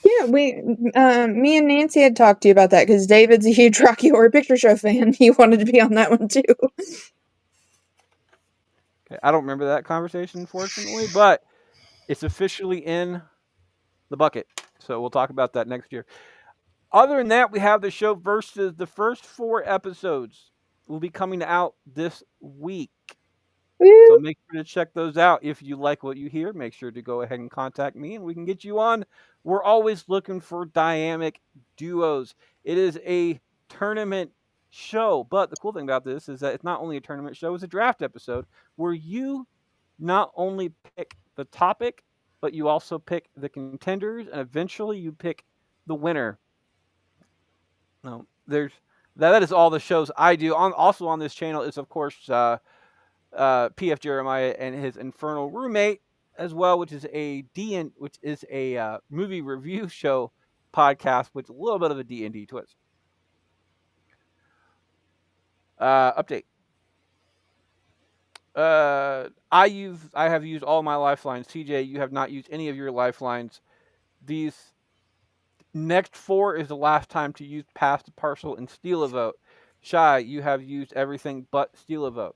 Yeah, me and Nancy had talked to you about that because David's a huge Rocky Horror Picture Show fan. He wanted to be on that one too. Okay, I don't remember that conversation, unfortunately, but it's officially in the bucket. So we'll talk about that next year. Other than that, we have the show versus the first 4 episodes will be coming out this week. So Woo. make sure to check those out. If you like what you hear, make sure to go ahead and contact me and we can get you on. We're always looking for dynamic duos. It is a tournament show, but the cool thing about this is that it's not only a tournament show, it's a draft episode where you not only pick the topic, but you also pick the contenders and eventually you pick the winner. No, there's that is all the shows I do. Also on this channel is of course PF Jeremiah and his infernal roommate as well, which is a movie review show podcast with a little bit of a D&D twist. Update. I have used all my lifelines. TJ, you have not used any of your lifelines. These next 4 is the last time to use pass, parcel, and steal a vote. Shy, you have used everything but steal a vote.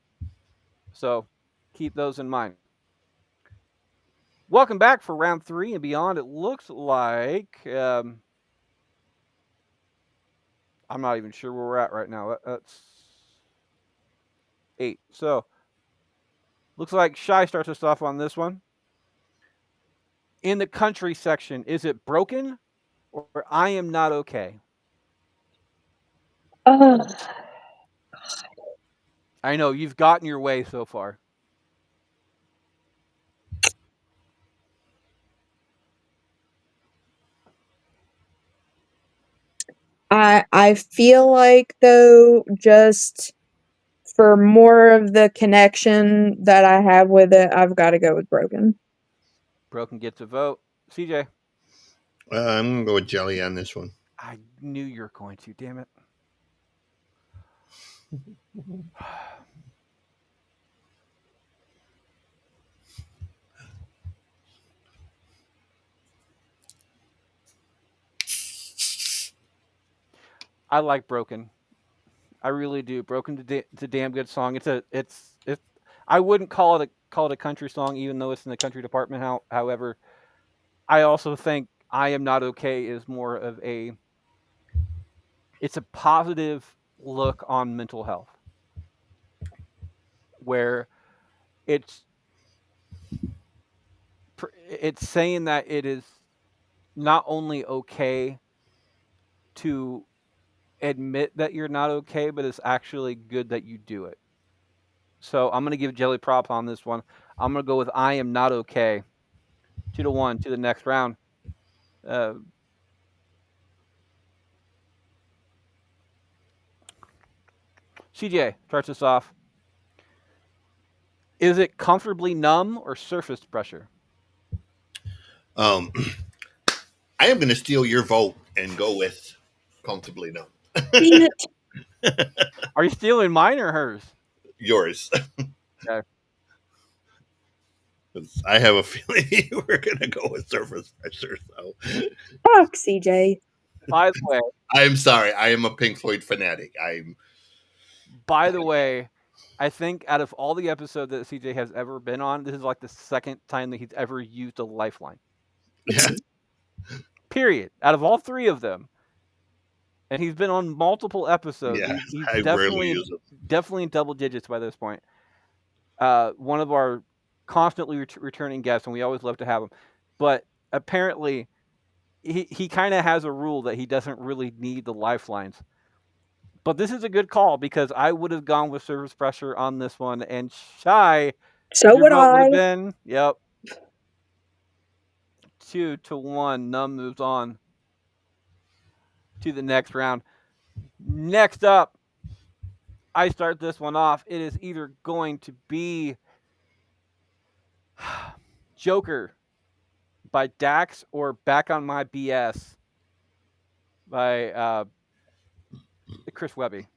So keep those in mind. Welcome back for round 3 and beyond. It looks like I'm not even sure where we're at right now. That's 8. So looks like Shy starts us off on this one. In the country section, is it broken or I am not okay? Ugh. I know you've gotten your way so far. I feel like though, just for more of the connection that I have with it, I've got to go with Broken. Broken gets a vote. CJ, I'm gonna go with Jelly on this one. I knew you were going to. Damn it. I like Broken. I really do. It's a damn good song. It's. I wouldn't call it a country song, even though it's in the country department. However, I also think I Am Not Okay is more of a. It's a positive look on mental health, where it's it's saying that it is not only okay to admit that you're not okay, but it's actually good that you do it. So I'm gonna give Jelly prop on this one. I'm gonna go with I Am Not Okay. 2-1 to the next round. Uh, CJ starts us off. Is it comfortably numb or surface pressure? Um, I am gonna steal your vote and go with Comfortably Numb. Damn it. Are you stealing mine or hers? Yours. Okay. 'Cause I have a feeling you were gonna go with Surface Pressure. So Fuck, CJ. By the way, I'm sorry. I am a Pink Floyd fanatic. I'm by the way, I think out of all the episodes that CJ has ever been on, this is like the second time that he's ever used a lifeline. yeah, Period. Out of all three of them, and he's been on multiple episodes. yeah. He's I rarely use them. definitely in double digits by this point. One of our constantly returning guests, and we always love to have him. But apparently, he kind of has a rule that he doesn't really need the lifelines. But this is a good call because I would have gone with surface pressure on this one, and Shy, So your would vote would have I. been 2-1. Numb moves on to the next round. Next up, I start this one off. It is either going to be Joker by Dax or Back on My BS by Chris Webby.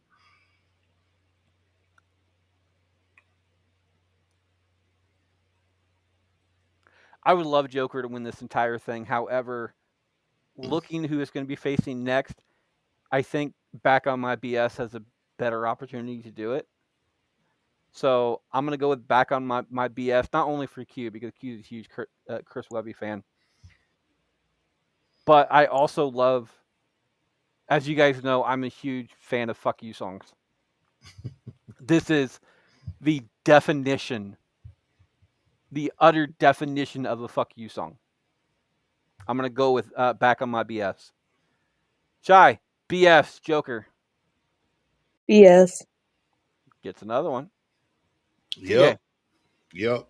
I would love Joker to win this entire thing. However, looking who is going to be facing next, I think Back on My BS has a better opportunity to do it. So I'm going to go with Back on My BS, not only for Q, because Q is a huge Chris Webby fan, but I also love, as you guys know, I'm a huge fan of fuck you songs. This is the definition, the utter definition of a fuck you song. I'm going to go with Back on My BS. Shy, BS, Joker BS. gets another one. Yep. CJ, Yep.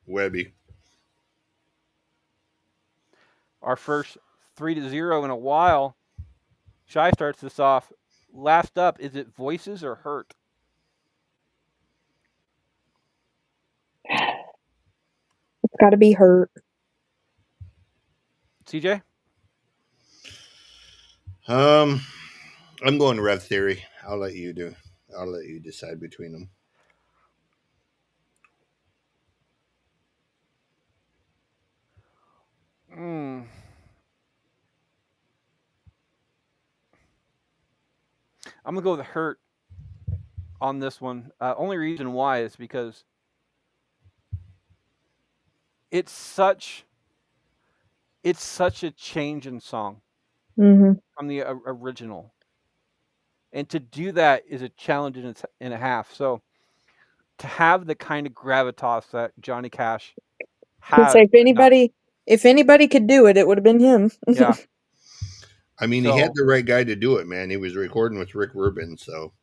Webby. our first 3-0 in a while. Shy starts this off. Last up, is it Voices or Hurt? It's got to be Hurt. CJ? Um, I'm going Rev Theory. I'll let you do. I'll let you decide between them. Mm. I'm going to go with Hurt on this one. Only reason why is because it's such a change in song Mm-hmm. from the original. And to do that is a challenge in a half. So to have the kind of gravitas that Johnny Cash Let's say has, if anybody could do it, it would have been him. yeah. I mean, he had So the right guy to do it, man. He was recording with Rick Rubin, so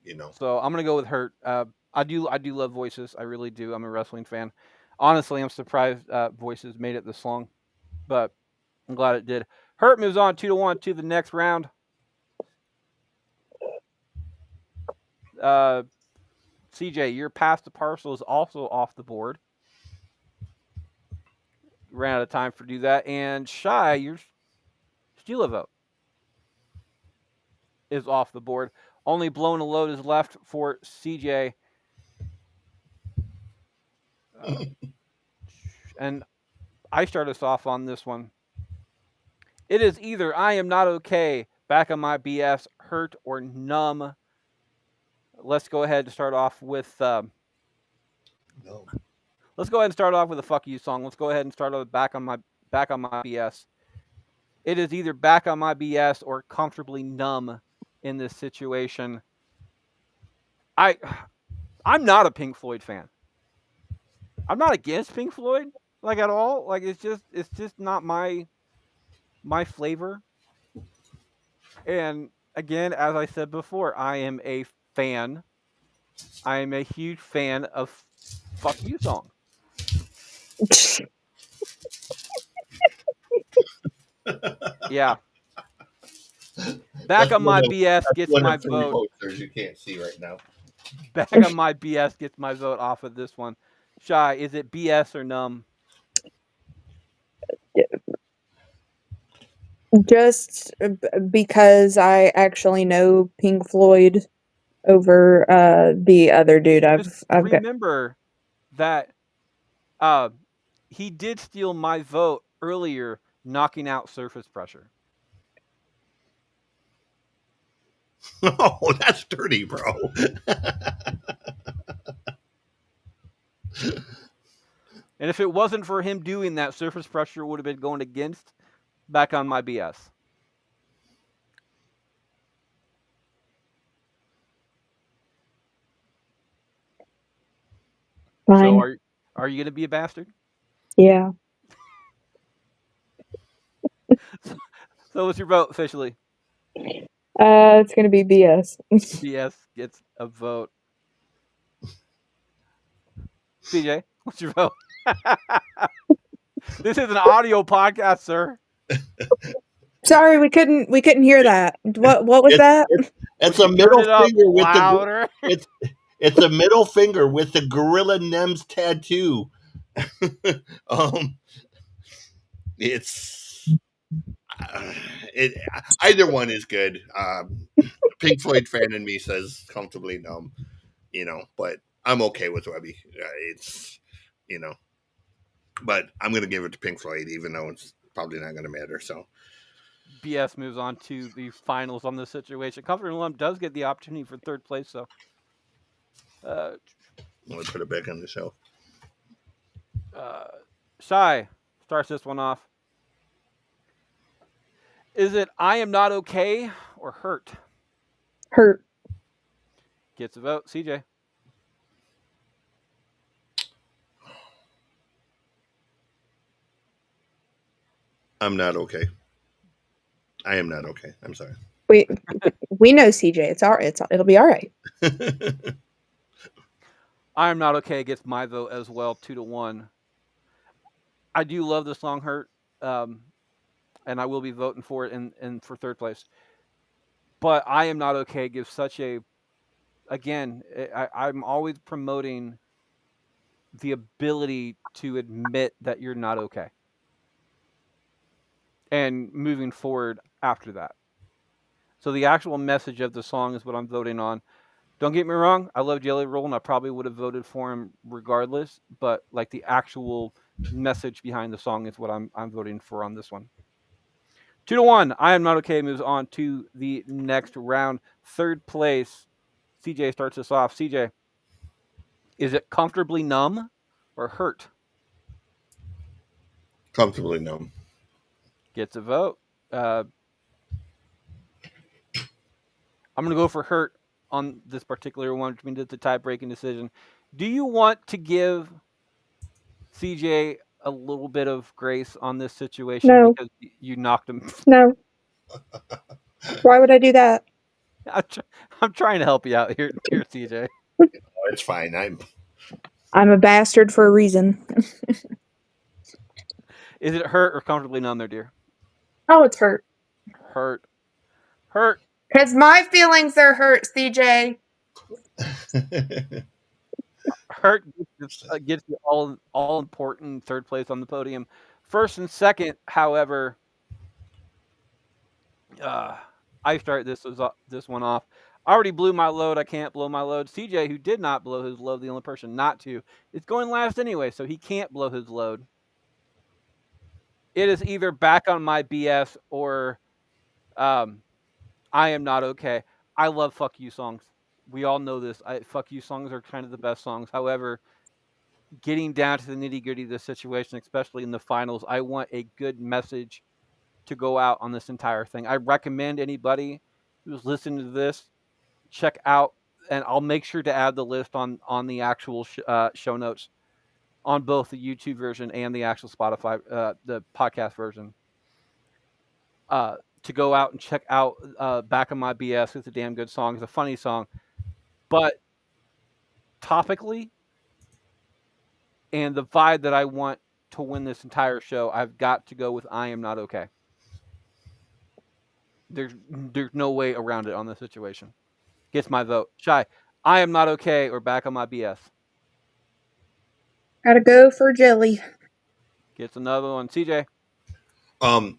I'm gonna go with Hurt. I do love Voices. I really do. I'm a wrestling fan. Honestly, I'm surprised Voices made it this long, but I'm glad it did. Hurt moves on 2-1 to the next round. Uh, CJ, your pass to parcel is also off the board. Ran out of time for do that. And Shy, your steal a vote is off the board. Only blown a load is left for CJ. Uh, and I start us off on this one. It is either I am not okay, back on my BS, hurt, or numb. Let's go ahead and start off with. No. Let's go ahead and start off with a "fuck you" song. Let's go ahead and start off back on my BS. It is either back on my BS or comfortably numb in this situation. I'm not a Pink Floyd fan. I'm not against Pink Floyd like at all. Like it's just not my flavor. And again, as I said before, I am a fan. I am a huge fan of "fuck you" songs. Yeah, back That's on my one of BS that's gets one my of three vote. posters you can't see right now. Back on my BS gets my vote off of this one. Shy, is it BS or numb? Just because I actually know Pink Floyd over the other dude Just I've got. remember that uh, he did steal my vote earlier, knocking out Surface Pressure. Oh, that's dirty, bro. And if it wasn't for him doing that, Surface Pressure would have been going against back on my BS. So Fine. are you going to be a bastard? Yeah. So what's your vote officially? It's gonna be BS. BS gets a vote. CJ, what's your vote? This is an audio podcast, sir. Sorry, we couldn't hear that. What was It's that? it's Would a you turn middle it up finger with the louder? it's it's a middle finger with the gorilla Nems tattoo. um, it's it either one is good. Pink Floyd fan in me says comfortably numb, but I'm okay with Webby. It's you know, but I'm gonna give it to Pink Floyd, even though it's probably not gonna matter. So BS moves on to the finals on this situation. Comfort Lump does get the opportunity for third place, so uh, I'm gonna put it back on the shelf. uh, Shy starts this one off. Is it I am not okay or hurt? Hurt. Gets a vote. CJ. I'm not okay. I am not okay. I'm sorry. We we know CJ. It'll be all right. I am not okay gets my vote as well, 2-1. I do love the song "Hurt," um, and I will be voting for it in for third place. But I am not okay gives such a again. I'm always promoting the ability to admit that you're not okay and moving forward after that. So the actual message of the song is what I'm voting on. Don't get me wrong, I love Jelly Roll and I probably would have voted for him regardless, but like the actual message behind the song is what I'm voting for on this one. 2-1. I am not okay moves on to the next round. Third place. CJ starts us off. CJ, is it comfortably numb or hurt? Comfortably numb. Gets a vote. Uh, I'm going to go for hurt on this particular one, which means it's a tie-breaking decision. Do you want to give CJ a little bit of grace on this situation No, because you knocked him? no. Why would I do that? I'm, tr- I'm trying to help you out here, CJ. Oh, it's fine. I'm a bastard for a reason. Is it hurt or comfortably numb there, dear? Oh, it's hurt. Hurt. Hurt. Because my feelings are hurt, CJ. Hurt gets the all important third place on the podium. First and second, however, uh, I start this one off. I already blew my load. I can't blow my load. CJ, who did not blow his load, the only person not to, is going last anyway, so he can't blow his load. It is either back on my BS or um, I am not okay. I love fuck you songs. We all know this. Fuck you songs are kind of the best songs. However, getting down to the nitty gritty of this situation, especially in the finals, I want a good message to go out on this entire thing. I recommend anybody who's listening to this check out, and I'll make sure to add the list on the actual show notes on both the YouTube version and the actual Spotify the podcast version. To go out and check out "Back on My BS." It's a damn good song. It's a funny song, but topically and the vibe that I want to win this entire show, I've got to go with "I Am Not Okay." There's no way around it on this situation. Gets my vote. Shy. I am not okay or back on my BS. Gotta go for jelly. Gets another one. CJ.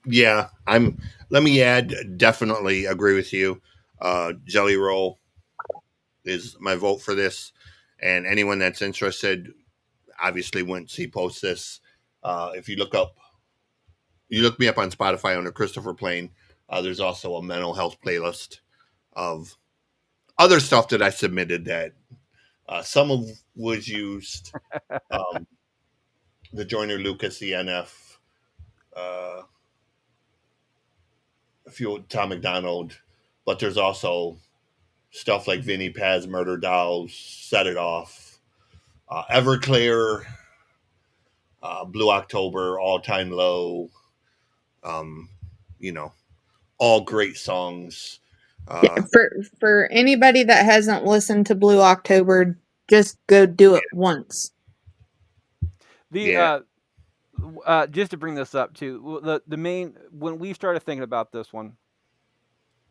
Yeah, I'm. Let me add. Definitely agree with you. Jelly Roll is my vote for this, and anyone that's interested, obviously, once he posts this, if you look me up on Spotify under Christopher Plain. There's also a mental health playlist of other stuff that I submitted that some of was used. Um, the Joyner Lucas, the NF, uh, a few Tom McDonald, but there's also stuff like Vinnie Paz, Murder Dolls, Set It Off, Everclear, Blue October, All Time Low. Um, you know, all great songs. Yeah, Uh, for anybody that hasn't listened to Blue October, just go do it once. The yeah, just to bring this up too, the main when we started thinking about this one,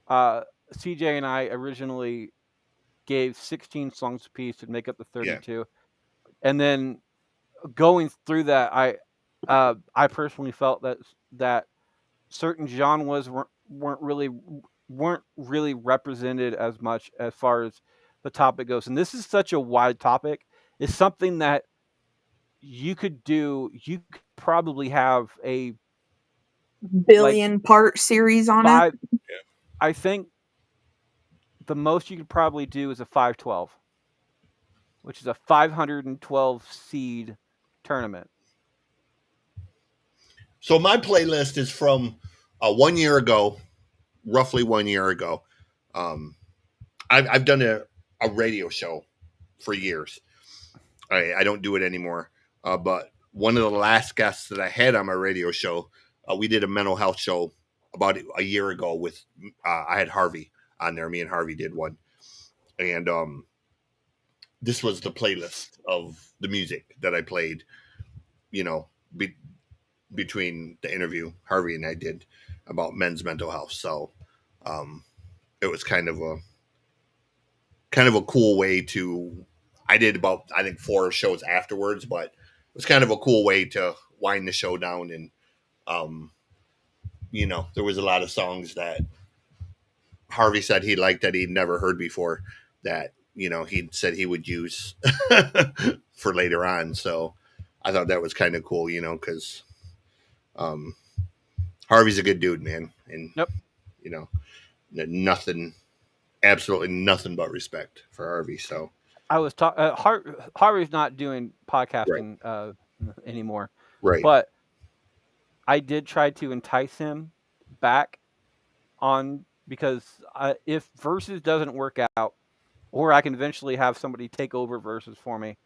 uh, CJ and I originally gave 16 songs apiece to make up the yeah. 32, and then going through that, I personally felt that certain genres weren't really represented as much as far as the topic goes. And this is such a wide topic. It's something that you could do. You could probably have a like Billion part series on it. five. I think the most you could probably do is a 512, which is a 512 seed tournament. So my playlist is from 1 year ago, roughly 1 year ago. Um, I've done a radio show for years. I don't do it anymore. But one of the last guests that I had on my radio show, we did a mental health show about a year ago with, I had Harvey on there. Me and Harvey did one. And this was the playlist of the music that I played, you know, be, between the interview Harvey and I did about men's mental health. So um, it was kind of a cool way to. I did about I think 4 shows afterwards, but it was kind of a cool way to wind the show down. And um, there was a lot of songs that Harvey said he liked that he'd never heard before. That he said he would use for later on. So I thought that was kind of cool, because um, Harvey's a good dude, man, and Nope. you know nothing, absolutely nothing but respect for Harvey. So I was talking. Harvey's not doing right, podcasting anymore, right. but I did try to entice him back on because if versus doesn't work out, or I can eventually have somebody take over versus for me,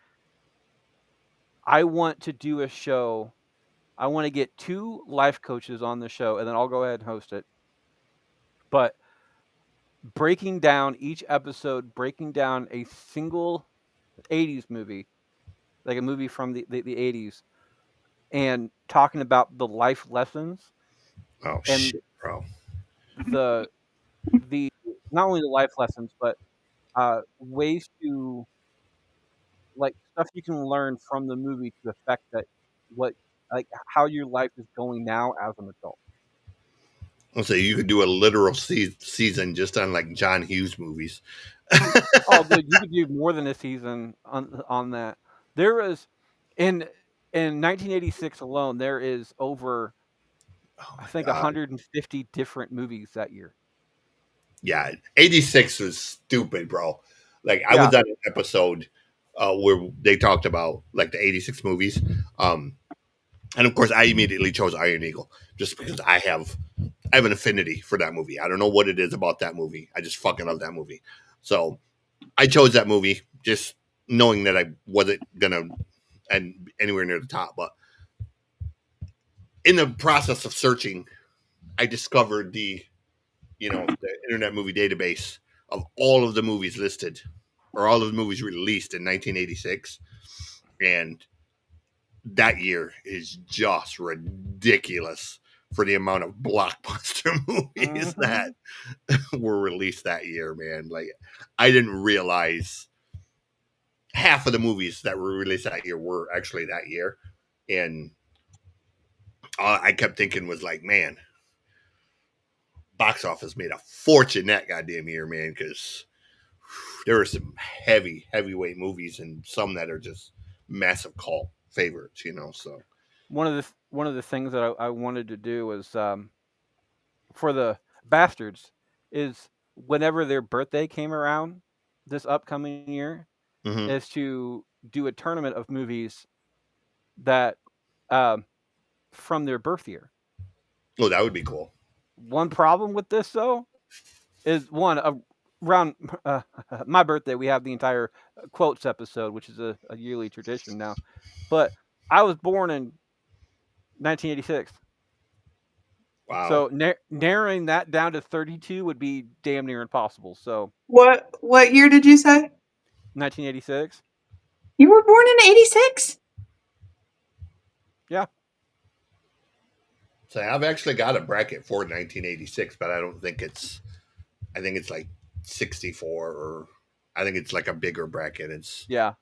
I want to do a show. I want to get 2 life coaches on the show, and then I'll go ahead and host it. But breaking down each episode, breaking down a single 80s movie, like a movie from the 80s, and talking about the life lessons Oh and shit, bro. the the not only the life lessons, but ways to like stuff you can learn from the movie to affect that what like how your life is going now as an adult. I'll say you could do a literal season just on like John Hughes movies. Oh, dude, you could do more than a season on that. There is in in 1986 alone, there is over Oh I my think god. 150 different movies that year. Yeah, 86 was stupid, bro. Like I Yeah, was on an episode where they talked about like the 86 movies. Um and of course I immediately chose Iron Eagle just because I have an affinity for that movie. I don't know what it is about that movie. I just fucking love that movie. So I chose that movie just knowing that I wasn't gonna and anywhere near the top. But in the process of searching, I discovered the Internet Movie Database of all of the movies listed or all of the movies released in 1986, and that year is just ridiculous for the amount of blockbuster movies that hmm were released that year, man. Like I didn't realize half of the movies that were released that year were actually that year, and all I kept thinking was like, man, box office made a fortune that goddamn year, man, because there are some heavyweight movies and some that are just massive cult favorites, So one of the things that I wanted to do was for the bastards is whenever their birthday came around this upcoming year mm-hmm. is to do a tournament of movies that um, from their birth year. Oh, that would be cool. One problem with this though is one around my birthday we have the entire quotes episode, which is a yearly tradition now. But I was born in 1986, Wow. so narrowing that down to 32 would be damn near impossible. So What year did you say? 1986, You were born in 86? yeah, So I've actually got a bracket for 1986, but I don't think I think it's like 64 or I think it's like a bigger bracket. It's yeah.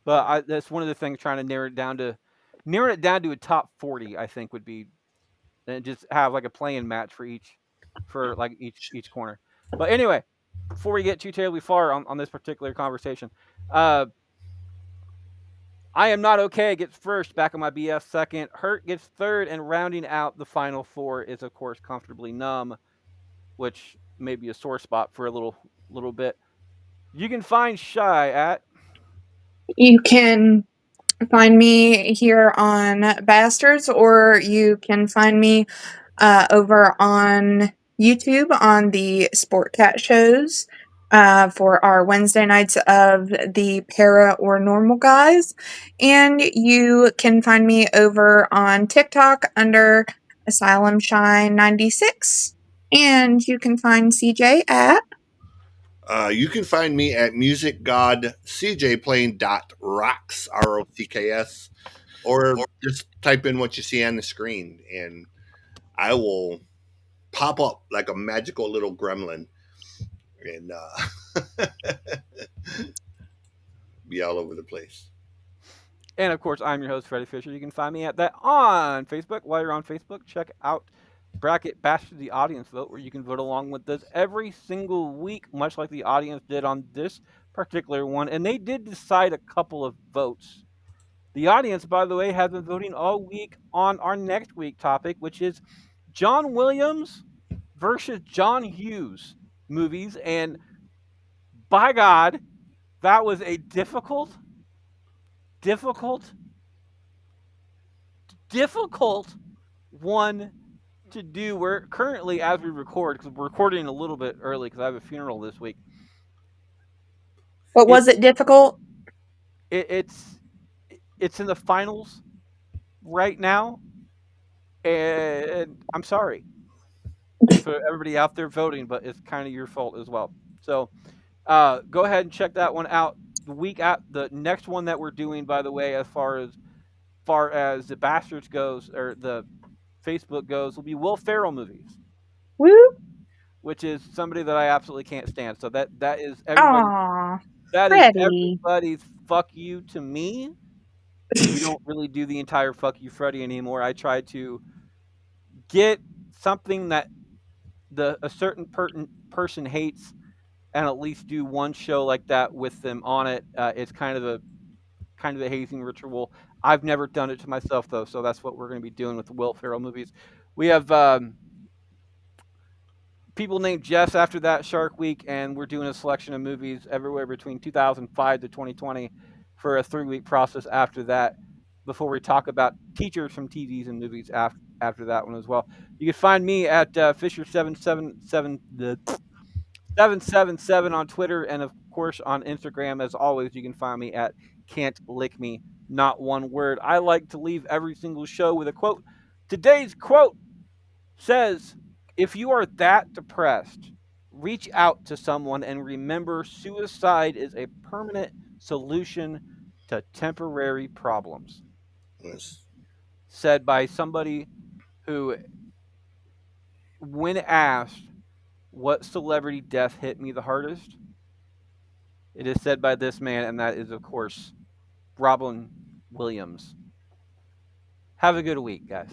But that's one of the things trying to narrow it down to a top 40. I think would be and just have like a playing match for each corner. But anyway, before we get too terribly far on this particular conversation, uh, I am not okay gets first, back on my BS second. Hurt gets third, and rounding out the final four is of course comfortably numb, which may be a sore spot for a little bit. You can find Shy at You can find me here on Bastards, or you can find me over on YouTube on the Sport Cat shows for our Wednesday nights of the Para or Normal Guys. And you can find me over on TikTok under Asylum Shine 96. And you can find CJ at you can find me at Music God CJ playing dot rocks ROCKS or just type in what you see on the screen and I will pop up like a magical little gremlin and be all over the place. And of course, I'm your host, Freddie Fisher. You can find me at that on Facebook. While you're on Facebook, check out Bracket Bash to the Audience Vote, where you can vote along with us every single week, much like the audience did on this particular one. And they did decide a couple of votes. The audience, by the way, has been voting all week on our next week topic, which is John Williams versus John Hughes movies. And by God, that was a difficult, difficult one to do. We're currently, as we record, because we're recording a little bit early because I have a funeral this week. what was It's it difficult? it, it's it's in the finals right now, and I'm sorry for everybody out there voting, but it's kind of your fault as well. So go ahead and check that one out. The next one that we're doing, by the way, as far as the bastards goes, or the Facebook goes will be Will Ferrell movies, Woo! which is somebody that I absolutely can't stand. So that is everybody. Aw, That is Freddie. everybody's fuck you to me. We don't really do the entire fuck you Freddy anymore. I try to get something that the a certain person hates and at least do one show like that with them on it. It's kind of a hazing ritual. I've never done it to myself though, so that's what we're going to be doing with the Will Ferrell movies. We have people named Jess after that Shark Week, and we're doing a selection of movies everywhere between 2005 to 2020 for a 3 week process after that. Before we talk about teachers from TVs and movies after that one as well. You can find me at Fisher777 the 777 on Twitter, and of course on Instagram. As always, you can find me at Can't Lick Me, not one word. I like to leave every single show with a quote. Today's quote says, if you are that depressed, reach out to someone and remember suicide is a permanent solution to temporary problems. Yes. Said by somebody who, when asked what celebrity death hit me the hardest, it is said by this man, and that is, of course, Robin Williams. Have a good week, guys.